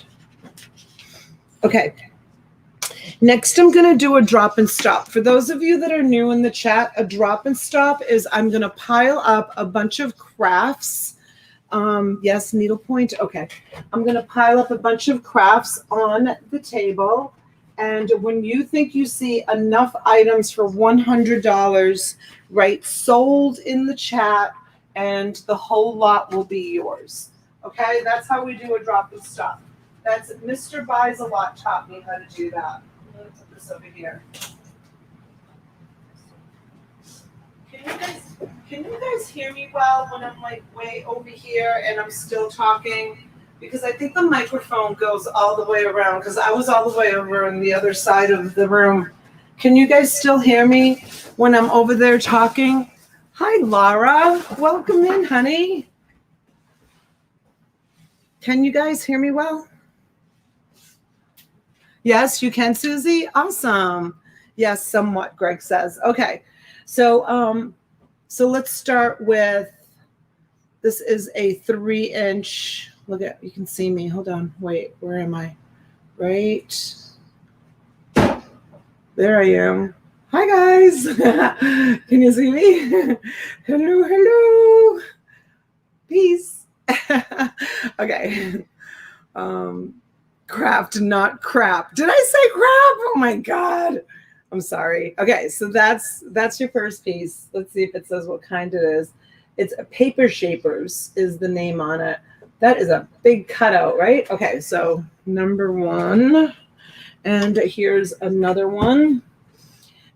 Okay. Next, I'm going to do a drop and stop. For those of you that are new in the chat, a drop and stop is I'm going to pile up a bunch of crafts. Yes, needlepoint. Okay. I'm going to pile up a bunch of crafts on the table. And when you think you see enough items for $100, write sold in the chat and the whole lot will be yours. Okay, that's how we do a drop and stop. That's Mr. Buys a Lot taught me how to do that. I'm gonna put this over here. Can you guys hear me well when I'm like way over here and I'm still talking? Because I think the microphone goes all the way around because I was all the way over on the other side of the room. Can you guys still hear me when I'm over there talking? Hi, Laura. Welcome in, honey. Can you guys hear me well? Yes, you can, Susie. Awesome. Yes, somewhat, Greg says. Okay. So let's start with, this is a 3-inch. Look at, you can see me. Hold on. Wait, where am I? Right. There I am. Hi, guys. Can you see me? Hello, hello. Peace. Okay. Craft, not crap. Did I say crap? Oh my God. I'm sorry. Okay, so that's your first piece. Let's see if it says what kind it is. It's a Paper Shapers is the name on it. That is a big cutout, right? Okay, so number 1. And here's another one.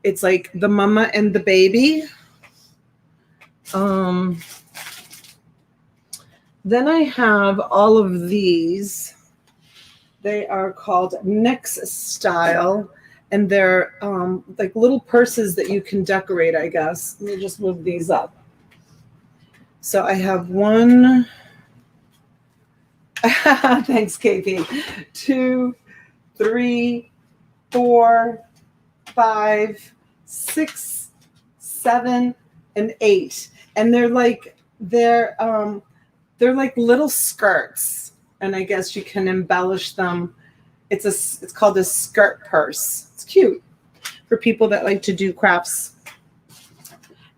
It's like the mama and the baby. Then I have all of these. They are called Next Style. And they're like little purses that you can decorate, I guess. Let me just move these up. So I have 1. Thanks, KP. 2, 3, 4, 5, 6, 7, and 8. And they're like little skirts. And I guess you can embellish them. It's called a skirt purse. It's cute for people that like to do crafts.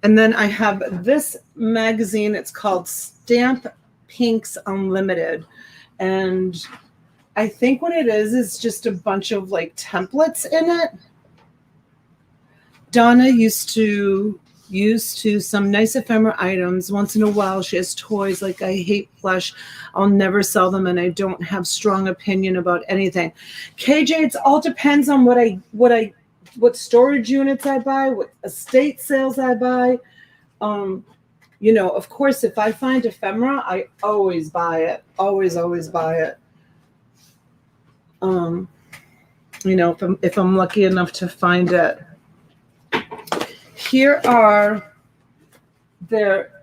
And then I have this magazine. It's called Stamp Pinks Unlimited. And I think what it is just a bunch of like templates in it. Donna used to some nice ephemera items. Once in a while, she has toys like I hate Plush. I'll never sell them, and I don't have strong opinion about anything. KJ, it all depends on what storage units I buy, what estate sales I buy. Of course, if I find ephemera, I always buy it. Always buy it. If I'm lucky enough to find it. Here are their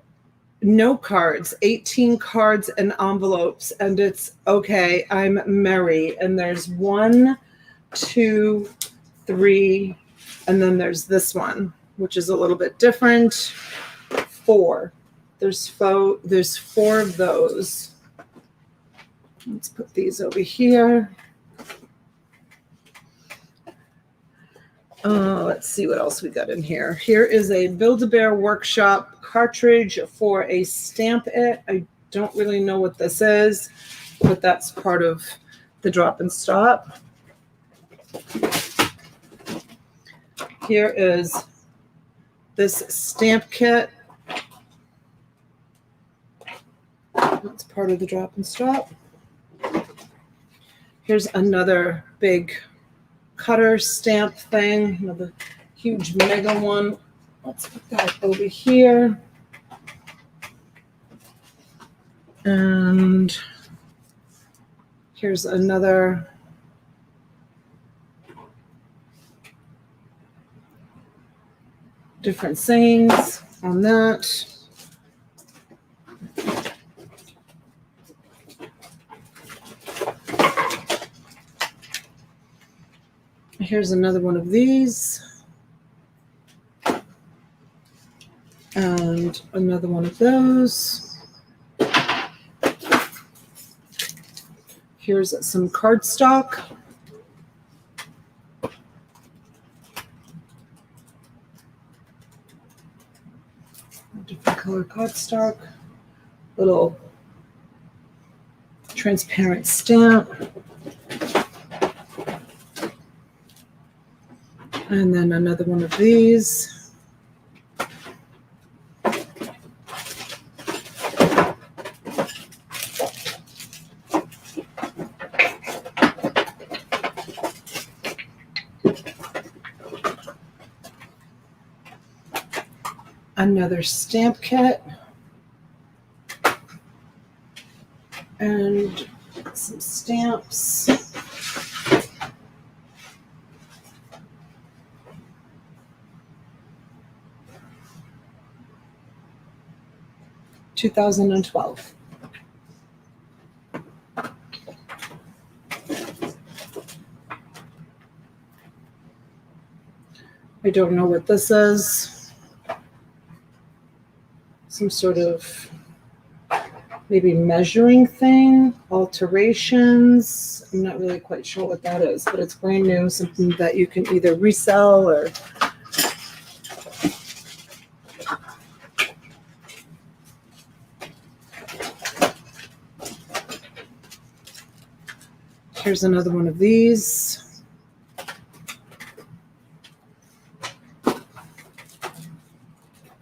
note cards, 18 cards and envelopes, and it's okay, I'm merry. And there's 1, 2, 3, and then there's this one, which is a little bit different. 4. There's 4 of those. Let's put these over here. Let's see what else we got in here. Here is a Build-A-Bear Workshop cartridge for a Stamp It. I don't really know what this is, but that's part of the drop and stop. Here is this stamp kit. That's part of the drop and stop. Here's another big cutter stamp thing, another huge mega one. Let's put that over here. And here's another different sayings on that. Here's another one of these. And another one of those. Here's some cardstock. Different color cardstock. Little transparent stamp. And then another one of these. Another stamp kit. And some stamps. $2012. I don't know what this is. Some sort of maybe measuring thing, alterations. I'm not really quite sure what that is, but it's brand new, something that you can either resell or here's another one of these.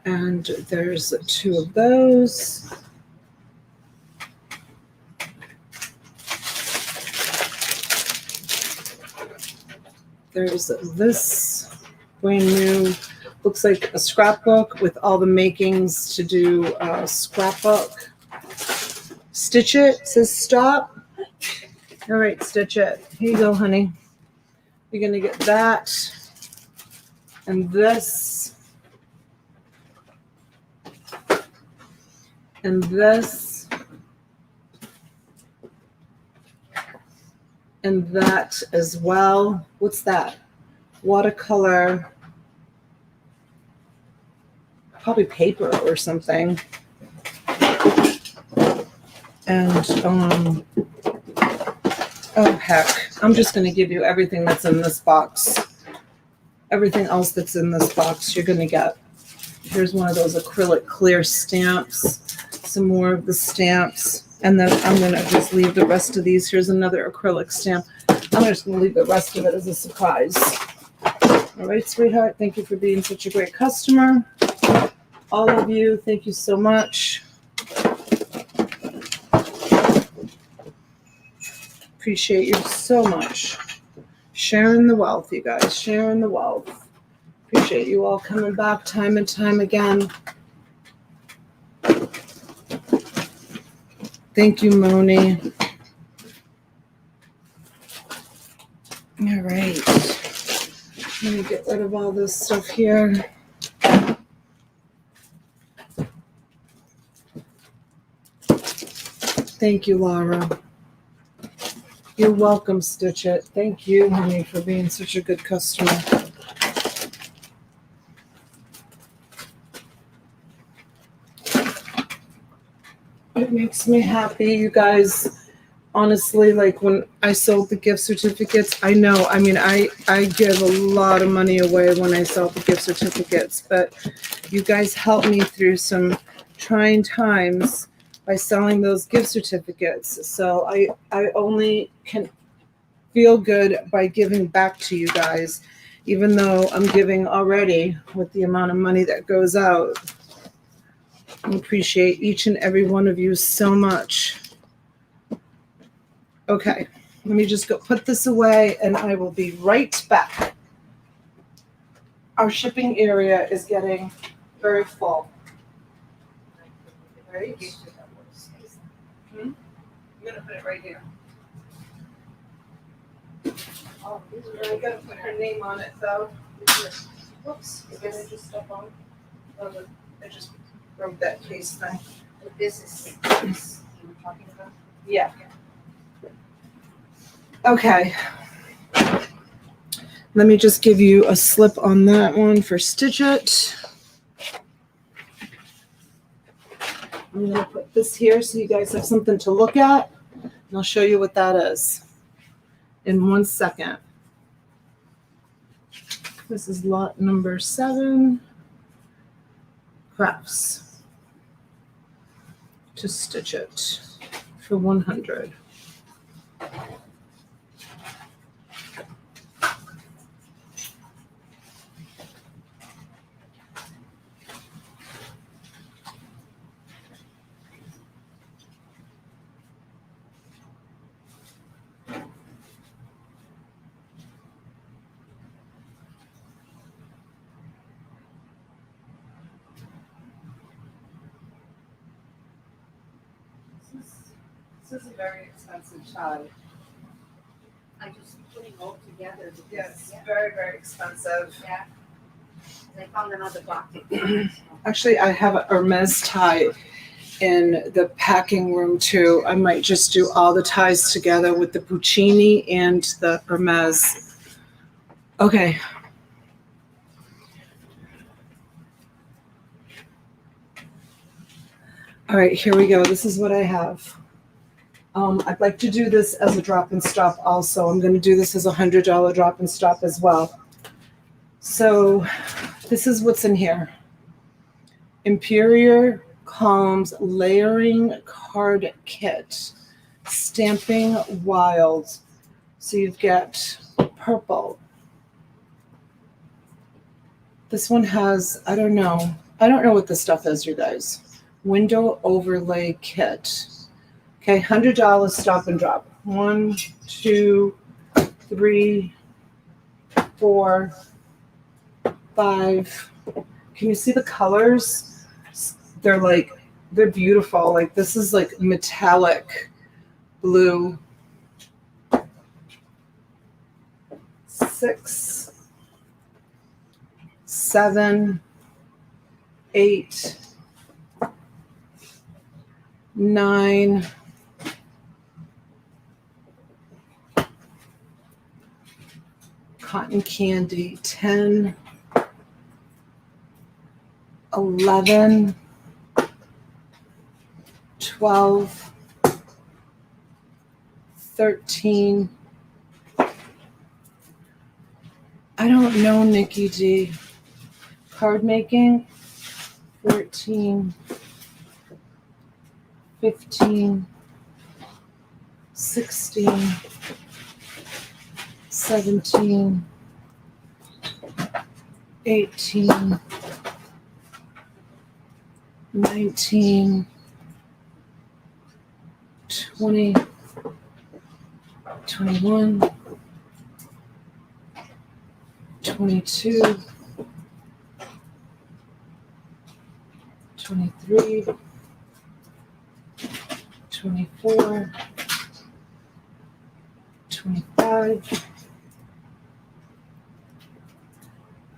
And there's two of those. There's this brand new, looks like a scrapbook with all the makings to do a scrapbook. Stitch It says stop. All right, Stitch It. Here you go, honey. You're going to get that and this and this and that as well. What's that? Watercolor, probably paper or something. And oh heck, I'm just going to give you everything that's in this box. Everything else that's in this box you're going to get. Here's one of those acrylic clear stamps. Some more of the stamps. And then I'm going to just leave the rest of these. Here's another acrylic stamp. I'm just going to leave the rest of it as a surprise. All right, sweetheart. Thank you for being such a great customer. All of you, thank you so much. Appreciate you so much. Sharing the wealth, you guys. Sharing the wealth. Appreciate you all coming back time and time again. Thank you, Moni. All right. Let me get rid of all this stuff here. Thank you, Laura. You're welcome, Stitch It. Thank you, honey, for being such a good customer. It makes me happy, you guys. Honestly, like when I sold the gift certificates, I know, I mean, I give a lot of money away when I sell the gift certificates, but you guys helped me through some trying times by selling those gift certificates. So I only can feel good by giving back to you guys, even though I'm giving already with the amount of money that goes out. I appreciate each and every one of you so much. Okay, let me just go put this away and I will be right back. Our shipping area is getting very full. Right? I'm going to put it right here. Oh, I got to put her name on it though. Whoops, did I just step on? Oh, I just broke that case thing. This is you were talking about? Yeah. Okay. Let me just give you a slip on that one for Stitch It. I'm going to put this here so you guys have something to look at. And I'll show you what that is in 1 second. This is lot number 7. Crafts. To Stitch It for 100. This is a very expensive tie. I just putting all together. Because, Yes, yeah, very, very expensive. yeah. I found another box. Actually, I have a Hermes tie in the packing room too. I might just do all the ties together with the Puccini and the Hermes. Okay. All right, here we go. This is what I have. I'd like to do this as a drop and stop also. I'm going to do this as $100 drop and stop as well. So this is what's in here. Imperial Columns Layering Card Kit. Stamping Wild. So you've got purple. This one has, I don't know what this stuff is, you guys. Window Overlay Kit. Okay, $100 stop and drop. 1, 2, 3, 4, 5. Can you see the colors? They're beautiful. Like this is like metallic blue. 6, 7, 8, 9. Cotton candy, 10, 11, 12, 13. I don't know, Nikki D. Card making, 14, 15, 16, 17, 18, 19, 20, 21, 22, 23, 24, 25,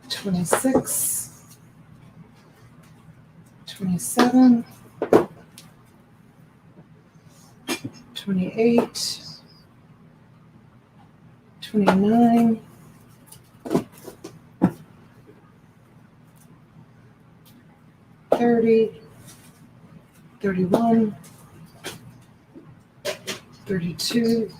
26, 27, 28, 29, 30, 31, 32,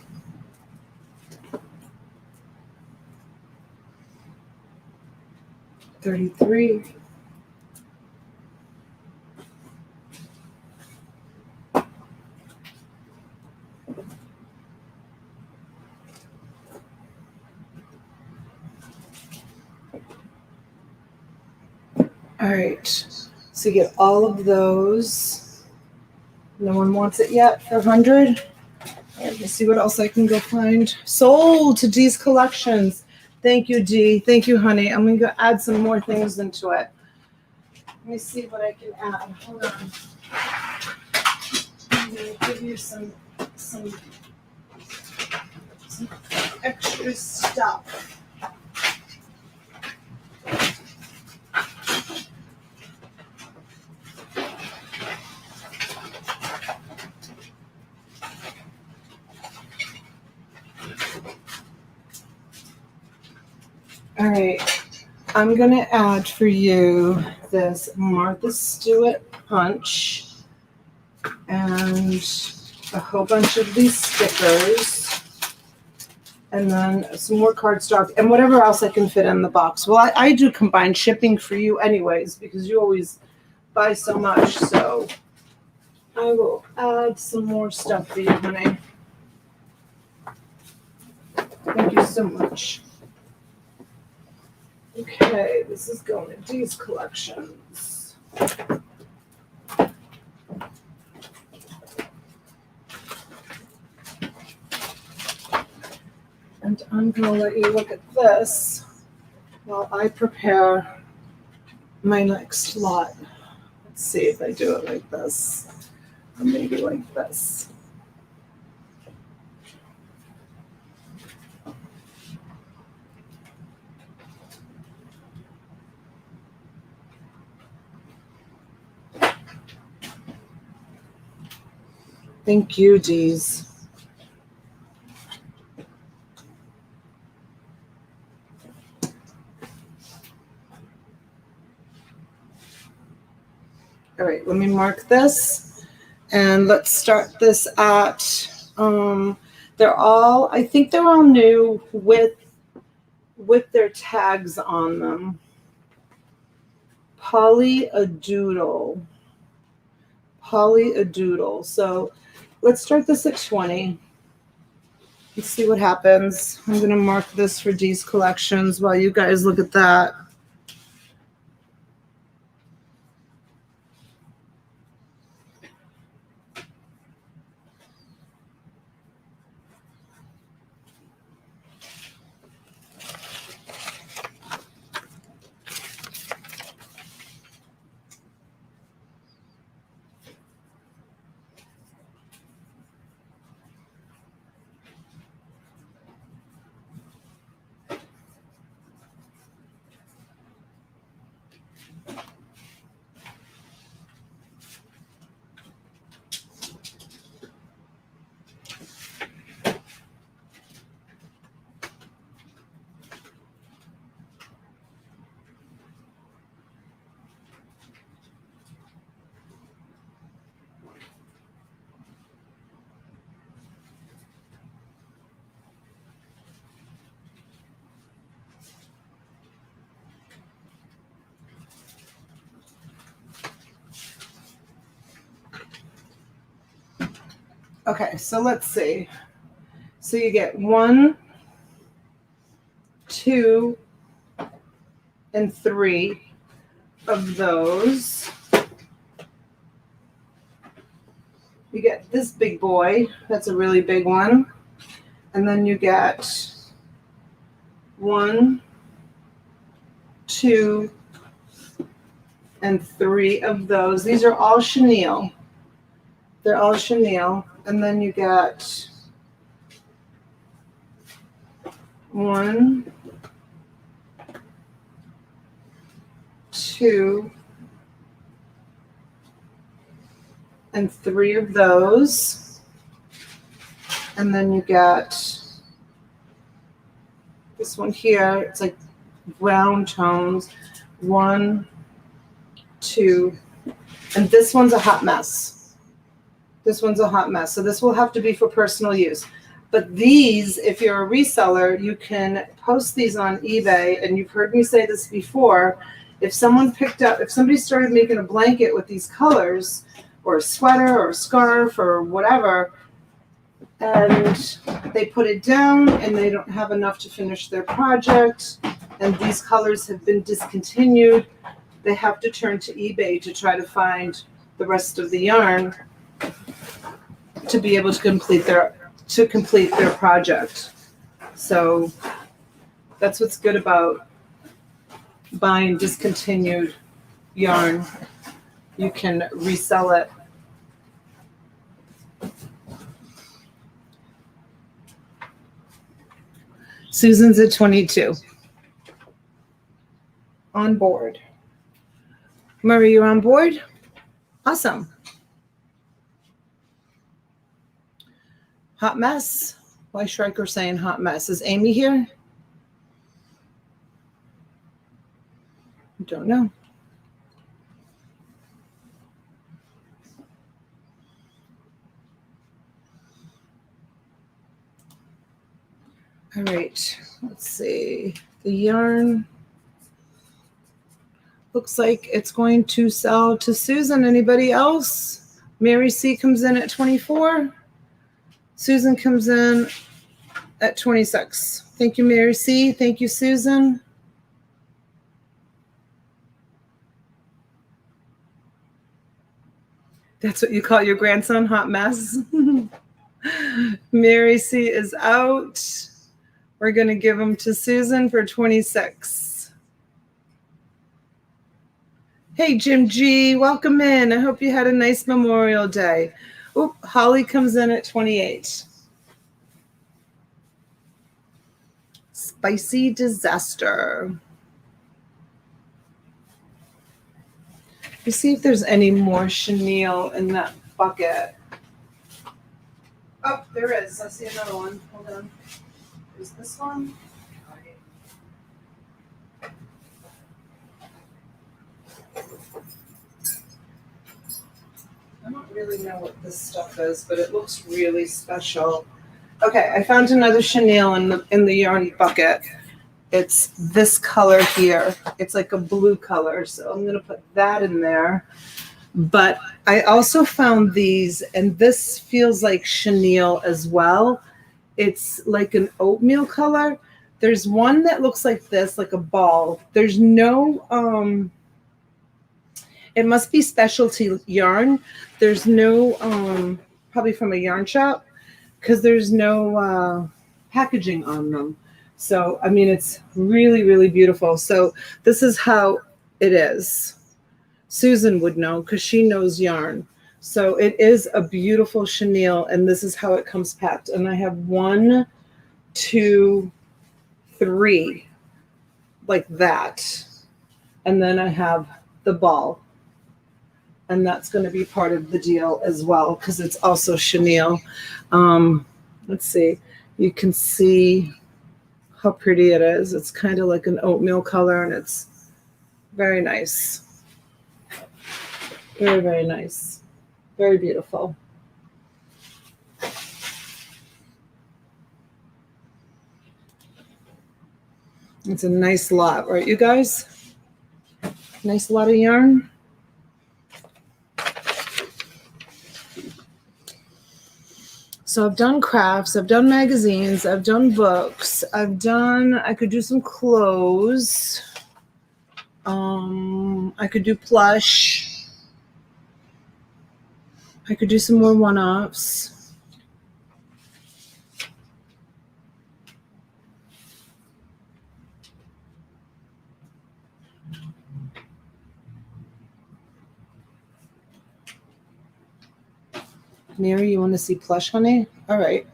33, 'All right, so you get all of those. No one wants it yet for 100. Let me see what else I can go find. Sold to Dee's Collections. Thank you, Dee. Thank you, honey. I'm going to go add some more things into it. Let me see what I can add. Hold on. I'm going to give you some extra stuff. All right, I'm going to add for you this Martha Stewart punch and a whole bunch of these stickers and then some more cardstock and whatever else I can fit in the box. Well, I do combined shipping for you anyways because you always buy so much, so I will add some more stuff for you, honey. Thank you so much. Okay, this is going to Dee's Collections. And I'm going to let you look at this while I prepare my next lot. Let's see if I do it like this. Maybe like this. Thank you, Dees. All right, let me mark this, and let's start this at, I think they're all new with their tags on them. Polyadoodle. So let's start this at 20. Let's see what happens. I'm going to mark this for Dee's Collections while you guys look at that. Okay, so let's see. So you get 1, 2, and 3 of those. You get this big boy. That's a really big one. And then you get 1, 2, and 3 of those. These are all chenille. They're all chenille. And then you get 1, 2, and 3 of those. And then you get this one here. It's like brown tones. 1, 2, and this one's a hot mess. This one's a hot mess. So this will have to be for personal use. But these, if you're a reseller, you can post these on eBay. And you've heard me say this before. If somebody started making a blanket with these colors, or a sweater or a scarf or whatever, and they put it down and they don't have enough to finish their project, and these colors have been discontinued, they have to turn to eBay to try to find the rest of the yarn to be able to complete their project. So that's what's good about buying discontinued yarn. You can resell it. Susan's at 22. On board. Murray, you're on board? Awesome. Hot mess. Why is Schreiker saying hot mess? Is Amy here? I don't know. All right, let's see. The yarn looks like it's going to sell to Susan. Anybody else? Mary C comes in at 24. Susan comes in at 26. Thank you, Mary C. Thank you, Susan. That's what you call your grandson, hot mess? Mary C is out. We're going to give them to Susan for 26. Hey, Jim G, welcome in. I hope you had a nice Memorial Day. Oh, Holly comes in at 28. Spicy Disaster. Let's see if there's any more chenille in that bucket. Oh, there is. I see another one. Hold on. There's this one. I don't really know what this stuff is, but it looks really special. Okay, I found another chenille in the yarn bucket. It's this color here. It's like a blue color, so I'm gonna put that in there. But I also found these, and this feels like chenille as well. It's like an oatmeal color. There's one that looks like this, like a ball. There's no it must be specialty yarn. There's no probably from a yarn shop, because there's no packaging on them. So I mean, it's really, really beautiful. So this is how it is. Susan would know because she knows yarn. So it is a beautiful chenille, and this is how it comes packed. And I have 1, 2, 3 like that. And then I have the ball. And that's going to be part of the deal as well, because it's also chenille. Let's see. You can see how pretty it is. It's kind of like an oatmeal color, and it's very nice. Very, very nice. Very beautiful. It's a nice lot, right, you guys? Nice lot of yarn. So I've done crafts, I've done magazines, I've done books, I could do some clothes. I could do plush. I could do some more one-offs. Mary, you want to see plush, honey? All right.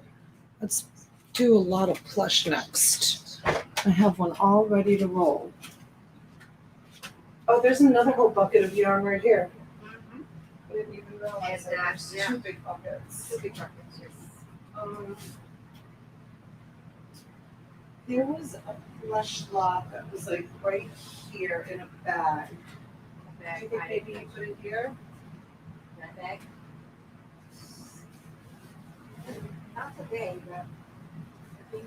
Let's do a lot of plush next. I have one all ready to roll. Oh, there's another whole bucket of yarn right here. Mm-hmm. I didn't even realize that there's Yeah. 2 big buckets. 2 big buckets, yes. There was a plush lot that was like right here in a bag. Do you think maybe you put it here? That bag? Not today, but I think,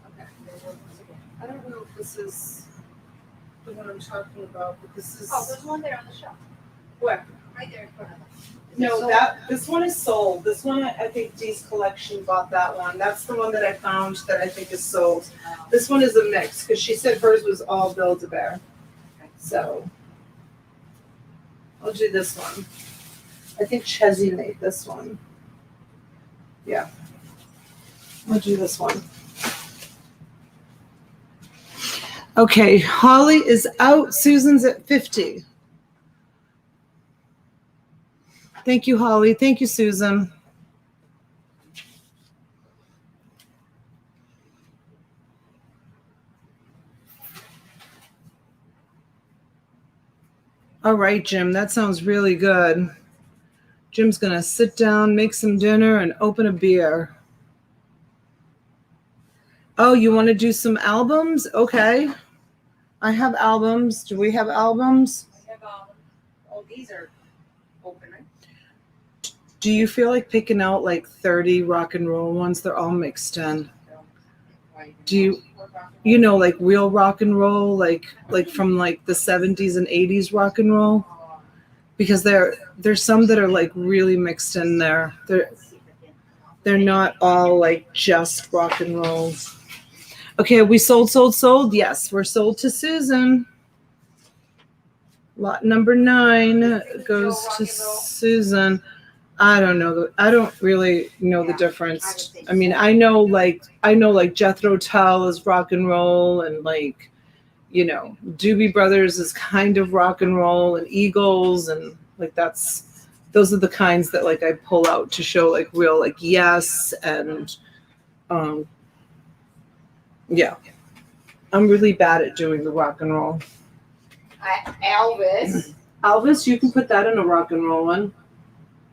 okay, there was again. I don't know if this is the one I'm talking about, but this is. Oh, there's one there on the shelf, Where? right there in front of us. Is it No, sold? this one is sold. This one, I think Dee's Collection bought that one. That's the one that I found that I think is sold. This one is a mix, because she said hers was all Build-A-Bear. So I'll do this one. I think Chezzy made this one. Yeah. I'll do this one. Okay, Holly is out. Susan's at 50. Thank you, Holly. Thank you, Susan. All right, Jim, that sounds really good. Jim's going to sit down, make some dinner, and open a beer. Oh, you want to do some albums? Okay. I have albums. Do we have albums? I have, oh, these are open, right? Do you feel like picking out like 30 rock and roll ones? They're all mixed in. Do you know, like real rock and roll, like from like the 70s and 80s rock and roll? Because there's some that are like really mixed in there. They're not all like just rock and rolls. Okay, we sold. Yes, we're sold to Susan. Lot number 9 goes to Susan. I don't know. I don't really know the difference. I mean, I know like Jethro Tull is rock and roll, and like, you know, Doobie Brothers is kind of rock and roll, and Eagles, and like those are the kinds that like I pull out to show like real like yes, and yeah. I'm really bad at doing the rock and roll. Elvis. Elvis, you can put that in a rock and roll one.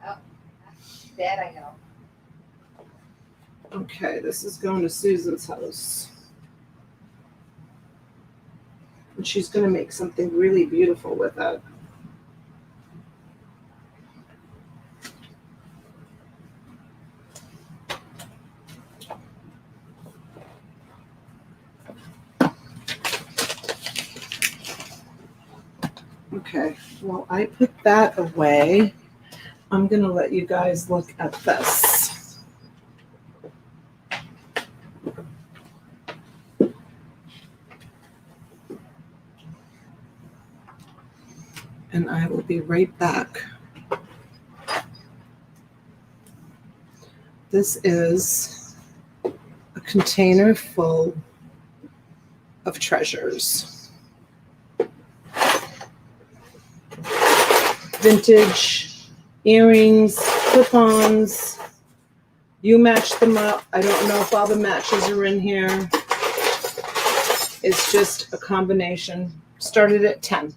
Oh, that I know. Okay, this is going to Susan's house. And she's going to make something really beautiful with it. Okay, well, I put that away. I'm going to let you guys look at this. And I will be right back. This is a container full of treasures. Vintage earrings, clip-ons. You match them up. I don't know if all the matches are in here. It's just a combination. Started at $10.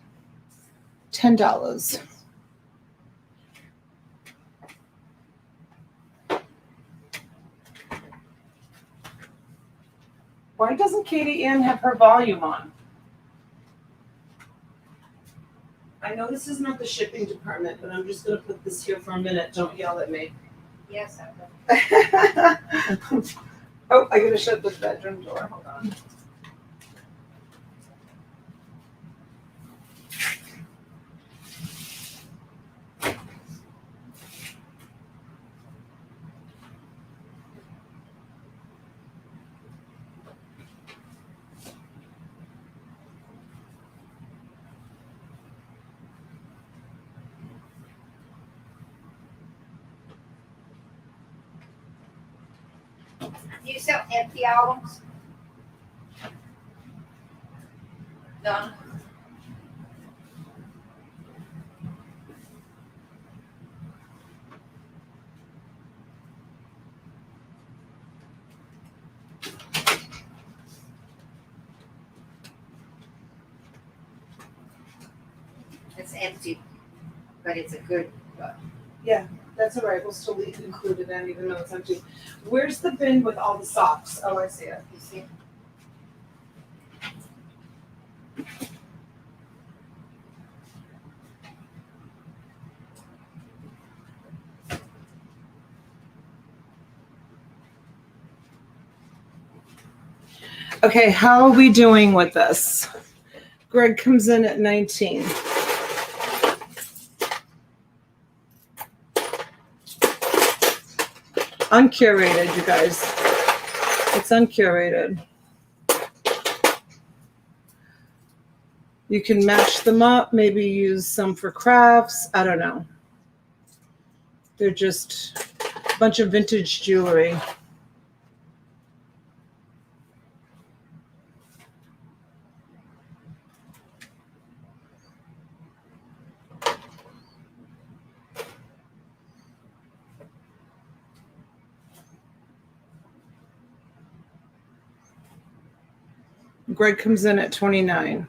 Why doesn't Katie Ann have her volume on? I know this is not the shipping department, but I'm just going to put this here for a minute. Don't yell at me. Yes, I will. Oh, I got to shut the bedroom door. Hold on. Do you sell empty albums? No. It's empty, but it's a good book. Yeah, that's all right. We'll still include it in, even though it's empty. Where's the bin with all the socks? Oh, I see it. You see? Okay, how are we doing with this? Greg comes in at 19. Uncurated, you guys. It's uncurated. You can match them up, maybe use some for crafts. I don't know. They're just a bunch of vintage jewelry. Greg comes in at 29.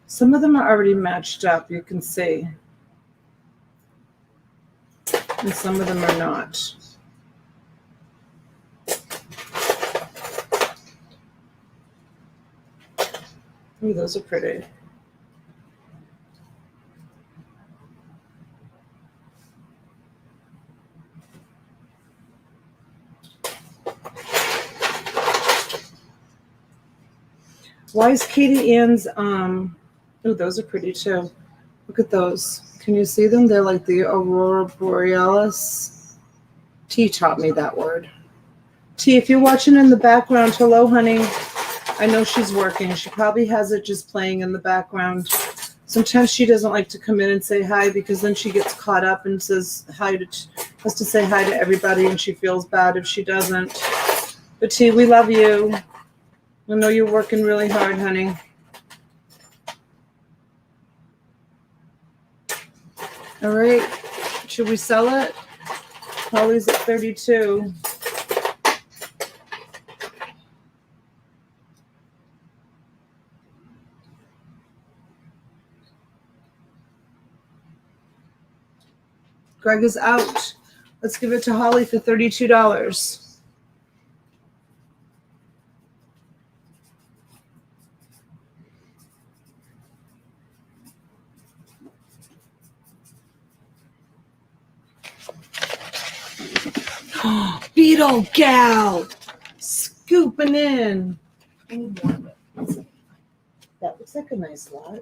Some of them are already matched up, you can see. And some of them are not. Ooh, those are pretty. Why is Katie Ann's, oh, those are pretty too. Look at those. Can you see them? They're like the Aurora Borealis. T taught me that word. T, if you're watching in the background, hello, honey. I know she's working. She probably has it just playing in the background. Sometimes she doesn't like to come in and say hi because then she gets caught up and says hi to, has to say hi to everybody, and she feels bad if she doesn't. But T, we love you. I know you're working really hard, honey. All right. Should we sell it? Holly's at 32. Greg is out. Let's give it to Holly for $32. Beetle gal scooping in. That looks like a nice lot.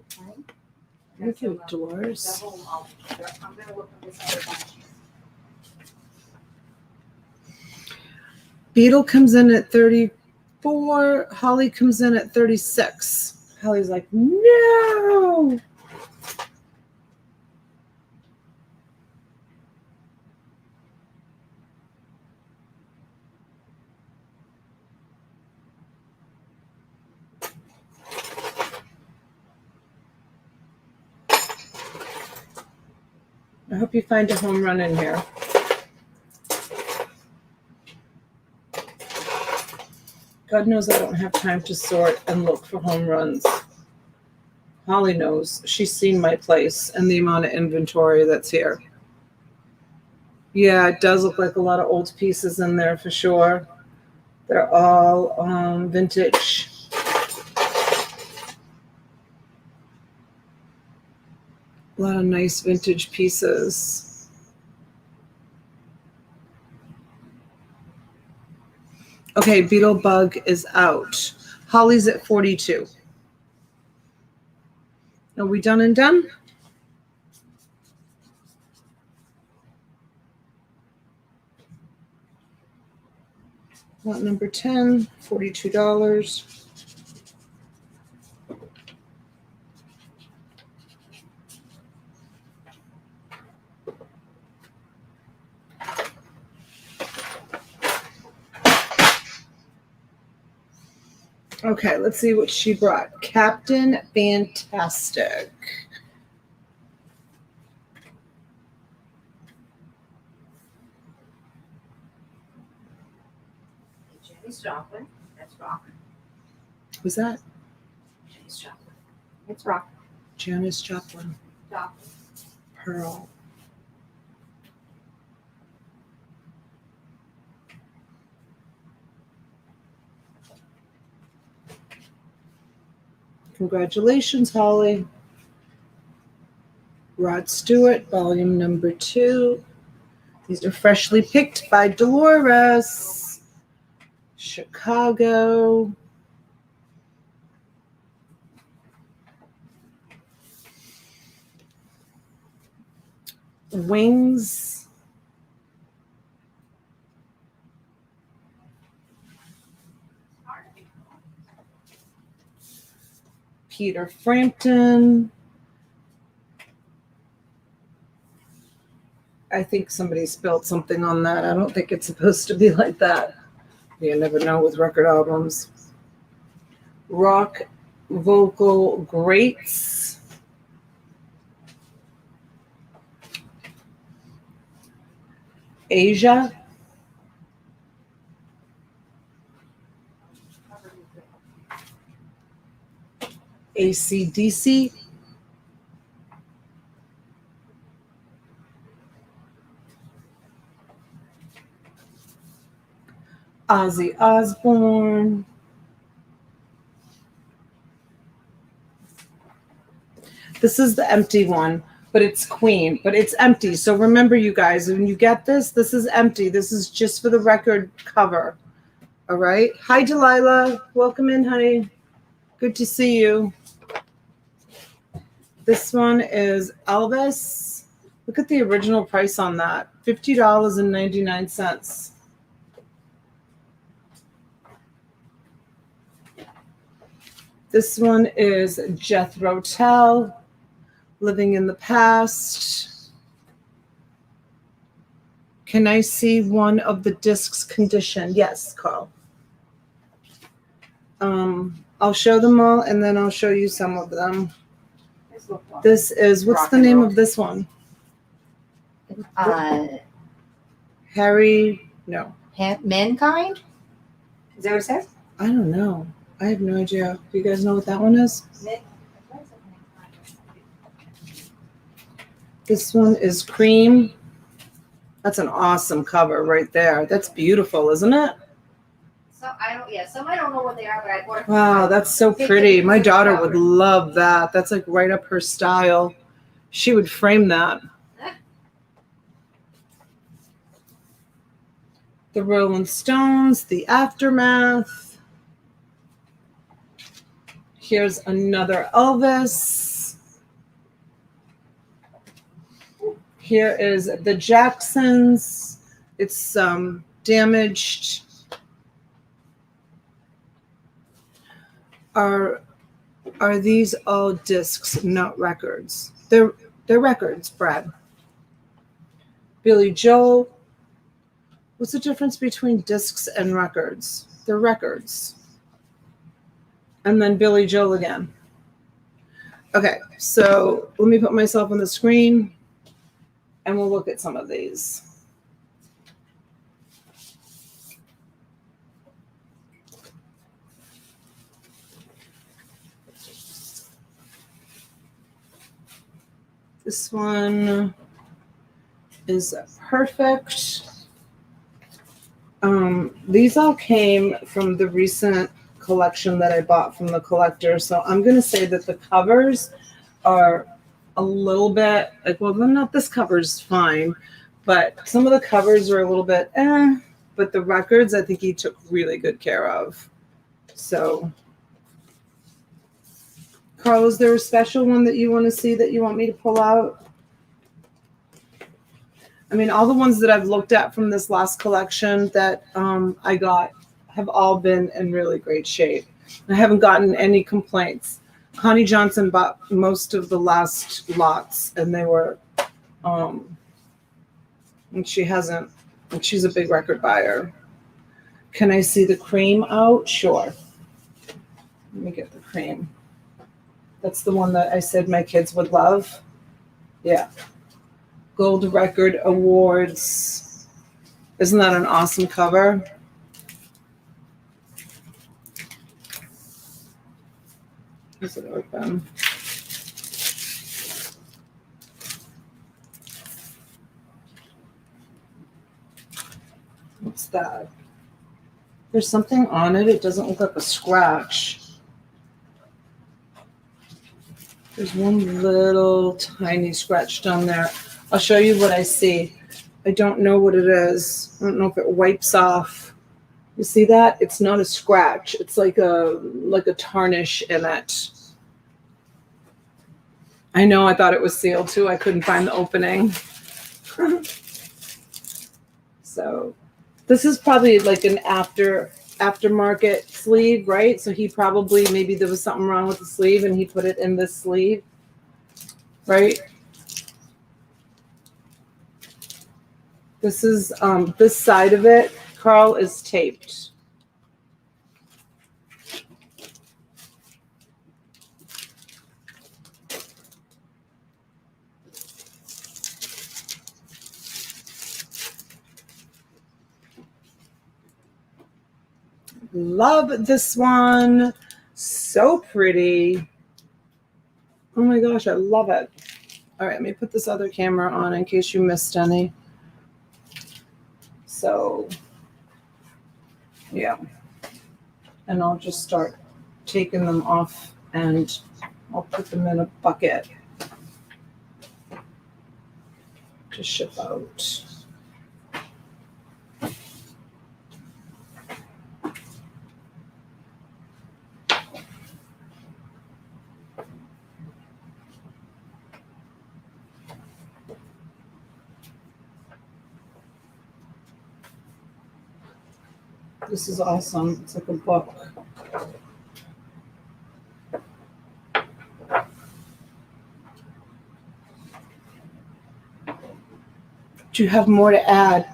Thank you, Dolores. I'm gonna look at this other bunch. Beetle comes in at 34. Holly comes in at 36. Holly's like, no. I hope you find a home run in here. God knows I don't have time to sort and look for home runs. Holly knows. She's seen my place and the amount of inventory that's here. Yeah, it does look like a lot of old pieces in there for sure. They're all vintage. A lot of nice vintage pieces. Okay, Beetle Bug is out. Holly's at 42. Are we done and done? Lot number 10, $42. Okay, let's see what she brought. Captain Fantastic. Janis Joplin. That's rock. Who's that? Janis Joplin. It's rock. Janis Joplin. Joplin. Pearl. Congratulations, Holly. Rod Stewart, volume number 2. These are freshly picked by Dolores. Chicago. Wings. Peter Frampton. I think somebody spilled something on that. I don't think it's supposed to be like that. You never know with record albums. Rock vocal greats. Asia. AC/DC. Ozzy Osbourne. This is the empty one, but it's Queen, but it's empty. So remember, you guys, when you get this, this is empty. This is just for the record cover. All right. Hi, Delilah. Welcome in, honey. Good to see you. This one is Elvis. Look at the original price on that. $50.99. This one is Jethro Tull, Living in the Past. Can I see one of the discs condition? Yes, Carl. I'll show them all, and then I'll show you some of them. This is, what's the name of this one? Harry, no. Mankind? Is that what it says? I don't know. I have no idea. Do you guys know what that one is? This one is Cream. That's an awesome cover right there. That's beautiful, isn't it? Some I don't know what they are, but I bought it. Wow, that's so pretty. My daughter would love that. That's like right up her style. She would frame that. The Rolling Stones, The Aftermath. Here's another Elvis. Here is the Jacksons. It's damaged. Are these all discs, not records? They're records, Brad. Billy Joel. What's the difference between discs and records? They're records. And then Billy Joel again. Okay, so let me put myself on the screen and we'll look at some of these. This one is perfect. These all came from the recent collection that I bought from the collector. So I'm going to say that the covers are a little bit like, well, not this cover's fine, but some of the covers are a little bit, but the records, I think he took really good care of. So, Carl, is there a special one that you want to see that you want me to pull out? I mean, all the ones that I've looked at from this last collection that I got have all been in really great shape. I haven't gotten any complaints. Connie Johnson bought most of the last lots, and they were, and she hasn't, and she's a big record buyer. Can I see the Cream out? Sure. Let me get the Cream. That's the one that I said my kids would love. Yeah. Gold Record Awards. Isn't that an awesome cover? Is it open? What's that? There's something on it. It doesn't look like a scratch. There's one little tiny scratch down there. I'll show you what I see. I don't know what it is. I don't know if it wipes off. You see that? It's not a scratch. It's like a tarnish in it. I know, I thought it was sealed too. I couldn't find the opening. So this is probably like an aftermarket sleeve, right? So he probably, maybe there was something wrong with the sleeve and he put it in this sleeve, right? This is, this side of it, Carl, is taped. Love this one. So pretty. Oh my gosh, I love it. All right, let me put this other camera on in case you missed any. So, yeah. And I'll just start taking them off and I'll put them in a bucket to ship out. This is awesome. It's like a book. Do you have more to add?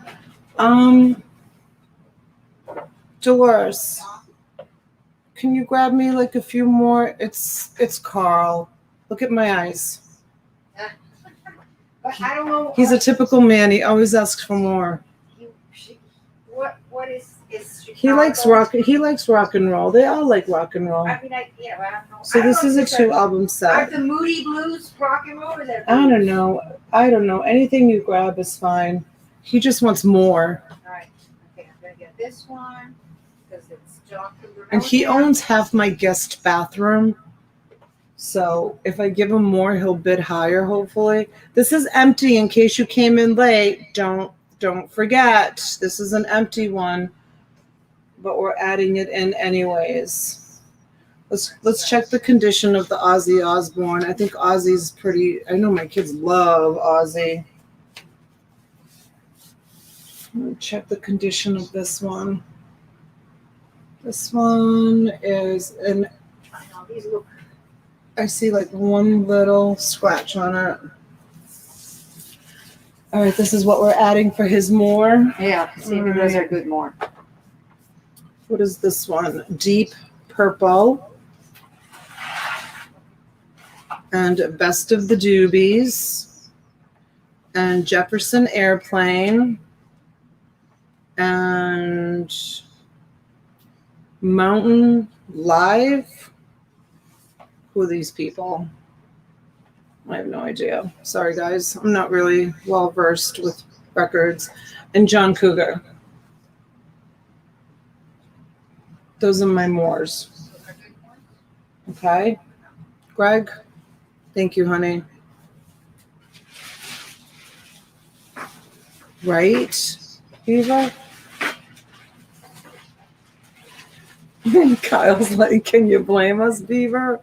Dolores, can you grab me like a few more? It's Carl. Look at my eyes. But I don't know. He's a typical man. He always asks for more. What is Chicago? He likes rock. He likes rock and roll. They all like rock and roll. I mean, yeah, but I don't know. So I don't this know is if a it's 2-album Are set. the Moody Blues rock and roll or is that I blues? don't know. I don't know. Anything you grab is fine. He just wants more. All right. Okay, I'm gonna get this one because it's John Cougar. And he owns half my guest bathroom. So if I give him more, he'll bid higher, hopefully. This is empty in case you came in late. Don't forget. This is an empty one. But we're adding it in anyways. Let's check the condition of the Ozzy Osbourne. I think Ozzy's pretty. I know my kids love Ozzy. Let me check the condition of this one. This one is an. These look. I see like one little scratch on it. All right, this is what we're adding for his more. Yeah, see if those are good more. What is this one? Deep purple. And Best of the Doobies. And Jefferson Airplane. And Mountain Live. Who are these people? I have no idea. Sorry, guys. I'm not really well versed with records. And John Cougar. Those are my mores. Okay. Greg? Thank you, honey. Right, Eva? Kyle's like, can you blame us, Beaver?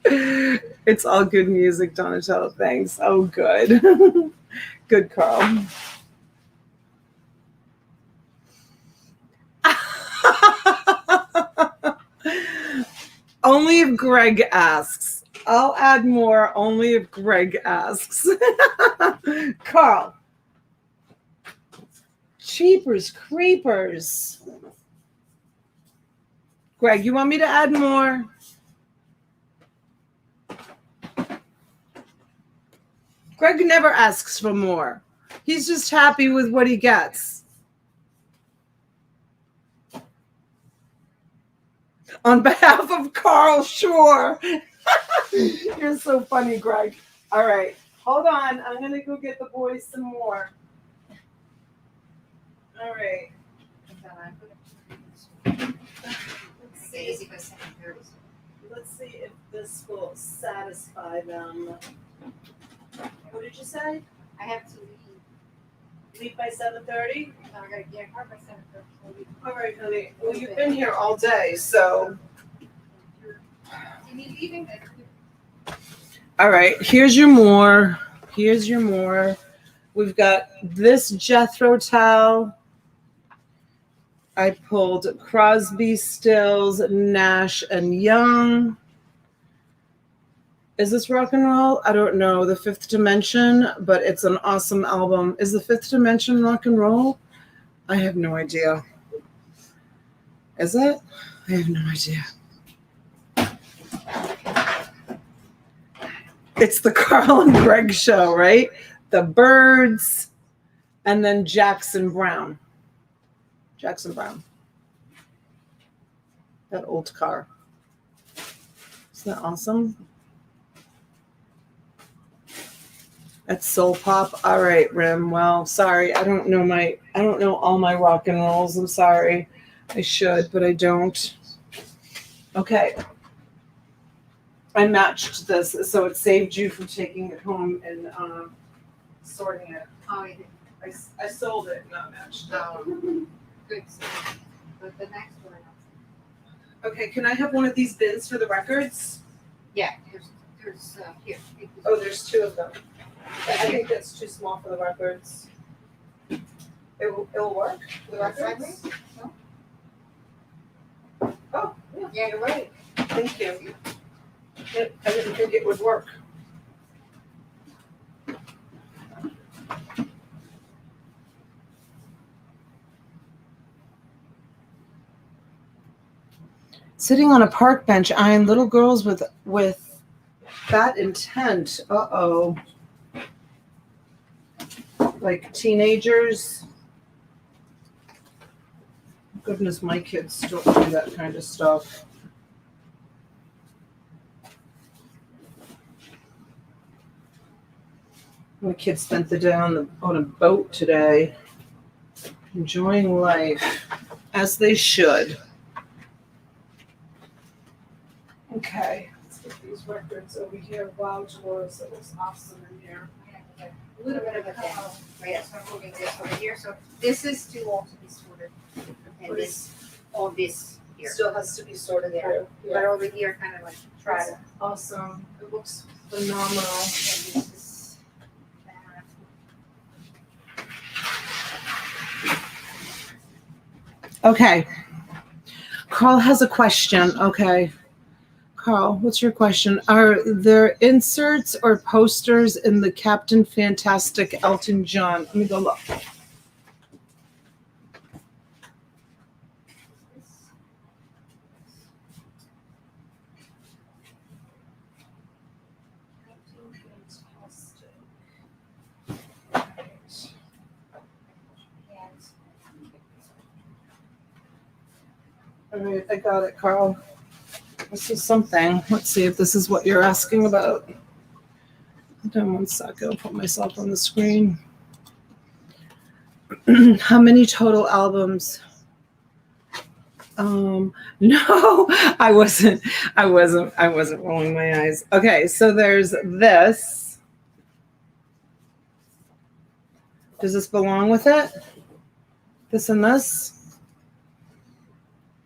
It's all good music, Donatello. Thanks. Oh, good. Good, Carl. Only if Greg asks. I'll add more only if Greg asks. Carl. Cheapers, creepers. Greg, you want me to add more? Greg never asks for more. He's just happy with what he gets. On behalf of Carl, sure. You're so funny, Greg. All right. Hold on. I'm going to go get the boys some more. All right. Let's see if this will satisfy them. What did you say? I have to leave. Leave by 7:30? I gotta get a car by 7:30. All right, honey. Well, you've been here all day, so. You need leaving? All right. Here's your more. Here's your more. We've got this Jethro towel. I pulled Crosby, Stills, Nash, and Young. Is this rock and roll? I don't know. The Fifth Dimension, but it's an awesome album. Is the Fifth Dimension rock and roll? I have no idea. Is it? I have no idea. It's the Carl and Greg show, right? The Birds, and then Jackson Brown. Jackson Brown. That old car. Isn't that awesome? That's soul pop. All right, Rim. Well, sorry. I don't know all my rock and rolls. I'm sorry. I should, but I don't. Okay. I matched this, so it saved you from taking it home and sorting it. Oh, you did. I sold it, not matched it. Oh, good. But the next one. Okay, can I have one of these bins for the records? Yeah, there's here. Oh, there's two of them. I think that's too small for the records. It'll work for the records? No? Oh, yeah. Yeah, you're right. Thank you. I didn't think it would work. Sitting on a park bench, eyeing little girls with that intent. Uh-oh. Like teenagers. Goodness, my kids still do that kind of stuff. My kids spent the day on a boat today, enjoying life, as they should. Okay, let's get these records over here. Wow, Dolores, it was awesome in here. A little bit of a thing. Right, so I'm moving this over here. So this is to also be sorted. And this, all this here. Still has to be sorted Yeah. through. But over here, kind of like try to. Awesome. It looks phenomenal. And this is that. Okay. Carl has a question. Okay. Carl, what's your question? Are there inserts or posters in the Captain Fantastic Elton John? Let me go look. All right, I got it, Carl. This is something. Let's see if this is what you're asking about. Hold on one sec. I'll put myself on the screen. How many total albums? No, I wasn't rolling my eyes. Okay, so there's this. Does this belong with it? This and this?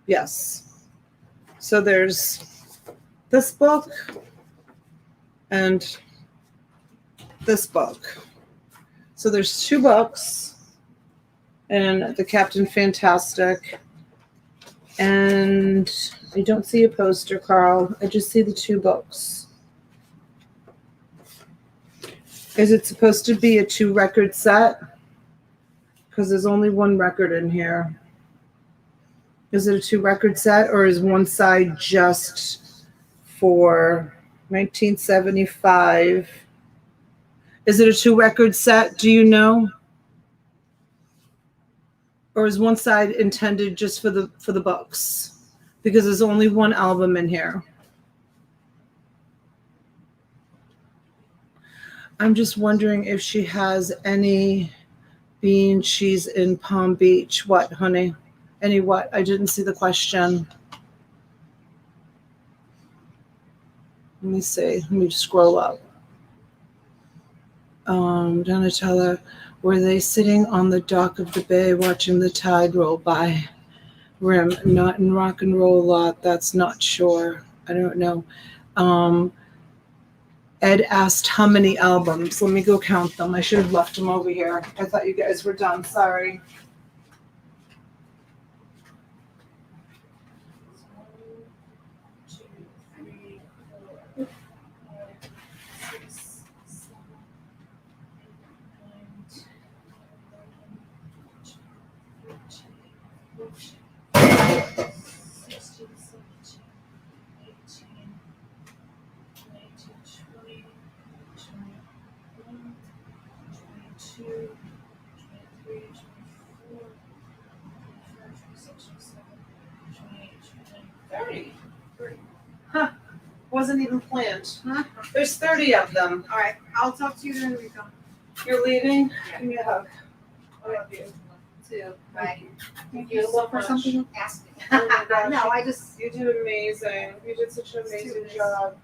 Yes. So there's this book and this book. So there's two books and the Captain Fantastic. And I don't see a poster, Carl. I just see the two books. Is it supposed to be a 2-record set? Because there's only one record in here. Is it a 2-record set, or is one side just for 1975? Is it a 2-record set? Do you know? Or is one side intended just for the books? Because there's only one album in here. I'm just wondering if she has any, being she's in Palm Beach. What, honey? Any what? I didn't see the question. Let me see. Let me scroll up. Donatella, were they sitting on the dock of the bay watching the tide roll by? Rim, not in rock and roll lot. That's not sure. I don't know. Ed asked how many albums. Let me go count them. I should have left them over here. I thought you guys were done. Sorry. Huh. Wasn't even planned. Huh? There's 30 of them. All right, I'll talk to you then, Rika. You're leaving? Yeah. Give me a hug. I love you. Too. Bye. Thank If you you so look for much. something, ask me. Oh my gosh. No, I just. You did amazing. You did such an amazing job.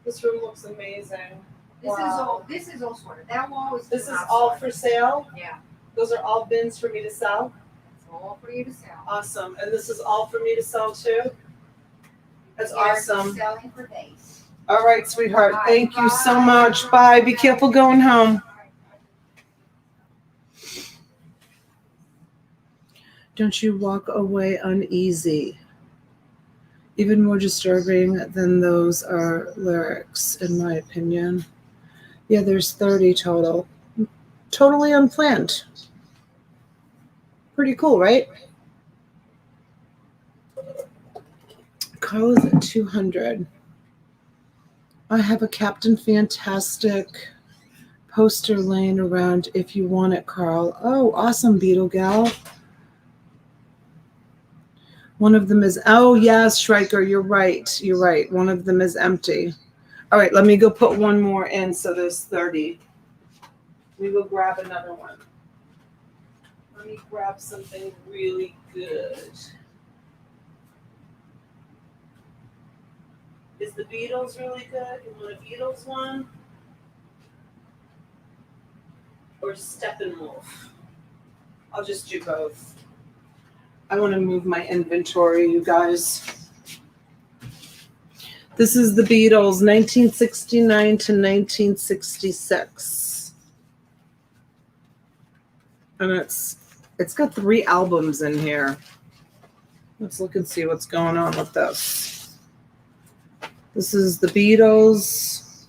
This room looks amazing. This is all sorted. That wall is. This is not all sorted. for sale? Yeah, Those are all bins for me to sell? it's all for you to sell. Awesome. And this is all for me to sell too? That's You're awesome. Selling for days. All right, sweetheart. Bye. Thank you so Bye. much. Bye. Be careful going home. Don't you walk away uneasy? Even more disturbing than those are lyrics, in my opinion. Yeah, there's 30 total. Totally unplanned. Pretty cool, right? Carl is at 200. I have a Captain Fantastic poster laying around if you want it, Carl. Oh, awesome, Beetle Gal. One of them is, oh, yes, Schreiker, you're right. You're right. One of them is empty. All right, let me go put one more in, so there's 30. We will grab another one. Let me grab something really good. Is the Beatles really good? You want a Beatles one? Or Steppenwolf? I'll just do both. I want to move my inventory, you guys. This is the Beatles, 1969 to 1966. And it's got 3 albums in here. Let's look and see what's going on with this. This is the Beatles.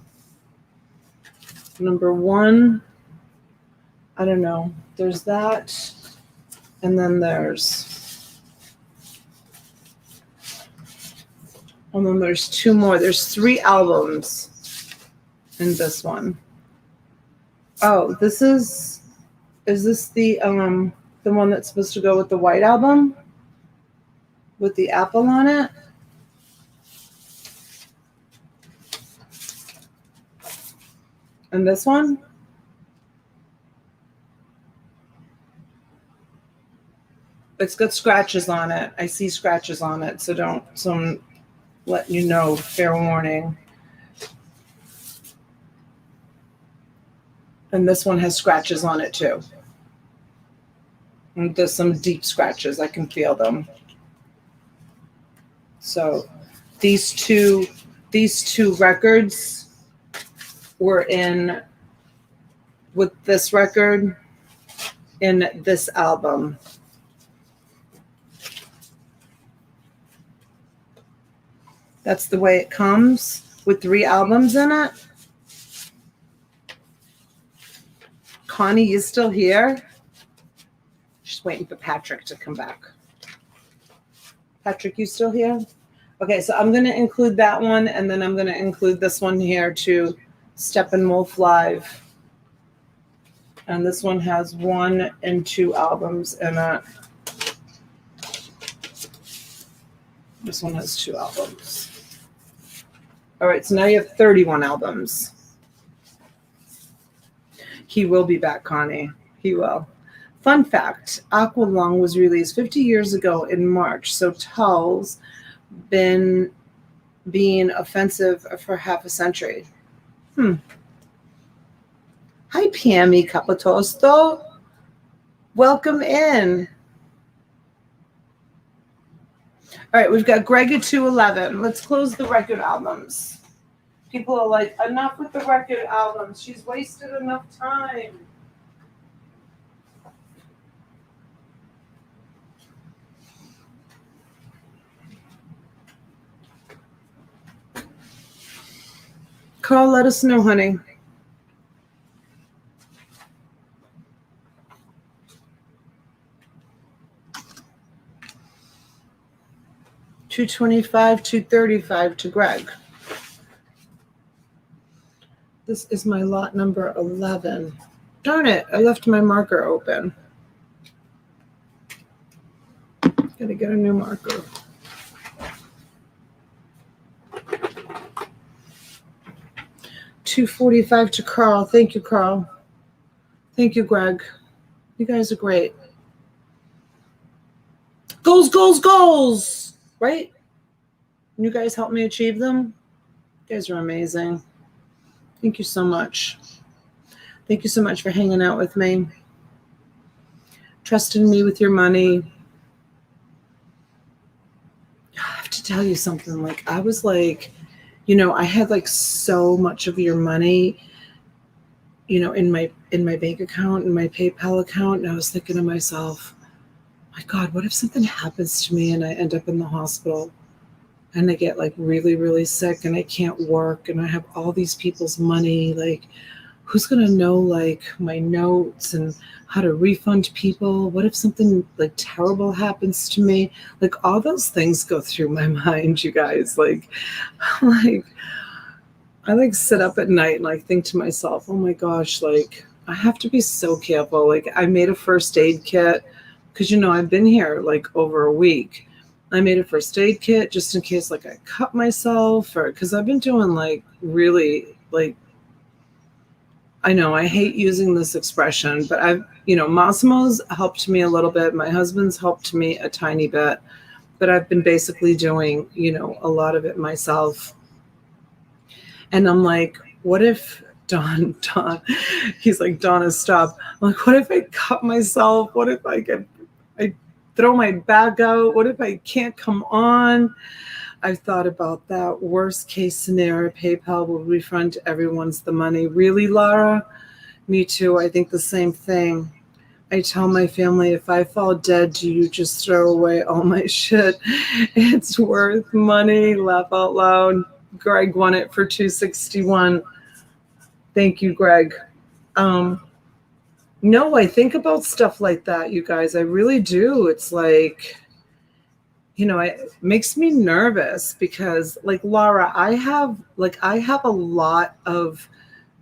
Number 1. I don't know. There's that. And then there's 2 more. There's 3 albums in this one. Oh, is this the one that's supposed to go with the white album? With the apple on it? And this one? It's got scratches on it. I see scratches on it, so I'm letting you know, fair warning. And this one has scratches on it too. And there's some deep scratches. I can feel them. So these two records were in with this record in this album. That's the way it comes with 3 albums in it. Connie, you still here? Just waiting for Patrick to come back. Patrick, you still here? Okay, so I'm going to include that one, and then I'm going to include this one here to Steppenwolf Live. And this one has 1 and 2 albums in it. This one has 2 albums. All right, so now you have 31 albums. He will be back, Connie. He will. Fun fact, Aqualung was released 50 years ago in March, so Tull's been being offensive for half a century. Hi, Pammy Capitosto. Welcome in. All right, we've got Greg at 211. Let's close the record albums. People are like, enough with the record albums. She's wasted enough time. Carl, let us know, honey. $225, $235 to Greg. This is my lot number 11. Darn it, I left my marker open. Gotta get a new marker. $245 to Carl. Thank you, Carl. Thank you, Greg. You guys are great. Goals, goals, goals! Right? You guys helped me achieve them. You guys are amazing. Thank you so much. Thank you so much for hanging out with me. Trusting me with your money. I have to tell you something. Like, I was like, you know, I had like so much of your money, you know, in my bank account, in my PayPal account. And I was thinking to myself, my God, what if something happens to me and I end up in the hospital and I get like really, really sick and I can't work and I have all these people's money? Like, who's going to know like my notes and how to refund people? What if something like terrible happens to me? Like all those things go through my mind, you guys. Like I like sit up at night and like think to myself, oh my gosh, like I have to be so careful. Like I made a first aid kit because, I've been here like over a week. I made a first aid kit just in case like I cut myself, or because I've been doing like really like, I know I hate using this expression, but Massimo's helped me a little bit. My husband's helped me a tiny bit, but I've been basically doing, a lot of it myself. And I'm like, what if Don, he's like, Donna, stop. I'm like, what if I cut myself? What if I throw my back out? What if I can't come on? I've thought about that. Worst case scenario, PayPal will refund everyone's the money. Really, Laura? Me too. I think the same thing. I tell my family, if I fall dead, do you just throw away all my shit? It's worth money. Laugh out loud. Greg won it for $261. Thank you, Greg. No, I think about stuff like that, you guys. I really do. It's like, it makes me nervous because, like, Laura, I have a lot of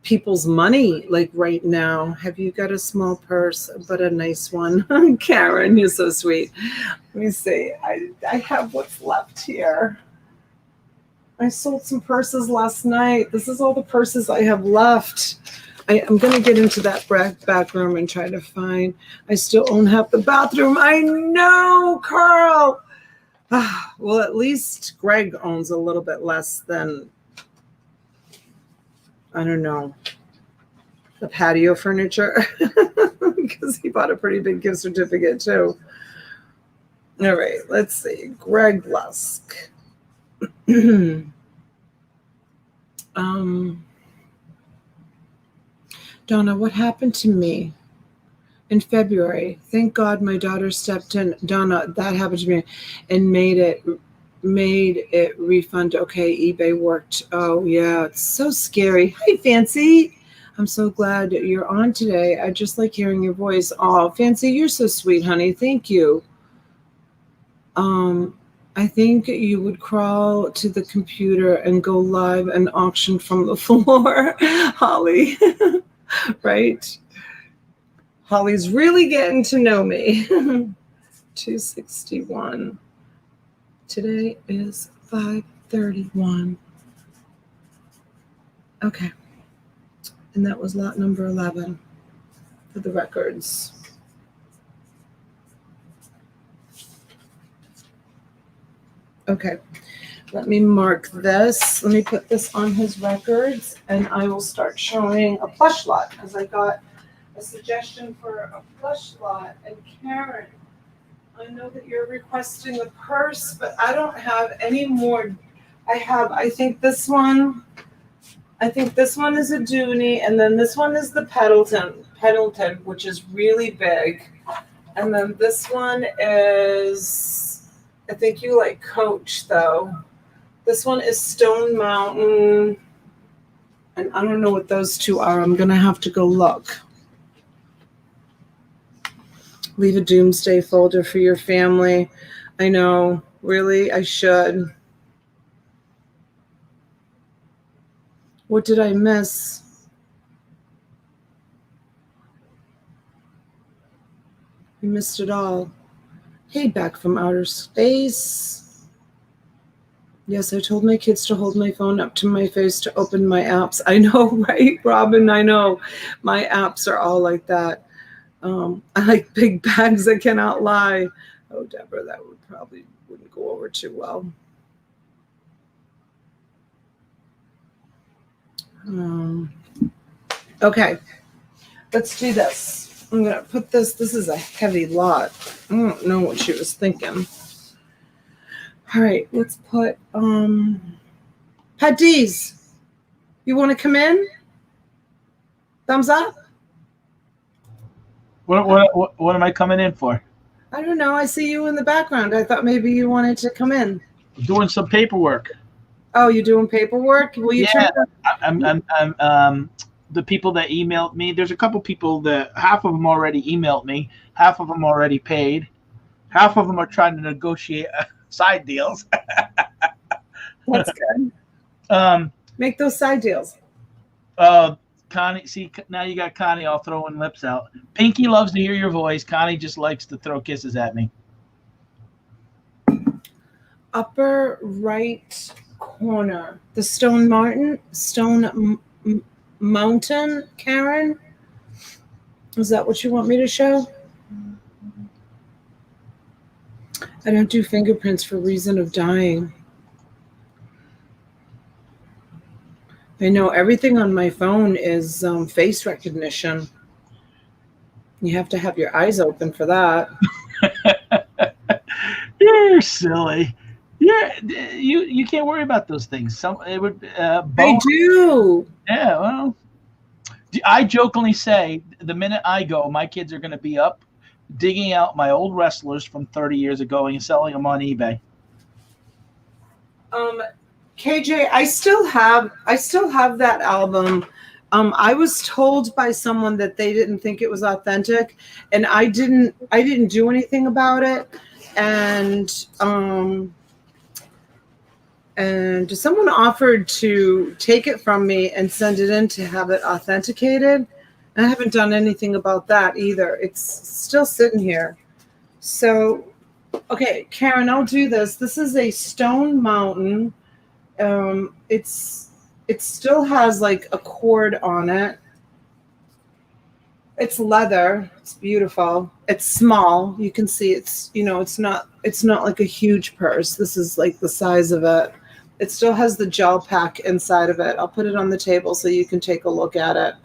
people's money, like, right now. Have you got a small purse, but a nice one? Karen, you're so sweet. Let me see. I have what's left here. I sold some purses last night. This is all the purses I have left. I'm going to get into that back room and try to find. I still own half the bathroom. I know, Carl. Well, at least Greg owns a little bit less than, I don't know, the patio furniture, because he bought a pretty big gift certificate too. All right, let's see. Greg Lusk. Donna, what happened to me in February? Thank God my daughter stepped in. Donna, that happened to me and made it refund. Okay, eBay worked. Oh yeah, it's so scary. Hi, Fancy. I'm so glad you're on today. I just like hearing your voice. Oh, Fancy, you're so sweet, honey. Thank you. I think you would crawl to the computer and go live and auction from the floor, Holly. Right? Holly's really getting to know me. 261. Today is 5:31. Okay. And that was lot number 11 for the records. Okay. Let me mark this. Let me put this on his records, and I will start showing a plush lot because I got a suggestion for a plush lot. And Karen, I know that you're requesting a purse, but I don't have any more. I think this one is a Doney, and then this one is the Pendleton, which is really big. And then this one is, I think you like Coach though. This one is Stone Mountain, and I don't know what those two are. I'm going to have to go look. Leave a doomsday folder for your family. I know, really, I should. What did I miss? You missed it all. Hey, back from outer space. Yes, I told my kids to hold my phone up to my face to open my apps. I know, right, Robin? I know. My apps are all like that. I like big bags. I cannot lie. Oh, Deborah, that wouldn't go over too well. Okay, let's do this. I'm going to put this. This is a heavy lot. I don't know what she was thinking. All right, let's put Pat D's. You want to come in? Thumbs up. What am I coming in for? I don't know. I see you in the background. I thought maybe you wanted to come in. Doing some paperwork. Oh, you're doing paperwork? Will you I'm the people that emailed me, there's a couple people that half of them already emailed me, half of them already paid, half of them are trying to negotiate side deals. That's good. Um, Make those side deals. Connie, see, now you got Connie all throwing lips out. Pinky loves to hear your voice. Connie just likes to throw kisses at me. Upper right corner, the Stone Mountain, Karen. Is that what you want me to show? I don't do fingerprints for reason of dying. I know everything on my phone is face recognition. You have to have your eyes open for that. You're silly. Yeah, you can't worry about those things. I do. Yeah, well, I jokingly say the minute I go, my kids are going to be up digging out my old wrestlers from 30 years ago and selling them on eBay. KJ, I still have that album. I was told by someone that they didn't think it was authentic, and I didn't do anything about it. And someone offered to take it from me and send it in to have it authenticated. And I haven't done anything about that either. It's still sitting here. So, okay, Karen, I'll do this. This is a Stone Mountain. It still has like a cord on it. It's leather. It's beautiful. It's small. You can see it's not like a huge purse. This is like the size of it. It still has the gel pack inside of it. I'll put it on the table so you can take a look at it.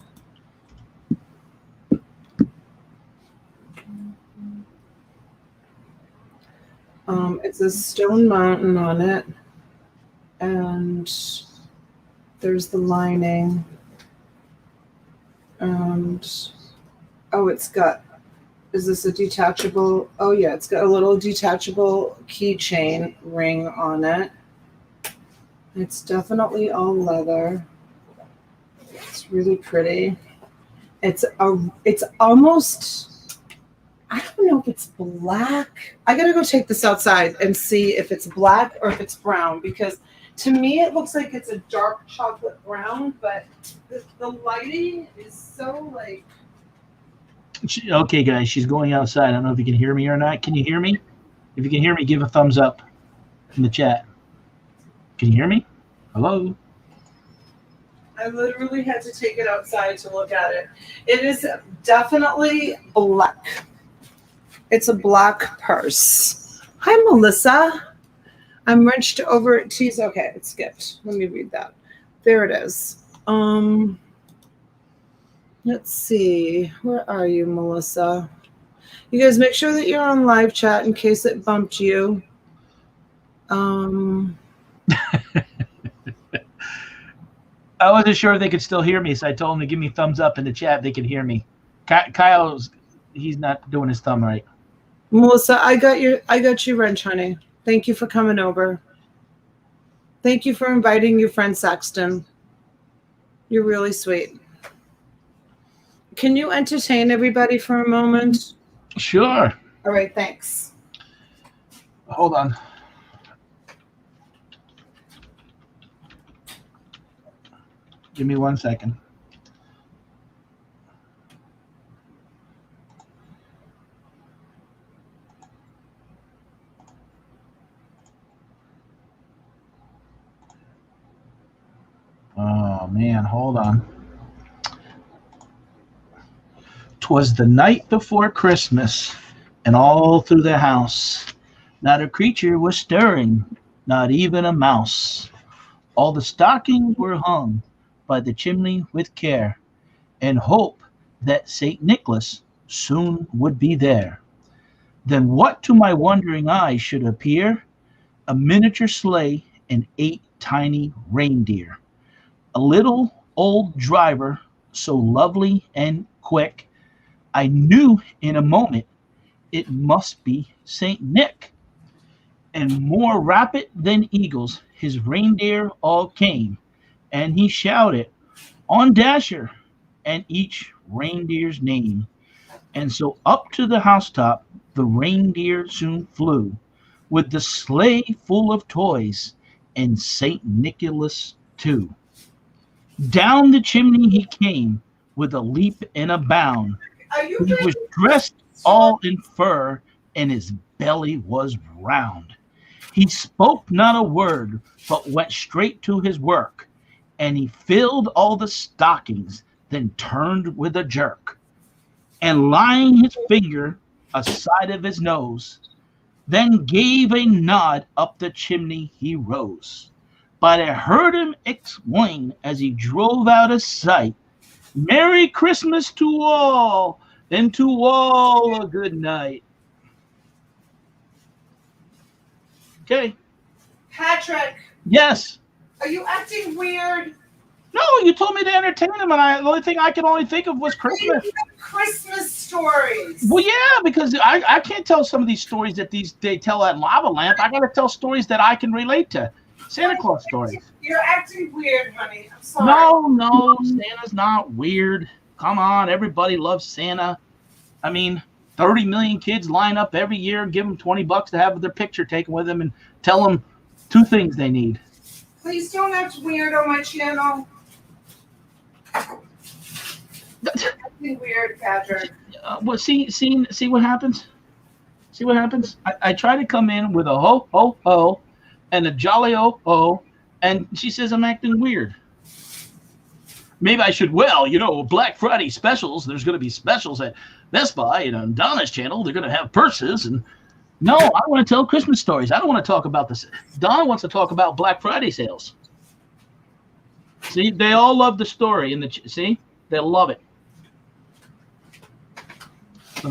It's a Stone Mountain on it. And there's the lining. And is this a detachable? Oh yeah, it's got a little detachable keychain ring on it. It's definitely all leather. It's really pretty. It's almost, I don't know if it's black. I gotta go take this outside and see if it's black or if it's brown, because to me it looks like it's a dark chocolate brown, but the lighting is so like. Okay, guys, she's going outside. I don't know if you can hear me or not. Can you hear me? If you can hear me, give a thumbs up in the chat. Can you hear me? Hello? I literally had to take it outside to look at it. It is definitely black. It's a black purse. Hi, Melissa. I'm wrenched over at T's. Okay, it skipped. Let me read that. There it is. Let's see. Where are you, Melissa? You guys make sure that you're on live chat in case it bumped you. I wasn't sure if they could still hear me, so I told them to give me thumbs up in the chat if they could hear me. He's not doing his thumb right. Melissa, I got you wrench, honey. Thank you for coming over. Thank you for inviting your friend Saxton. You're really sweet. Can you entertain everybody for a moment? Sure. All right, thanks. Hold on. Give me 1 second. Oh, man, hold on. 'Twas the night before Christmas, and all through the house, not a creature was stirring, not even a mouse. All the stockings were hung by the chimney with care, and hope that St. Nicholas soon would be there. Then what to my wondering eye should appear? A miniature sleigh and 8 tiny reindeer. A little old driver, so lovely and quick, I knew in a moment it must be St. Nick. And more rapid than eagles, his reindeer all came, and he shouted, "On Dasher, and each reindeer's name. And so up to the housetop the reindeer soon flew, with the sleigh full of toys and St. Nicholas too. Down the chimney he came with a leap and a bound. He was dressed all in fur, and his belly was round. He spoke not a word, but went straight to his work, and he filled all the stockings, then turned with a jerk, and laying his finger aside of his nose, then gave a nod up the chimney he rose. But I heard him exclaim as he drove out of sight, "Merry Christmas to all, and to all a good night." Okay. Patrick, Yes. are you acting weird? No, you told me to entertain him, and the only thing I could only think of was Christmas. Christmas stories. Well, yeah, because I can't tell some of these stories that they tell at Lava Lamp. I got to tell stories that I can relate to. Santa Claus stories. You're acting weird, honey. I'm sorry. No, Santa's not weird. Come on, everybody loves Santa. I mean, 30 million kids line up every year and give them $20 to have their picture taken with them and tell them 2 things they need. Please don't act weird on my channel. Acting weird, Patrick. Well, see what happens? See what happens? I try to come in with a ho, ho, ho, and a jolly oh, oh, and she says I'm acting weird. Maybe I should, Black Friday specials. There's going to be specials at Best Buy and on Donna's channel. They're going to have purses. And no, I want to tell Christmas stories. I don't want to talk about this. Donna wants to talk about Black Friday sales. See, they all love the story. See, they love it.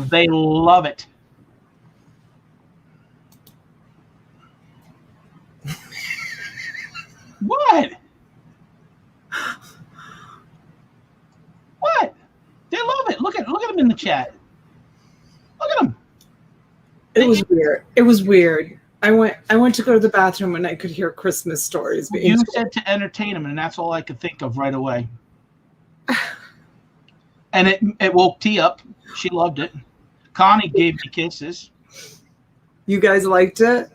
They love it. What? What? They love it. Look at them in the chat. Look at them. It was weird. It was weird. I went to go to the bathroom and I could hear Christmas stories being You told. said to entertain them, and that's all I could think of right away. And it woke T up. She loved it. Connie gave me kisses. You guys liked it?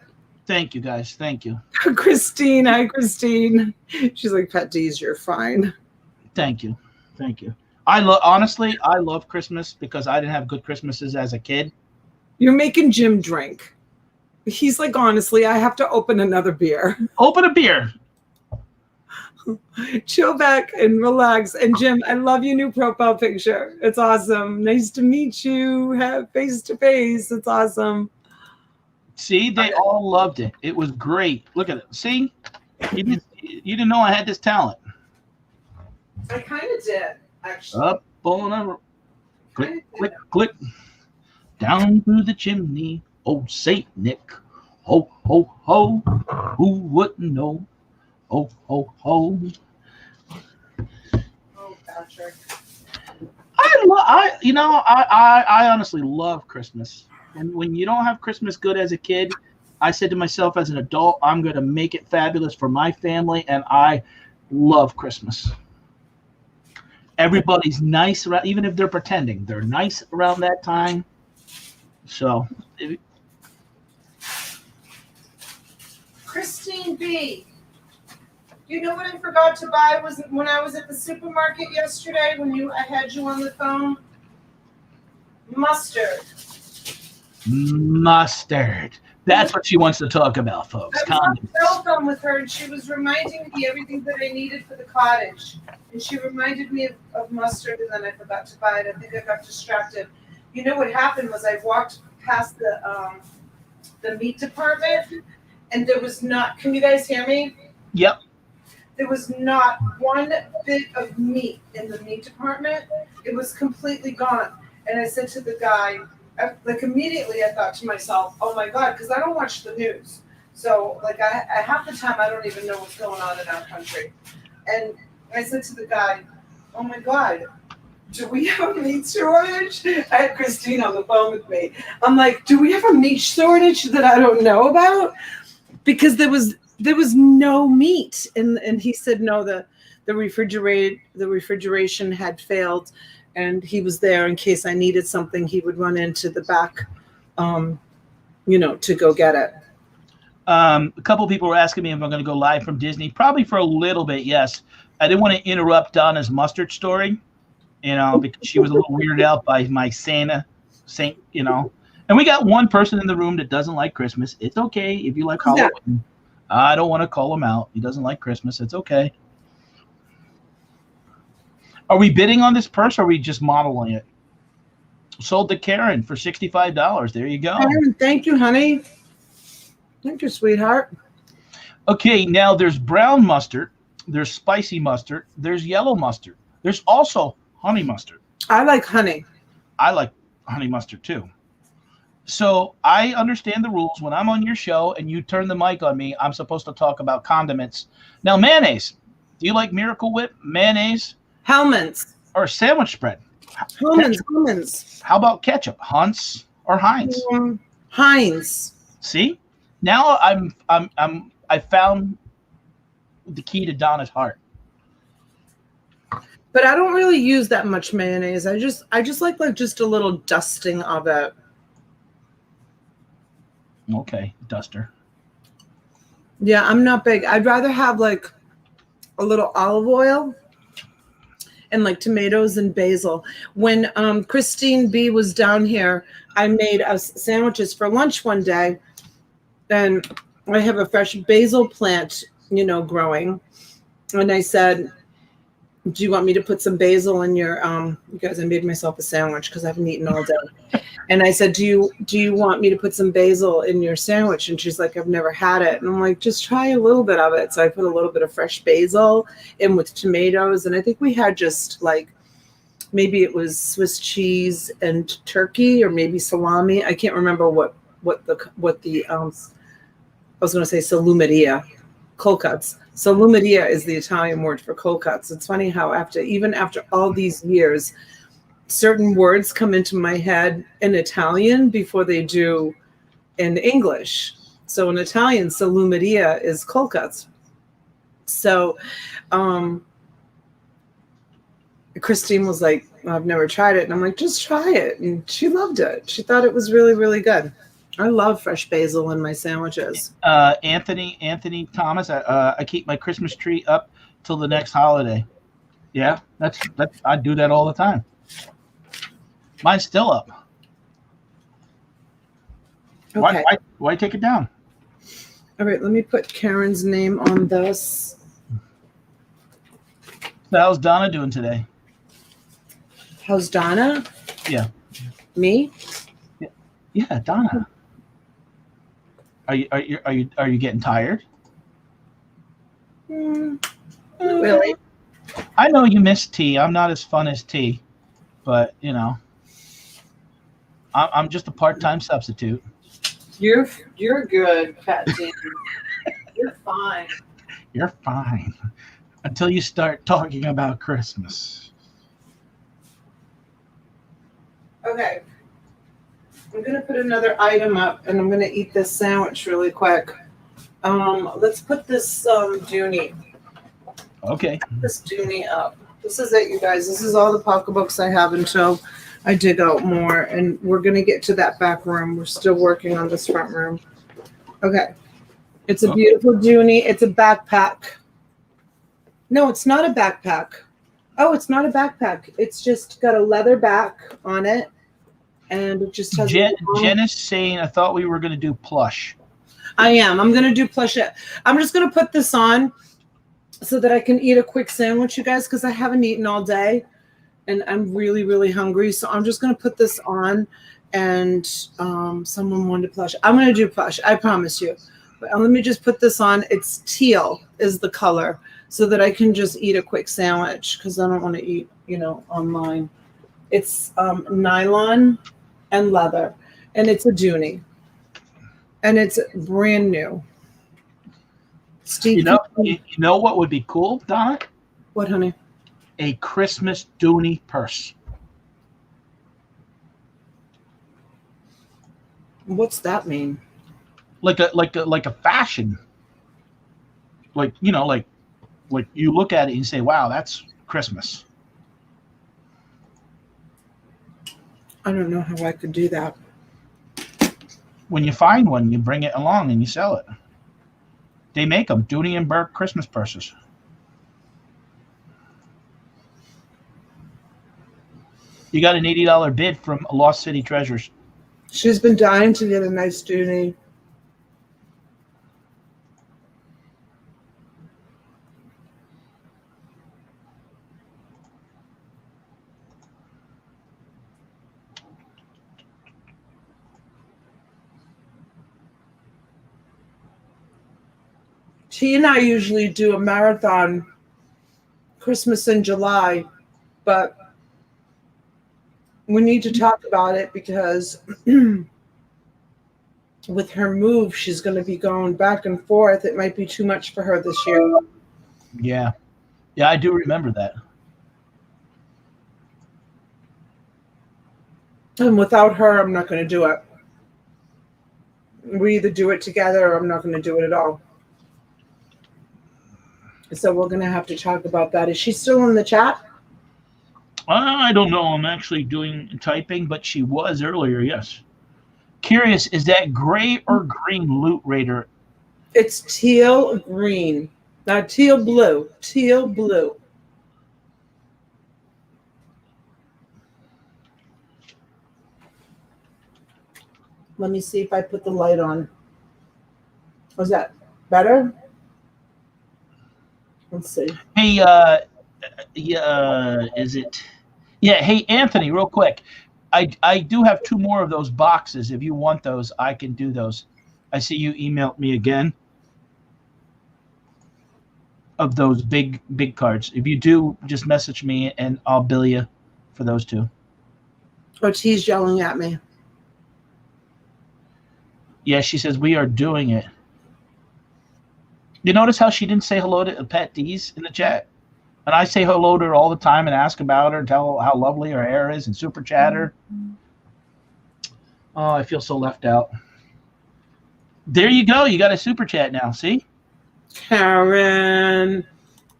Thank you, guys. Thank you. Christine, hi, Christine. She's like, Pet D's, you're fine. Thank you. Thank you. Honestly, I love Christmas because I didn't have good Christmases as a kid. You're making Jim drink. He's like, honestly, I have to open another beer. Open a beer. Chill back and relax. And Jim, I love your new profile picture. It's awesome. Nice to meet you. Have face to face. It's awesome. See, they all loved it. It was great. Look at it. See, you didn't know I had this talent. I kind of did, actually. Up on a click, click, click. Down through the chimney, old Saint Nick. Ho, ho, ho. Who wouldn't know? Ho, ho, ho. Oh, Patrick. I honestly love Christmas. And when you don't have Christmas good as a kid, I said to myself as an adult, I'm going to make it fabulous for my family, and I love Christmas. Everybody's nice around, even if they're pretending. They're nice around that time. So, Christine B. You know what I forgot to buy was when I was at the supermarket yesterday when I had you on the phone? Mustard. Mustard. That's what she wants to talk about, folks. I was on the cell phone with her, and she was reminding me everything that I needed for the cottage. And she reminded me of mustard, and then I forgot to buy it. I think I got distracted. You know what happened was I walked past the meat department, and there was not. Can you guys hear me? Yep. There was not one bit of meat in the meat department. It was completely gone. And I said to the guy, like immediately I thought to myself, oh my God, because I don't watch the news. So like I half the time I don't even know what's going on in our country. And I said to the guy, oh my God, do we have a meat shortage? I had Christine on the phone with me. I'm like, do we have a meat shortage that I don't know about? Because there was no meat. And he said, no, the the refrigeration had failed, and he was there in case I needed something. He would run into the back, to go get it. A couple people were asking me if I'm going to go live from Disney. Probably for a little bit, yes. I didn't want to interrupt Donna's mustard story, because she was a little weirded out by my Saint. And we got one person in the room that doesn't like Christmas. It's okay if you like Halloween. Yeah. I don't want to call him out. He doesn't like Christmas. It's okay. Are we bidding on this purse, or are we just modeling it? Sold to Karen for $65. There you go. Karen, thank you, honey. Thank you, sweetheart. Okay, now there's brown mustard, there's spicy mustard, there's yellow mustard. There's also honey mustard. I like honey. I like honey mustard too. So I understand the rules. When I'm on your show and you turn the mic on me, I'm supposed to talk about condiments. Now, mayonnaise. Do you like Miracle Whip, mayonnaise? Hellmann's. Or sandwich spread? Hellmann's. How about ketchup? Hunt's or Heinz? Heinz. See? Now I found the key to Donna's heart. But I don't really use that much mayonnaise. I just like just a little dusting of it. Okay, duster. Yeah, I'm not big. I'd rather have like a little olive oil and like tomatoes and basil. When Christine B was down here, I made us sandwiches for lunch one day, and I have a fresh basil plant, growing. And I said, do you want me to put some basil in your, you guys, I made myself a sandwich because I haven't eaten all day. And I said, do you want me to put some basil in your sandwich? And she's like, I've never had it. And I'm like, just try a little bit of it. So I put a little bit of fresh basil in with tomatoes. And I think we had just like, maybe it was Swiss cheese and turkey, or maybe salami. I can't remember what the I was going to say salumeria, cold cuts. Salumeria is the Italian word for cold cuts. It's funny how even after all these years, certain words come into my head in Italian before they do in English. So in Italian, salumeria is cold cuts. So Christine was like, I've never tried it. And I'm like, just try it. And she loved it. She thought it was really, really good. I love fresh basil in my sandwiches. Anthony Thomas, I keep my Christmas tree up till the next holiday. Yeah, that's I do that all the time. Mine's still up. Okay. Why take it down? All right, let me put Karen's name on this. So how's Donna doing today? How's Donna? Yeah. Me? Yeah, Donna. Are you getting tired? Not really. I know you miss T. I'm not as fun as T, but I'm just a part-time substitute. You're good, Patsy. You're fine. You're fine until you start talking about Christmas. Okay. I'm going to put another item up, and I'm going to eat this sandwich really quick. Let's put this Doney. Okay. Put this Doney up. This is it, you guys. This is all the pocketbooks I have until I dig out more, and we're going to get to that back room. We're still working on this front room. Okay. It's a beautiful Doney. It's a backpack. No, it's not a backpack. Oh, it's not a backpack. It's just got a leather back on it. And it just has Jen is saying, I thought we were going to do plush. I am. I'm going to do plush. I'm just going to put this on so that I can eat a quick sandwich, you guys, because I haven't eaten all day. And I'm really, really hungry. So I'm just going to put this on. And someone wanted plush. I'm going to do plush. I promise you. But let me just put this on. It's teal is the color, so that I can just eat a quick sandwich, because I don't want to eat, online. It's nylon and leather, and it's a Doney, and it's brand new. Steve, you know what would be cool, Donna? What, honey? A Christmas Doney purse. What's that mean? Like a fashion. Like Like you look at it and you say, wow, that's Christmas. I don't know how I could do that. When you find one, you bring it along and you sell it. They make them, Doney and Burke Christmas purses. You got an $80 bid from Lost City Treasures. She's been dying to get a nice Doney. She and I usually do a marathon Christmas in July, but we need to talk about it because with her move, she's going to be going back and forth. It might be too much for her this year. Yeah. Yeah, I do remember that. And without her, I'm not going to do it. We either do it together or I'm not going to do it at all. So we're going to have to talk about that. Is she still in the chat? I don't know. I'm actually typing, but she was earlier, yes. Curious, is that gray or green Loot Raider? It's teal green. Not teal blue. Teal blue. Let me see if I put the light on. Was that better? Let's see. Hey, is it? Yeah, hey, Anthony, real quick. I do have 2 more of those boxes. If you want those, I can do those. I see you emailed me again of those big cards. If you do, just message me and I'll bill you for those 2. Oh, he's yelling at me. Yeah, she says we are doing it. You notice how she didn't say hello to Pat D's in the chat? And I say hello to her all the time and ask about her and tell her how lovely her hair is and super chat her. Oh, I feel so left out. There you go. You got a super chat now. See? Karen,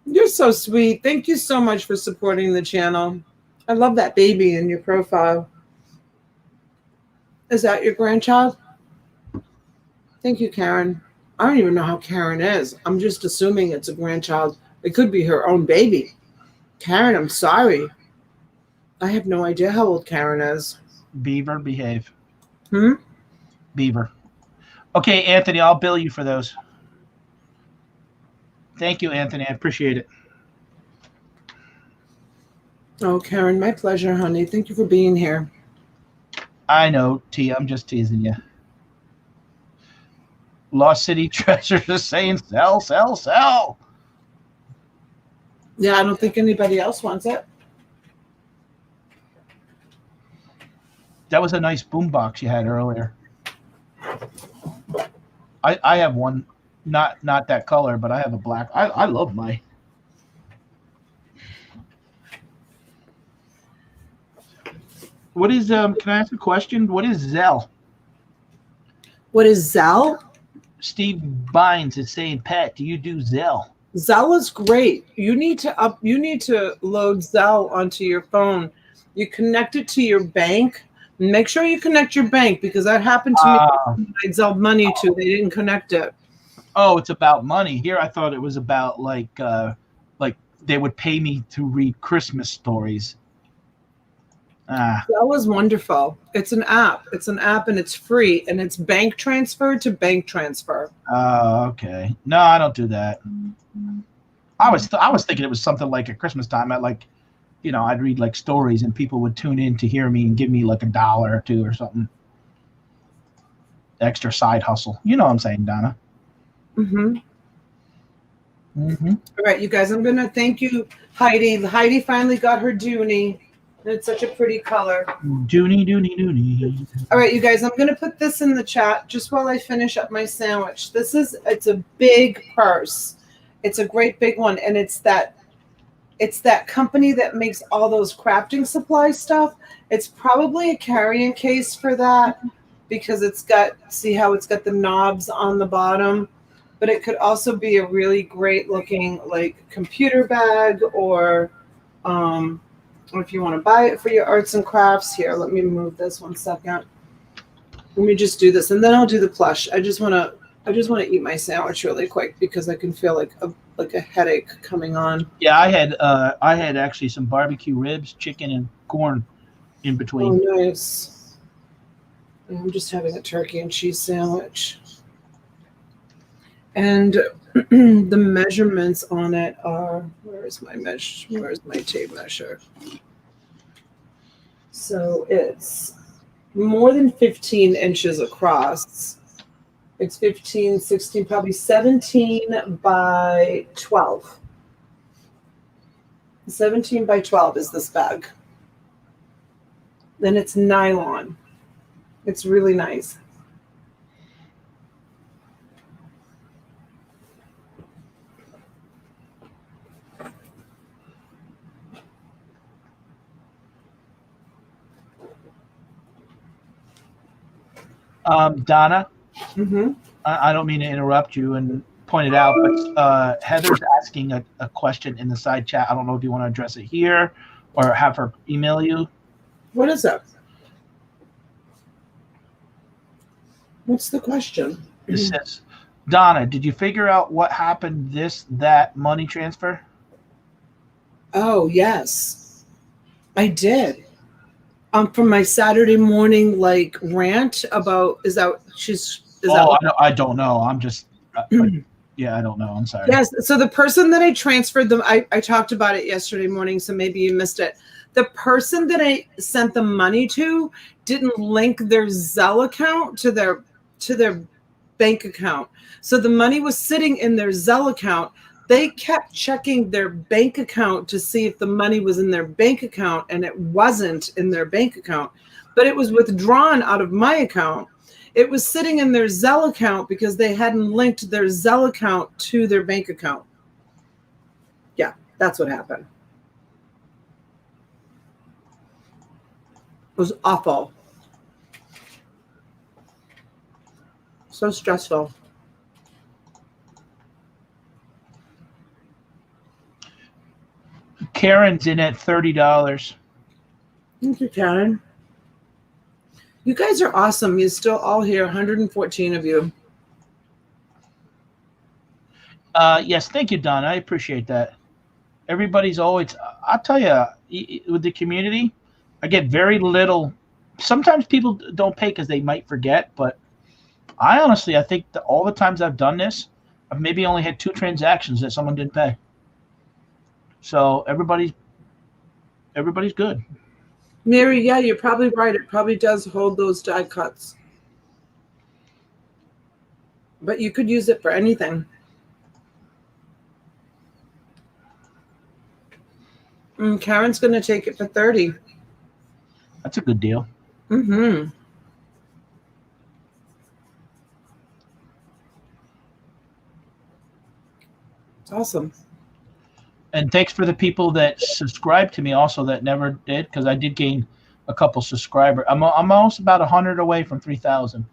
you're so sweet. Thank you so much for supporting the channel. I love that baby in your profile. Is that your grandchild? Thank you, Karen. I don't even know how Karen is. I'm just assuming it's a grandchild. It could be her own baby. Karen, I'm sorry. I have no idea how old Karen is. Beaver, behave. Beaver. Okay, Anthony, I'll bill you for those. Thank you, Anthony. I appreciate it. Oh, Karen, my pleasure, honey. Thank you for being here. I know, T. I'm just teasing you. Lost City Treasures is saying sell, sell, sell. Yeah, I don't think anybody else wants it. That was a nice boombox you had earlier. I have one, not that color, but I have a black. I love my. What is can I ask a question? What is Zell? What is Zell? Steve Bynes is saying, Pat, do you do Zell? Zell is great. You need to load Zell onto your phone. You connect it to your bank. Make sure you connect your bank because that happened to me. I Zell money to. They didn't connect it. Oh, it's about money. Here I thought it was about like they would pay me to read Christmas stories. Zell is wonderful. It's an app. It's an app and it's free and it's bank transfer to bank transfer. Oh, okay. No, I don't do that. I was thinking it was something like at Christmas time. I'd read like stories and people would tune in to hear me and give me like $1 or $2 or something. Extra side hustle. You know what I'm saying, Donna? Mm-hmm. All right, you guys, I'm going to thank you, Heidi. Heidi finally got her Doney. It's such a pretty color. Doney. All right, you guys, I'm going to put this in the chat just while I finish up my sandwich. It's a big purse. It's a great big one. And it's that company that makes all those crafting supply stuff. It's probably a carrying case for that because see how it's got the knobs on the bottom. but it could also be a really great looking like computer bag, or if you want to buy it for your arts and crafts. Here, let me move this 1 second. Let me just do this, and then I'll do the plush. I just want to eat my sandwich really quick because I can feel like a headache coming on. Yeah, I had actually some barbecue ribs, chicken, and corn in between. Oh, nice. I'm just having a turkey and cheese sandwich. And the measurements on it are, where's my tape measure? So it's more than 15 inches across. It's 15, 16, probably 17 by 12. 17 by 12 is this bag. Then it's nylon. It's really nice. Donna, Mm-hmm. I don't mean to interrupt you and point it out, but Heather's asking a question in the side chat. I don't know if you want to address it here or have her email you. What is that? What's the question? It says, Donna, did you figure out what happened that money transfer? Oh, yes, I did. From my Saturday morning rant about I don't know. I'm just yeah, I don't know. I'm sorry. Yes. So the person that I transferred them, I talked about it yesterday morning, so maybe you missed it. The person that I sent the money to didn't link their Zelle account to their bank account. So the money was sitting in their Zelle account. They kept checking their bank account to see if the money was in their bank account, and it wasn't in their bank account, but it was withdrawn out of my account. It was sitting in their Zelle account because they hadn't linked their Zelle account to their bank account. Yeah, that's what happened. It was awful. So stressful. Karen's in at $30. Thank you, Karen. You guys are awesome. You're still all here, 114 of you. Yes, thank you, Don. I appreciate that. Everybody's always, I'll tell you, with the community, I get very little. Sometimes people don't pay because they might forget, but I think that all the times I've done this, I've maybe only had 2 transactions that someone didn't pay. So everybody's good. Mary, yeah, you're probably right. It probably does hold those die cuts. But you could use it for anything. Karen's going to take it for 30. That's a good deal. Mm-hmm. It's awesome. And thanks for the people that subscribed to me also that never did, because I did gain a couple subscribers. I'm almost about 100 away from 3,000.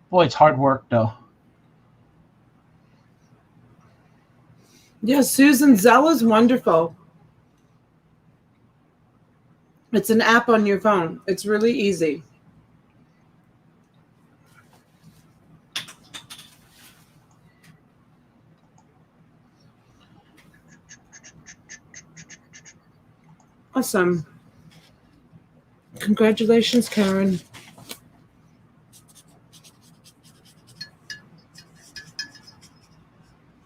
Boy, it's hard work though. Yeah, Susan, Zelle is wonderful. It's an app on your phone. It's really easy. Awesome. Congratulations, Karen.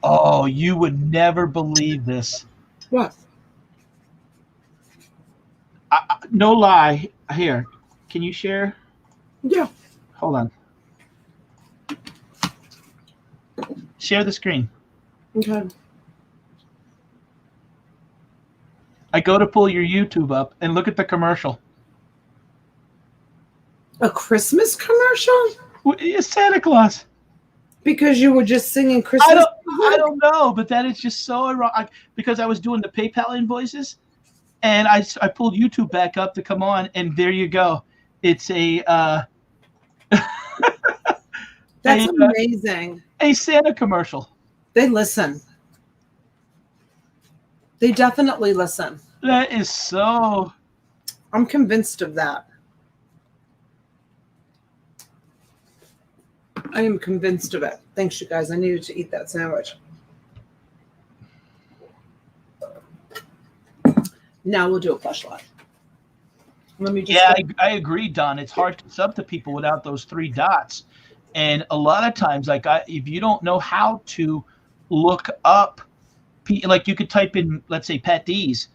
Oh, you would never believe this. What? No lie. Here, can you share? Yeah. Hold on. Share the screen. Okay. I go to pull your YouTube up and look at the commercial. A Christmas commercial? It's Santa Claus. Because you were just singing Christmas. I don't know, but that is just so ironic because I was doing the PayPal invoices, and I pulled YouTube back up to come on, and there you go. It's a That's a, amazing. a Santa commercial. They listen. They definitely listen. That is so. I'm convinced of that. I am convinced of it. Thanks, you guys. I needed to eat that sandwich. Now we'll do a plush lot. Let me just. Yeah, I agree, Don. It's hard to sub to people without those 3 dots. And a lot of times, like if you don't know how to look up, like you could type in, let's say, Pet D's,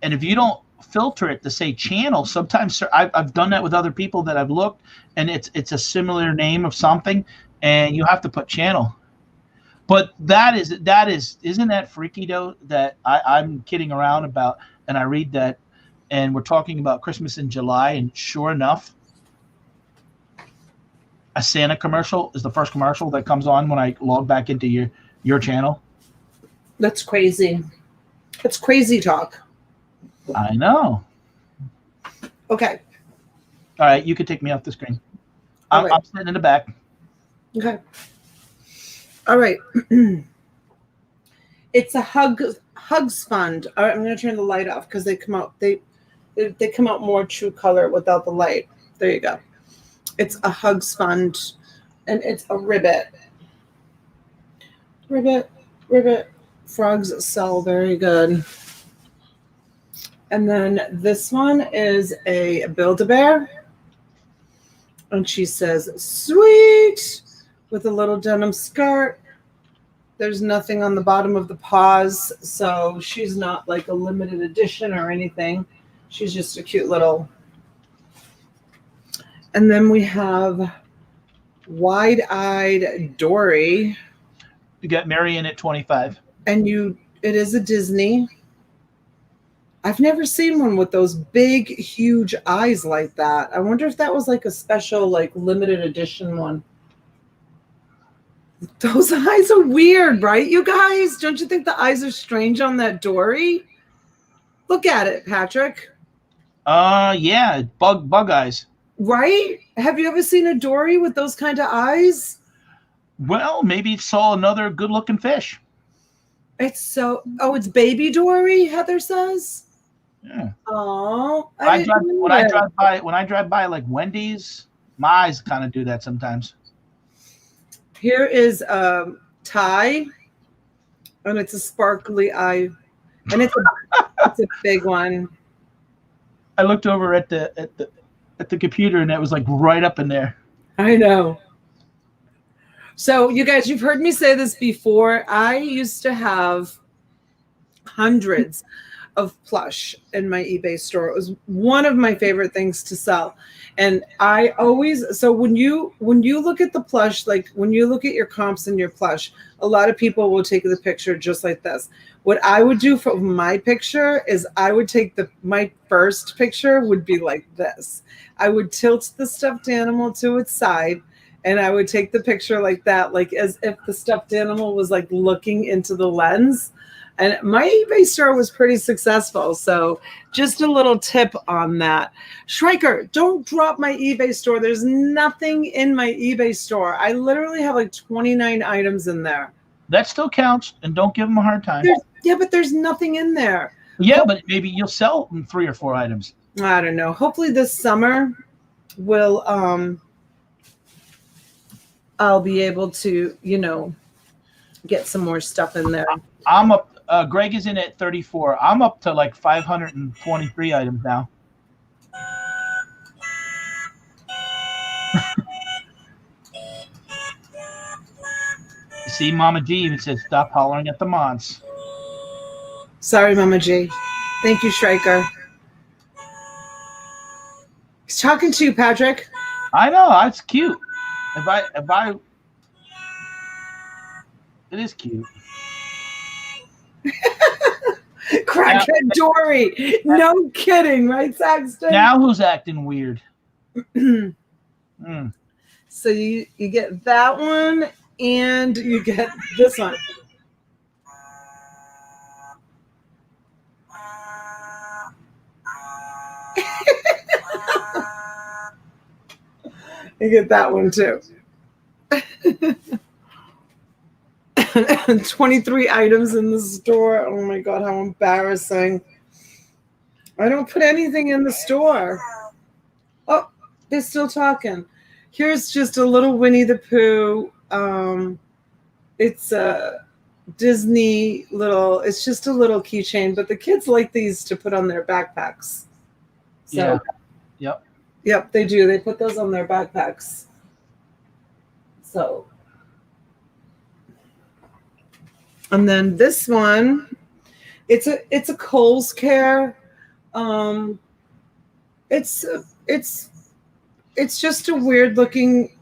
and if you don't filter it to say channel, sometimes I've done that with other people that I've looked, and it's a similar name of something, and you have to put channel. But isn't that freaky though, that I'm kidding around about, and I read that, and we're talking about Christmas in July, and sure enough, a Santa commercial is the first commercial that comes on when I log back into your channel. That's crazy. That's crazy talk. I know. Okay. All right, you can take me off the screen. I'm sitting in the back. Okay. All right. It's a hugs fund. All right, I'm going to turn the light off because they come out more true color without the light. There you go. It's a hugs fund, and it's a ribbit. Ribbit. Frogs sell very good. And then this one is a Build-A-Bear. And she says, sweet, with a little denim skirt. There's nothing on the bottom of the paws, so she's not like a limited edition or anything. She's just a cute little. And then we have Wide-Eyed Dory. You got Marion at 25. And it is a Disney. I've never seen one with those big, huge eyes like that. I wonder if that was like a special, like limited edition one. Those eyes are weird, right, you guys? Don't you think the eyes are strange on that Dory? Look at it, Patrick. Yeah, bug eyes. Right? Have you ever seen a Dory with those kind of eyes? Well, maybe it saw another good-looking fish. It's baby Dory, Heather says. Yeah. Oh, when I drive by like Wendy's, my eyes kind of do that sometimes. Here is Ty, and it's a sparkly eye, and it's a big one. I looked over at the computer, and it was like right up in there. I know. So you guys, you've heard me say this before. I used to have hundreds of plush in my eBay store. It was one of my favorite things to sell. And I always, so when you look at the plush, like when you look at your comps and your plush, a lot of people will take the picture just like this. What I would do for my picture is I would take my first picture would be like this. I would tilt the stuffed animal to its side, and I would take the picture like that, like as if the stuffed animal was like looking into the lens. And my eBay store was pretty successful. So just a little tip on that. Schreiker, don't drop my eBay store. There's nothing in my eBay store. I literally have like 29 items in there. That still counts, and don't give them a hard time. Yeah, but there's nothing in there. Yeah, but maybe you'll sell 3 or 4 items. I don't know. Hopefully this summer will I'll be able to, get some more stuff in there. I'm up. Greg is in at 34. I'm up to like 523 items now. You see, Mama G even said, "Stop hollering at the Mons." Sorry, Mama G. Thank you, Schreiker. He's talking to you, Patrick. I know, it's cute. If I, it is cute. Crackhead Dory. No kidding, right, Saxton? Now who's acting weird? So you get that one, and you get this one. You get that one too. 23 items in the store. Oh my God, how embarrassing. I don't put anything in the store. Oh, they're still talking. Here's just a little Winnie the Pooh. It's a Disney little, it's just a little keychain, but the kids like these to put on their backpacks. So, yeah. Yep, they do. They put those on their backpacks. So, and then this one, it's a Kohl's Care. It's just a weird looking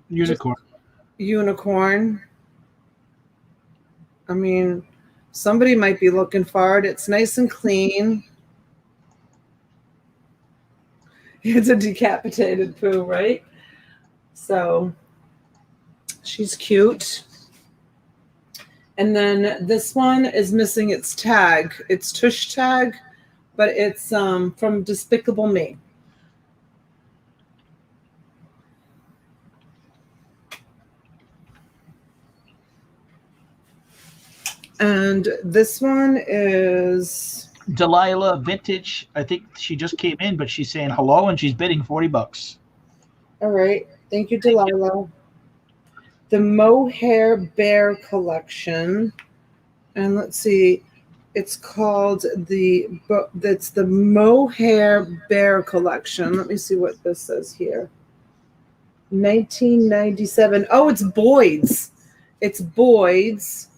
unicorn. I mean, somebody might be looking for it. It's nice and clean. It's a decapitated Pooh, right? So she's cute. And then this one is missing its tag. It's tush tag, but it's from Despicable Me. And this one is Delilah Vintage. I think she just came in, but she's saying hello and she's bidding $40. All right. Thank you, Delilah. The Mohair Bear collection. And let's see. It's called that's the Mohair Bear collection. Let me see what this says here. 1997. Oh, it's Boyd's. It's Boyd's.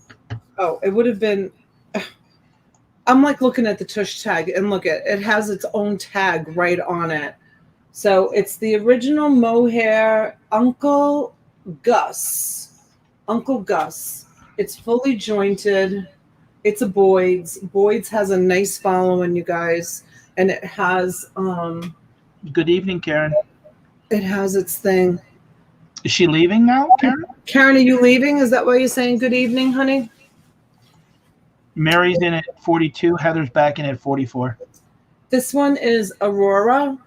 Oh, it would have been. I'm like looking at the tush tag and look at it has its own tag right on it. So it's the original mohair Uncle Gus. Uncle Gus. It's fully jointed. It's a Boyd's. Boyd's has a nice following, you guys, and it has. Good evening, Karen. It has its thing. Is she leaving now, Karen? Karen, are you leaving? Is that why you're saying good evening, honey? Mary's in at 42. Heather's back in at 44. This one is Aurora.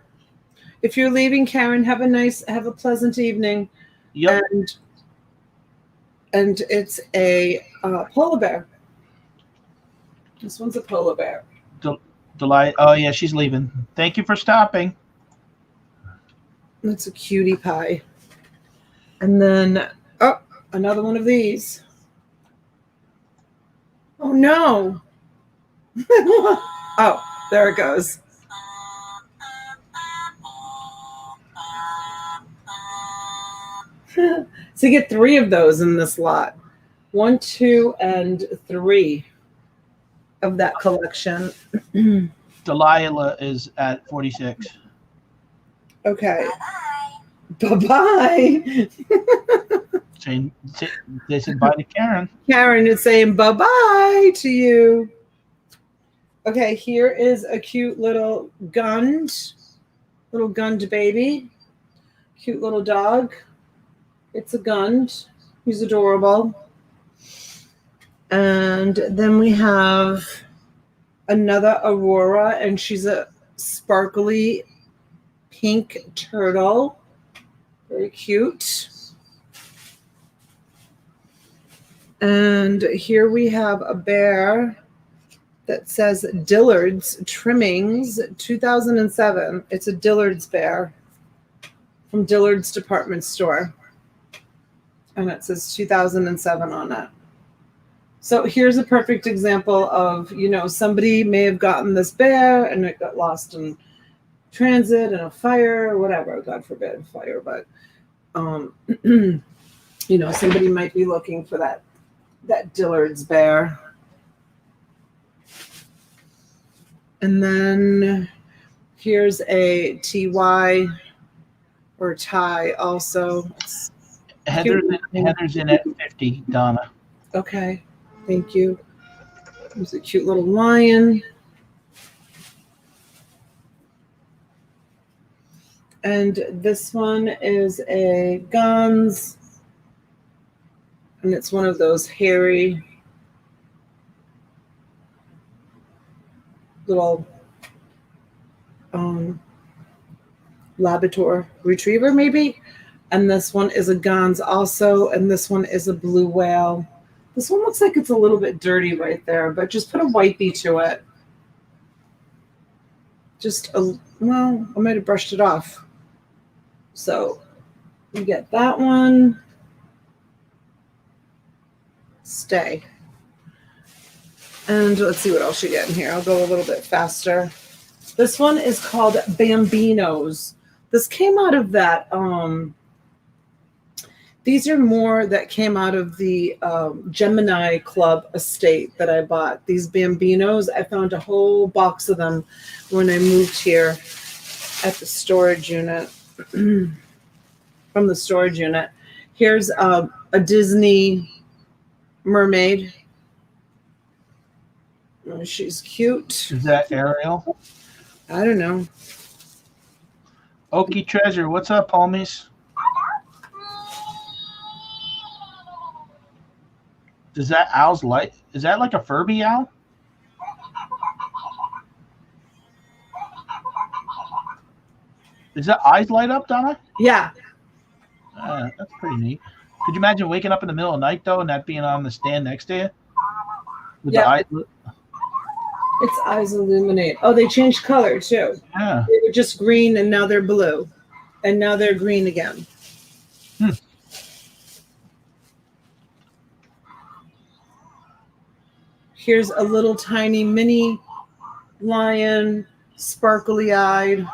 If you're leaving, Karen, have a pleasant evening. Yep. And it's a polar bear. This one's a polar bear. Delight. Oh yeah, she's leaving. Thank you for stopping. It's a cutie pie. And then another one of these. Oh no. Oh, there it goes. So you get 3 of those in this lot. 1, 2, and 3 of that collection. Delilah is at 46. Okay. Bye-bye. They said bye to Karen. Karen is saying bye-bye to you. Okay, here is a cute little gund baby. Cute little dog. It's a gund. He's adorable. And then we have another Aurora, and she's a sparkly pink turtle. Very cute. And here we have a bear that says Dillard's Trimmings 2007. It's a Dillard's bear from Dillard's department store. And it says 2007 on it. So here's a perfect example of, somebody may have gotten this bear and it got lost in transit and a fire or whatever, God forbid fire, but somebody might be looking for that Dillard's bear. And then here's a TY or tie also. Heather's in at 50, Donna. Okay, thank you. There's a cute little lion. And this one is a Guns. And it's one of those hairy little Labrador retriever, maybe. And this one is a Gans also. And this one is a blue whale. This one looks like it's a little bit dirty right there, but just put a wipey to it. Well, I might have brushed it off. So you get that one. Stay. And let's see what else you get in here. I'll go a little bit faster. This one is called Bambinos. This came out of that, these are more that came out of the Gemini Club estate that I bought. These Bambinos, I found a whole box of them when I moved here at the storage unit, from the storage unit. Here's a Disney mermaid. Oh, she's cute. Is that Ariel? I don't know. Okie Treasure, what's up, homies? Does that owl's light? Is that like a Furby owl? Is that eyes light up, Donna? Yeah. That's pretty neat. Could you imagine waking up in the middle of the night, though, and that being on the stand next to you? With the eyes lit? Its eyes illuminate. Oh, they changed color, too. Yeah. They were just green, and now they're blue. And now they're green again. Here's a little tiny mini lion, sparkly-eyed.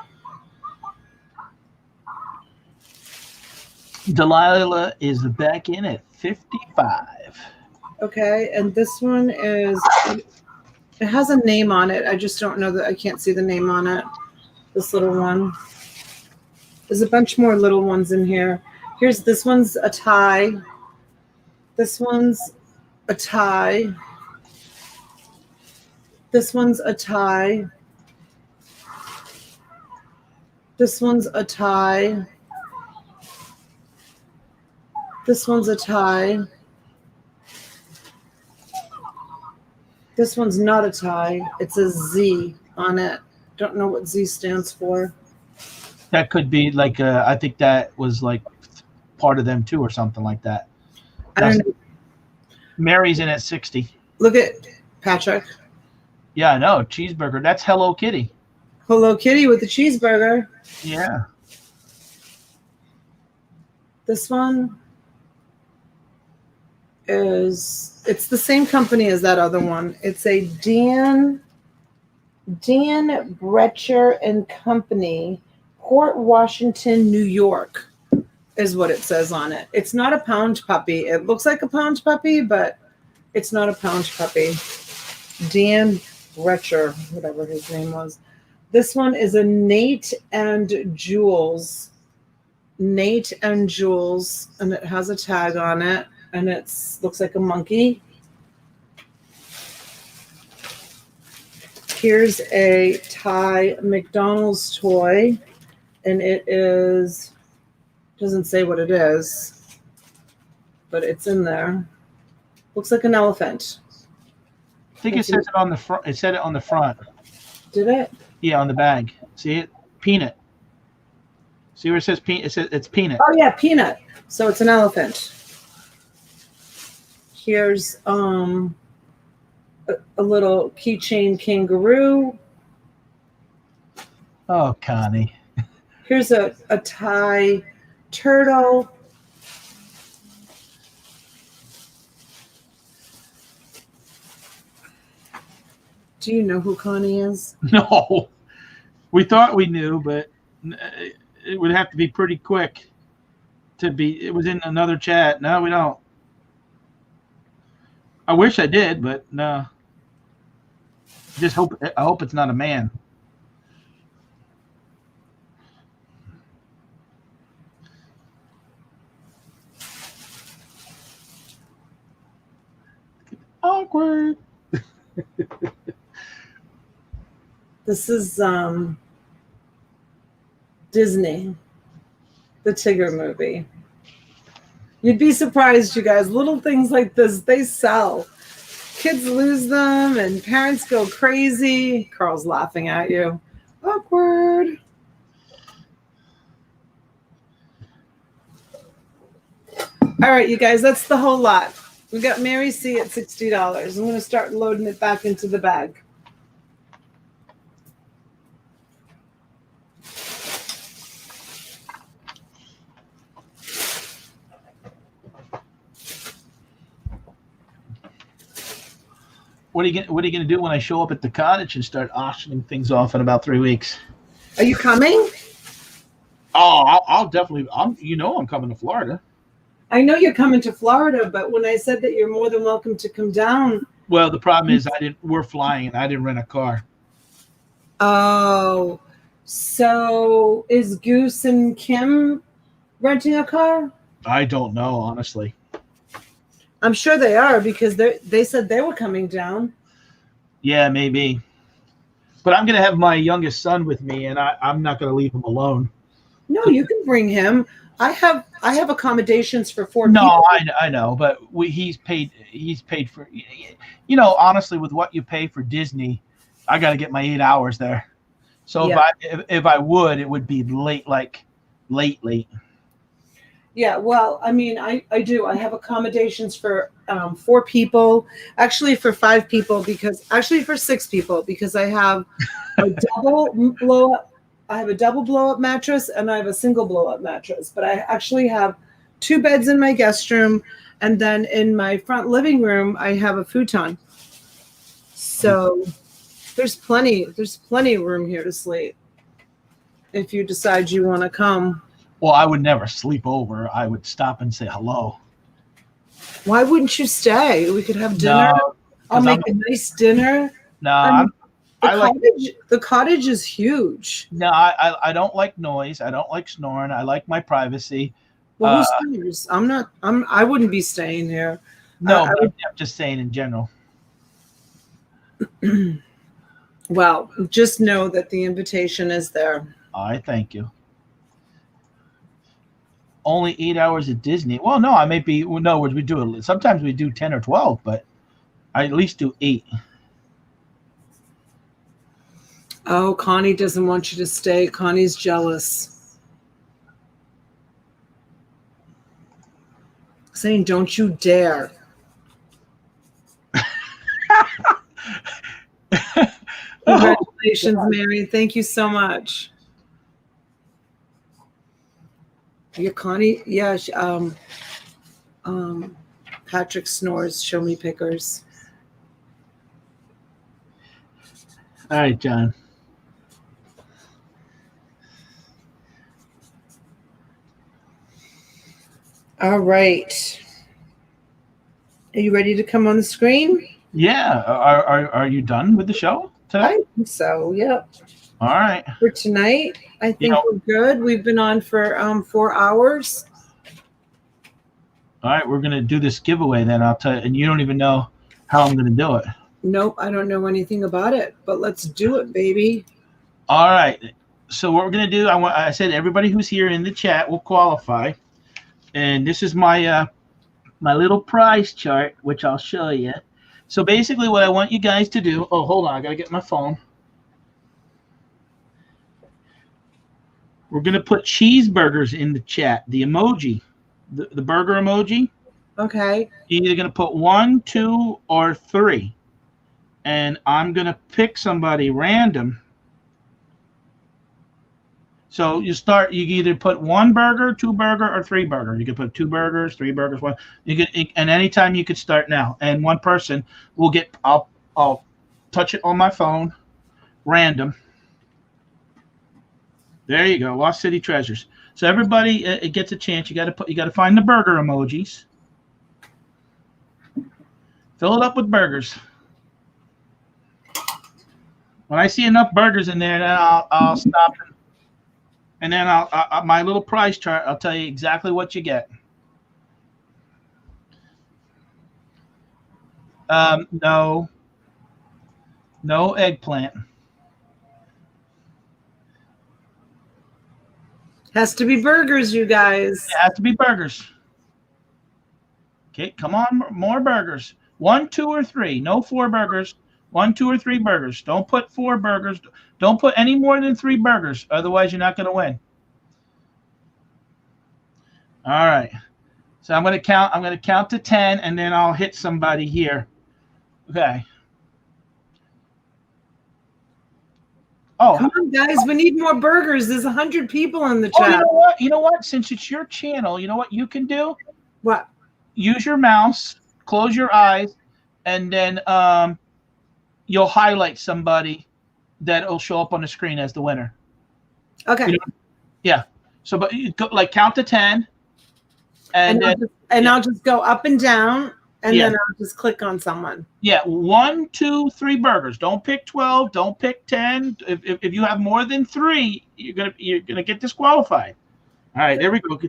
Delilah is back in at 55. Okay, and this one is, it has a name on it. I just don't know that, I can't see the name on it. This little one. There's a bunch more little ones in here. This one's a tie. This one's a tie. This one's a tie. This one's a tie. This one's a tie. This one's not a tie. It's a Z on it. Don't know what Z stands for. That could be like, I think that was like part of them too or something like that. I don't know. Mary's in at 60. Look at Patrick. Yeah, I know. Cheeseburger. That's Hello Kitty. Hello Kitty with the cheeseburger. Yeah. This one it's the same company as that other one. It's a Dan Brecher and Company, Port Washington, New York, is what it says on it. It's not a pound puppy. It looks like a pound puppy, but it's not a pound puppy. Dan Brecher, whatever his name was. This one is a Nate and Jules. Nate and Jules, and it has a tag on it, and it looks like a monkey. Here's a Thai McDonald's toy, and it doesn't say what it is, but it's in there. Looks like an elephant. I think it says it on the front. It said it on the front. Did it? Yeah, on the bag. See it? Peanut. See where it says peanut? It says it's peanut. Oh yeah, peanut. So it's an elephant. Here's a little keychain kangaroo. Oh, Connie. Here's a Thai turtle. Do you know who Connie is? No. We thought we knew, but it would have to be pretty quick to be. It was in another chat. No, we don't. I wish I did, but no. I hope it's not a man. Awkward. This is Disney, the Tigger movie. You'd be surprised, you guys. Little things like this, they sell. Kids lose them and parents go crazy. Carl's laughing at you. Awkward. All right, you guys, that's the whole lot. We got Mary C at $60. I'm going to start loading it back into the bag. What are you gonna do when I show up at the cottage and start auctioning things off in about 3 weeks? Are you coming? Oh, I'll definitely. I'm coming to Florida. I know you're coming to Florida, but when I said that you're more than welcome to come down. Well, the problem is we're flying and I didn't rent a car. Oh, so is Goose and Kim renting a car? I don't know, honestly. I'm sure they are because they said they were coming down. Yeah, maybe. But I'm gonna have my youngest son with me, and I'm not gonna leave him alone. No, you can bring him. I have accommodations for 4 No, people. I know, but he's paid for. Honestly, with what you pay for Disney, I got to get my 8 hours there. So Yeah. if I would, it would be late. Yeah, well, I mean, I do. I have accommodations for 4 people, actually for 5 people for 6 people because I have a double blow up. I have a double blow up mattress and I have a single blow up mattress. But I actually have 2 beds in my guest room, and then in my front living room I have a futon. So there's plenty of room here to sleep if you decide you want to come. Well, I would never sleep over. I would stop and say hello. Why wouldn't you stay? We could have dinner. No, I'll make a nice dinner. No, The cottage is huge. No, I don't like noise. I don't like snoring. I like my privacy. Well, who snores? I wouldn't be staying here. No, I'm just saying in general. Well, just know that the invitation is there. I thank you. Only 8 hours at Disney. Well, no, I may be. No, we do it. Sometimes we do 10 or 12, but I at least do 8. Oh, Connie doesn't want you to stay. Connie's jealous. Saying, don't you dare. Congratulations, Mary. Thank you so much. Yeah, Connie. Yeah, Patrick snores. Show me pickers. All right, John. All right. Are you ready to come on the screen? Yeah. Are you done with the show today? I think so. Yep. All right. For tonight, I think we're good. We've been on for 4 hours. All right, we're gonna do this giveaway then. I'll tell you, and you don't even know how I'm gonna do it. Nope, I don't know anything about it, but let's do it, baby. All right. So what we're gonna do? I said everybody who's here in the chat will qualify, and this is my my little prize chart, which I'll show you. So basically, what I want you guys to do. Oh, hold on, I gotta get my phone. We're going to put cheeseburgers in the chat, the emoji, the burger emoji. Okay. You're either going to put 1, 2, or 3. And I'm going to pick somebody random. So you either put 1 burger, 2 burger, or 3 burger. You can put 2 burgers, 3 burgers, 1. And anytime you could start now. And one person will get, I'll touch it on my phone, random. There you go, Lost City Treasures. So everybody, it gets a chance. You got to find the burger emojis. Fill it up with burgers. When I see enough burgers in there, then I'll stop, and then I'll my little price chart. I'll tell you exactly what you get. No eggplant. Has to be burgers, you guys. It has to be burgers. Okay, come on, more burgers. 1, 2, or 3. No 4 burgers. 1, 2, or 3 burgers. Don't put 4 burgers. Don't put any more than 3 burgers. Otherwise, you're not going to win. All right. So I'm going to count to 10, and then I'll hit somebody here. Okay. Oh, Come on, guys. We need more burgers. There's 100 people in the oh, chat. you know what? Since it's your channel, you know what you can do? What? Use your mouse, close your eyes, and then you'll highlight somebody that'll show up on the screen as the winner. Okay. You know? Yeah. So, but you go, like, count to 10, and I'll just go up and down, and Yeah. then I'll just click on someone. yeah, 1, 2, 3 burgers. Don't pick 12. Don't pick 10. If you have more than 3, you're gonna get disqualified. All right, there we go.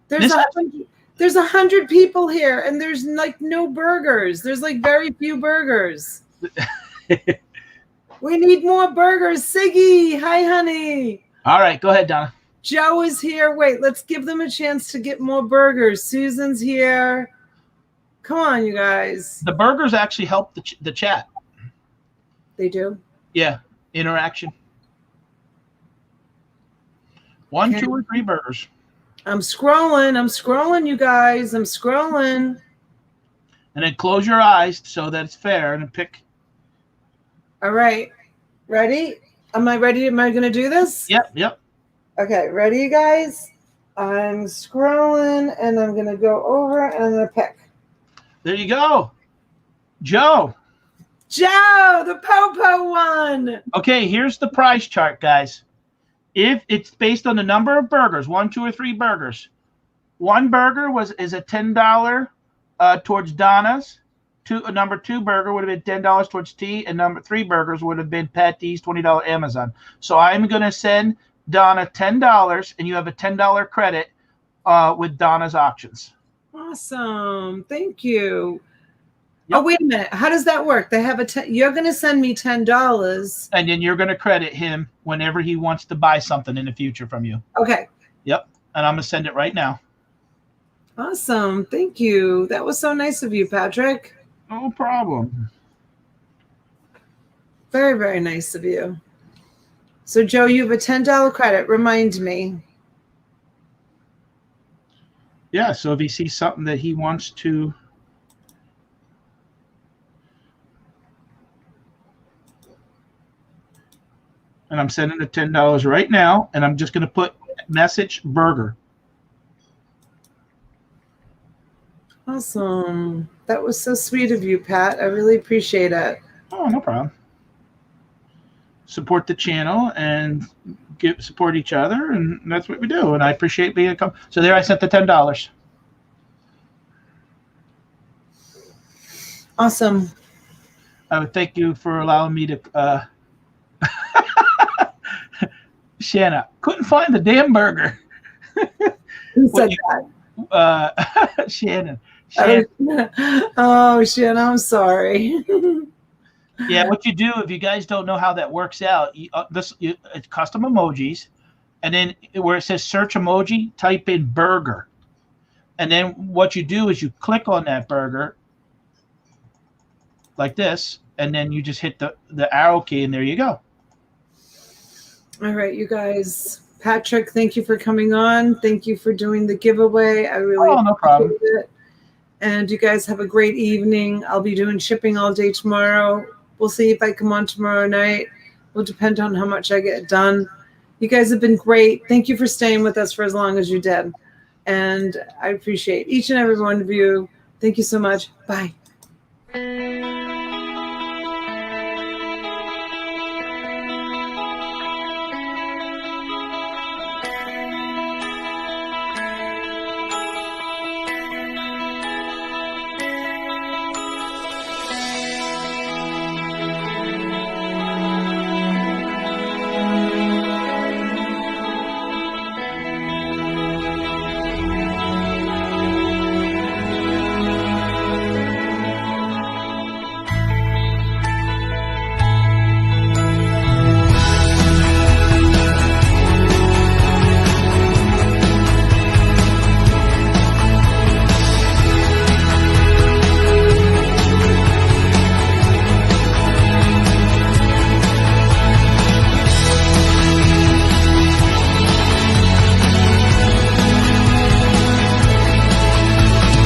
There's 100 people here, and there's like no burgers. There's like very few burgers. We need more burgers. Siggy, hi, honey. All right, go ahead, Donna. Joe is here. Wait, let's give them a chance to get more burgers. Susan's here. Come on, you guys. The burgers actually help the chat. They do? Yeah, interaction. 1, Okay. 2, or 3 burgers. I'm scrolling, you guys. I'm scrolling. And then close your eyes so that it's fair, and then pick. All right. Ready? Am I ready? Am I going to do this? Yep. Okay, ready, you guys? I'm scrolling, and I'm going to go over, and I'm going to pick. There you go. Joe, the Popo one. Okay, here's the price chart, guys. If it's based on the number of burgers, 1, 2, or 3 burgers, one burger is a $10 towards Donna's. Number 2 burger would have been $10 towards T, and number 3 burgers would have been Pat D's $20 Amazon. So I'm going to send Donna $10, and you have a $10 credit with Donna's auctions. Awesome. Thank you. Yep. Oh, wait a minute. How does that work? They have you're going to send me $10. And then you're going to credit him whenever he wants to buy something in the future from you. Okay. Yep. And I'm going to send it right now. Awesome. Thank you. That was so nice of you, Patrick. No problem. Very, very nice of you. So, Joe, you have a $10 credit. Remind me. Yeah, so if he sees something that he wants to, and I'm sending the $10 right now, and I'm just going to put message burger. Awesome. That was so sweet of you, Pat. I really appreciate it. Oh, no problem. Support the channel and support each other, and that's what we do. And I appreciate being a so there I sent the $10. Awesome. I would thank you for allowing me to Shanna, couldn't find the damn burger. Who said that? Shannon. Oh, Shannon, I'm sorry. Yeah, what you do, if you guys don't know how that works out, it's custom emojis, and then where it says search emoji, type in burger. And then what you do is you click on that burger like this, and then you just hit the arrow key, and there you go. All right, you guys. Patrick, thank you for coming on. Thank you for doing the giveaway. I really no problem. appreciate it. And you guys have a great evening. I'll be doing shipping all day tomorrow. We'll see if I come on tomorrow night. Will depend on how much I get done. You guys have been great. Thank you for staying with us for as long as you did. And I appreciate each and every one of you. Thank you so much. Bye.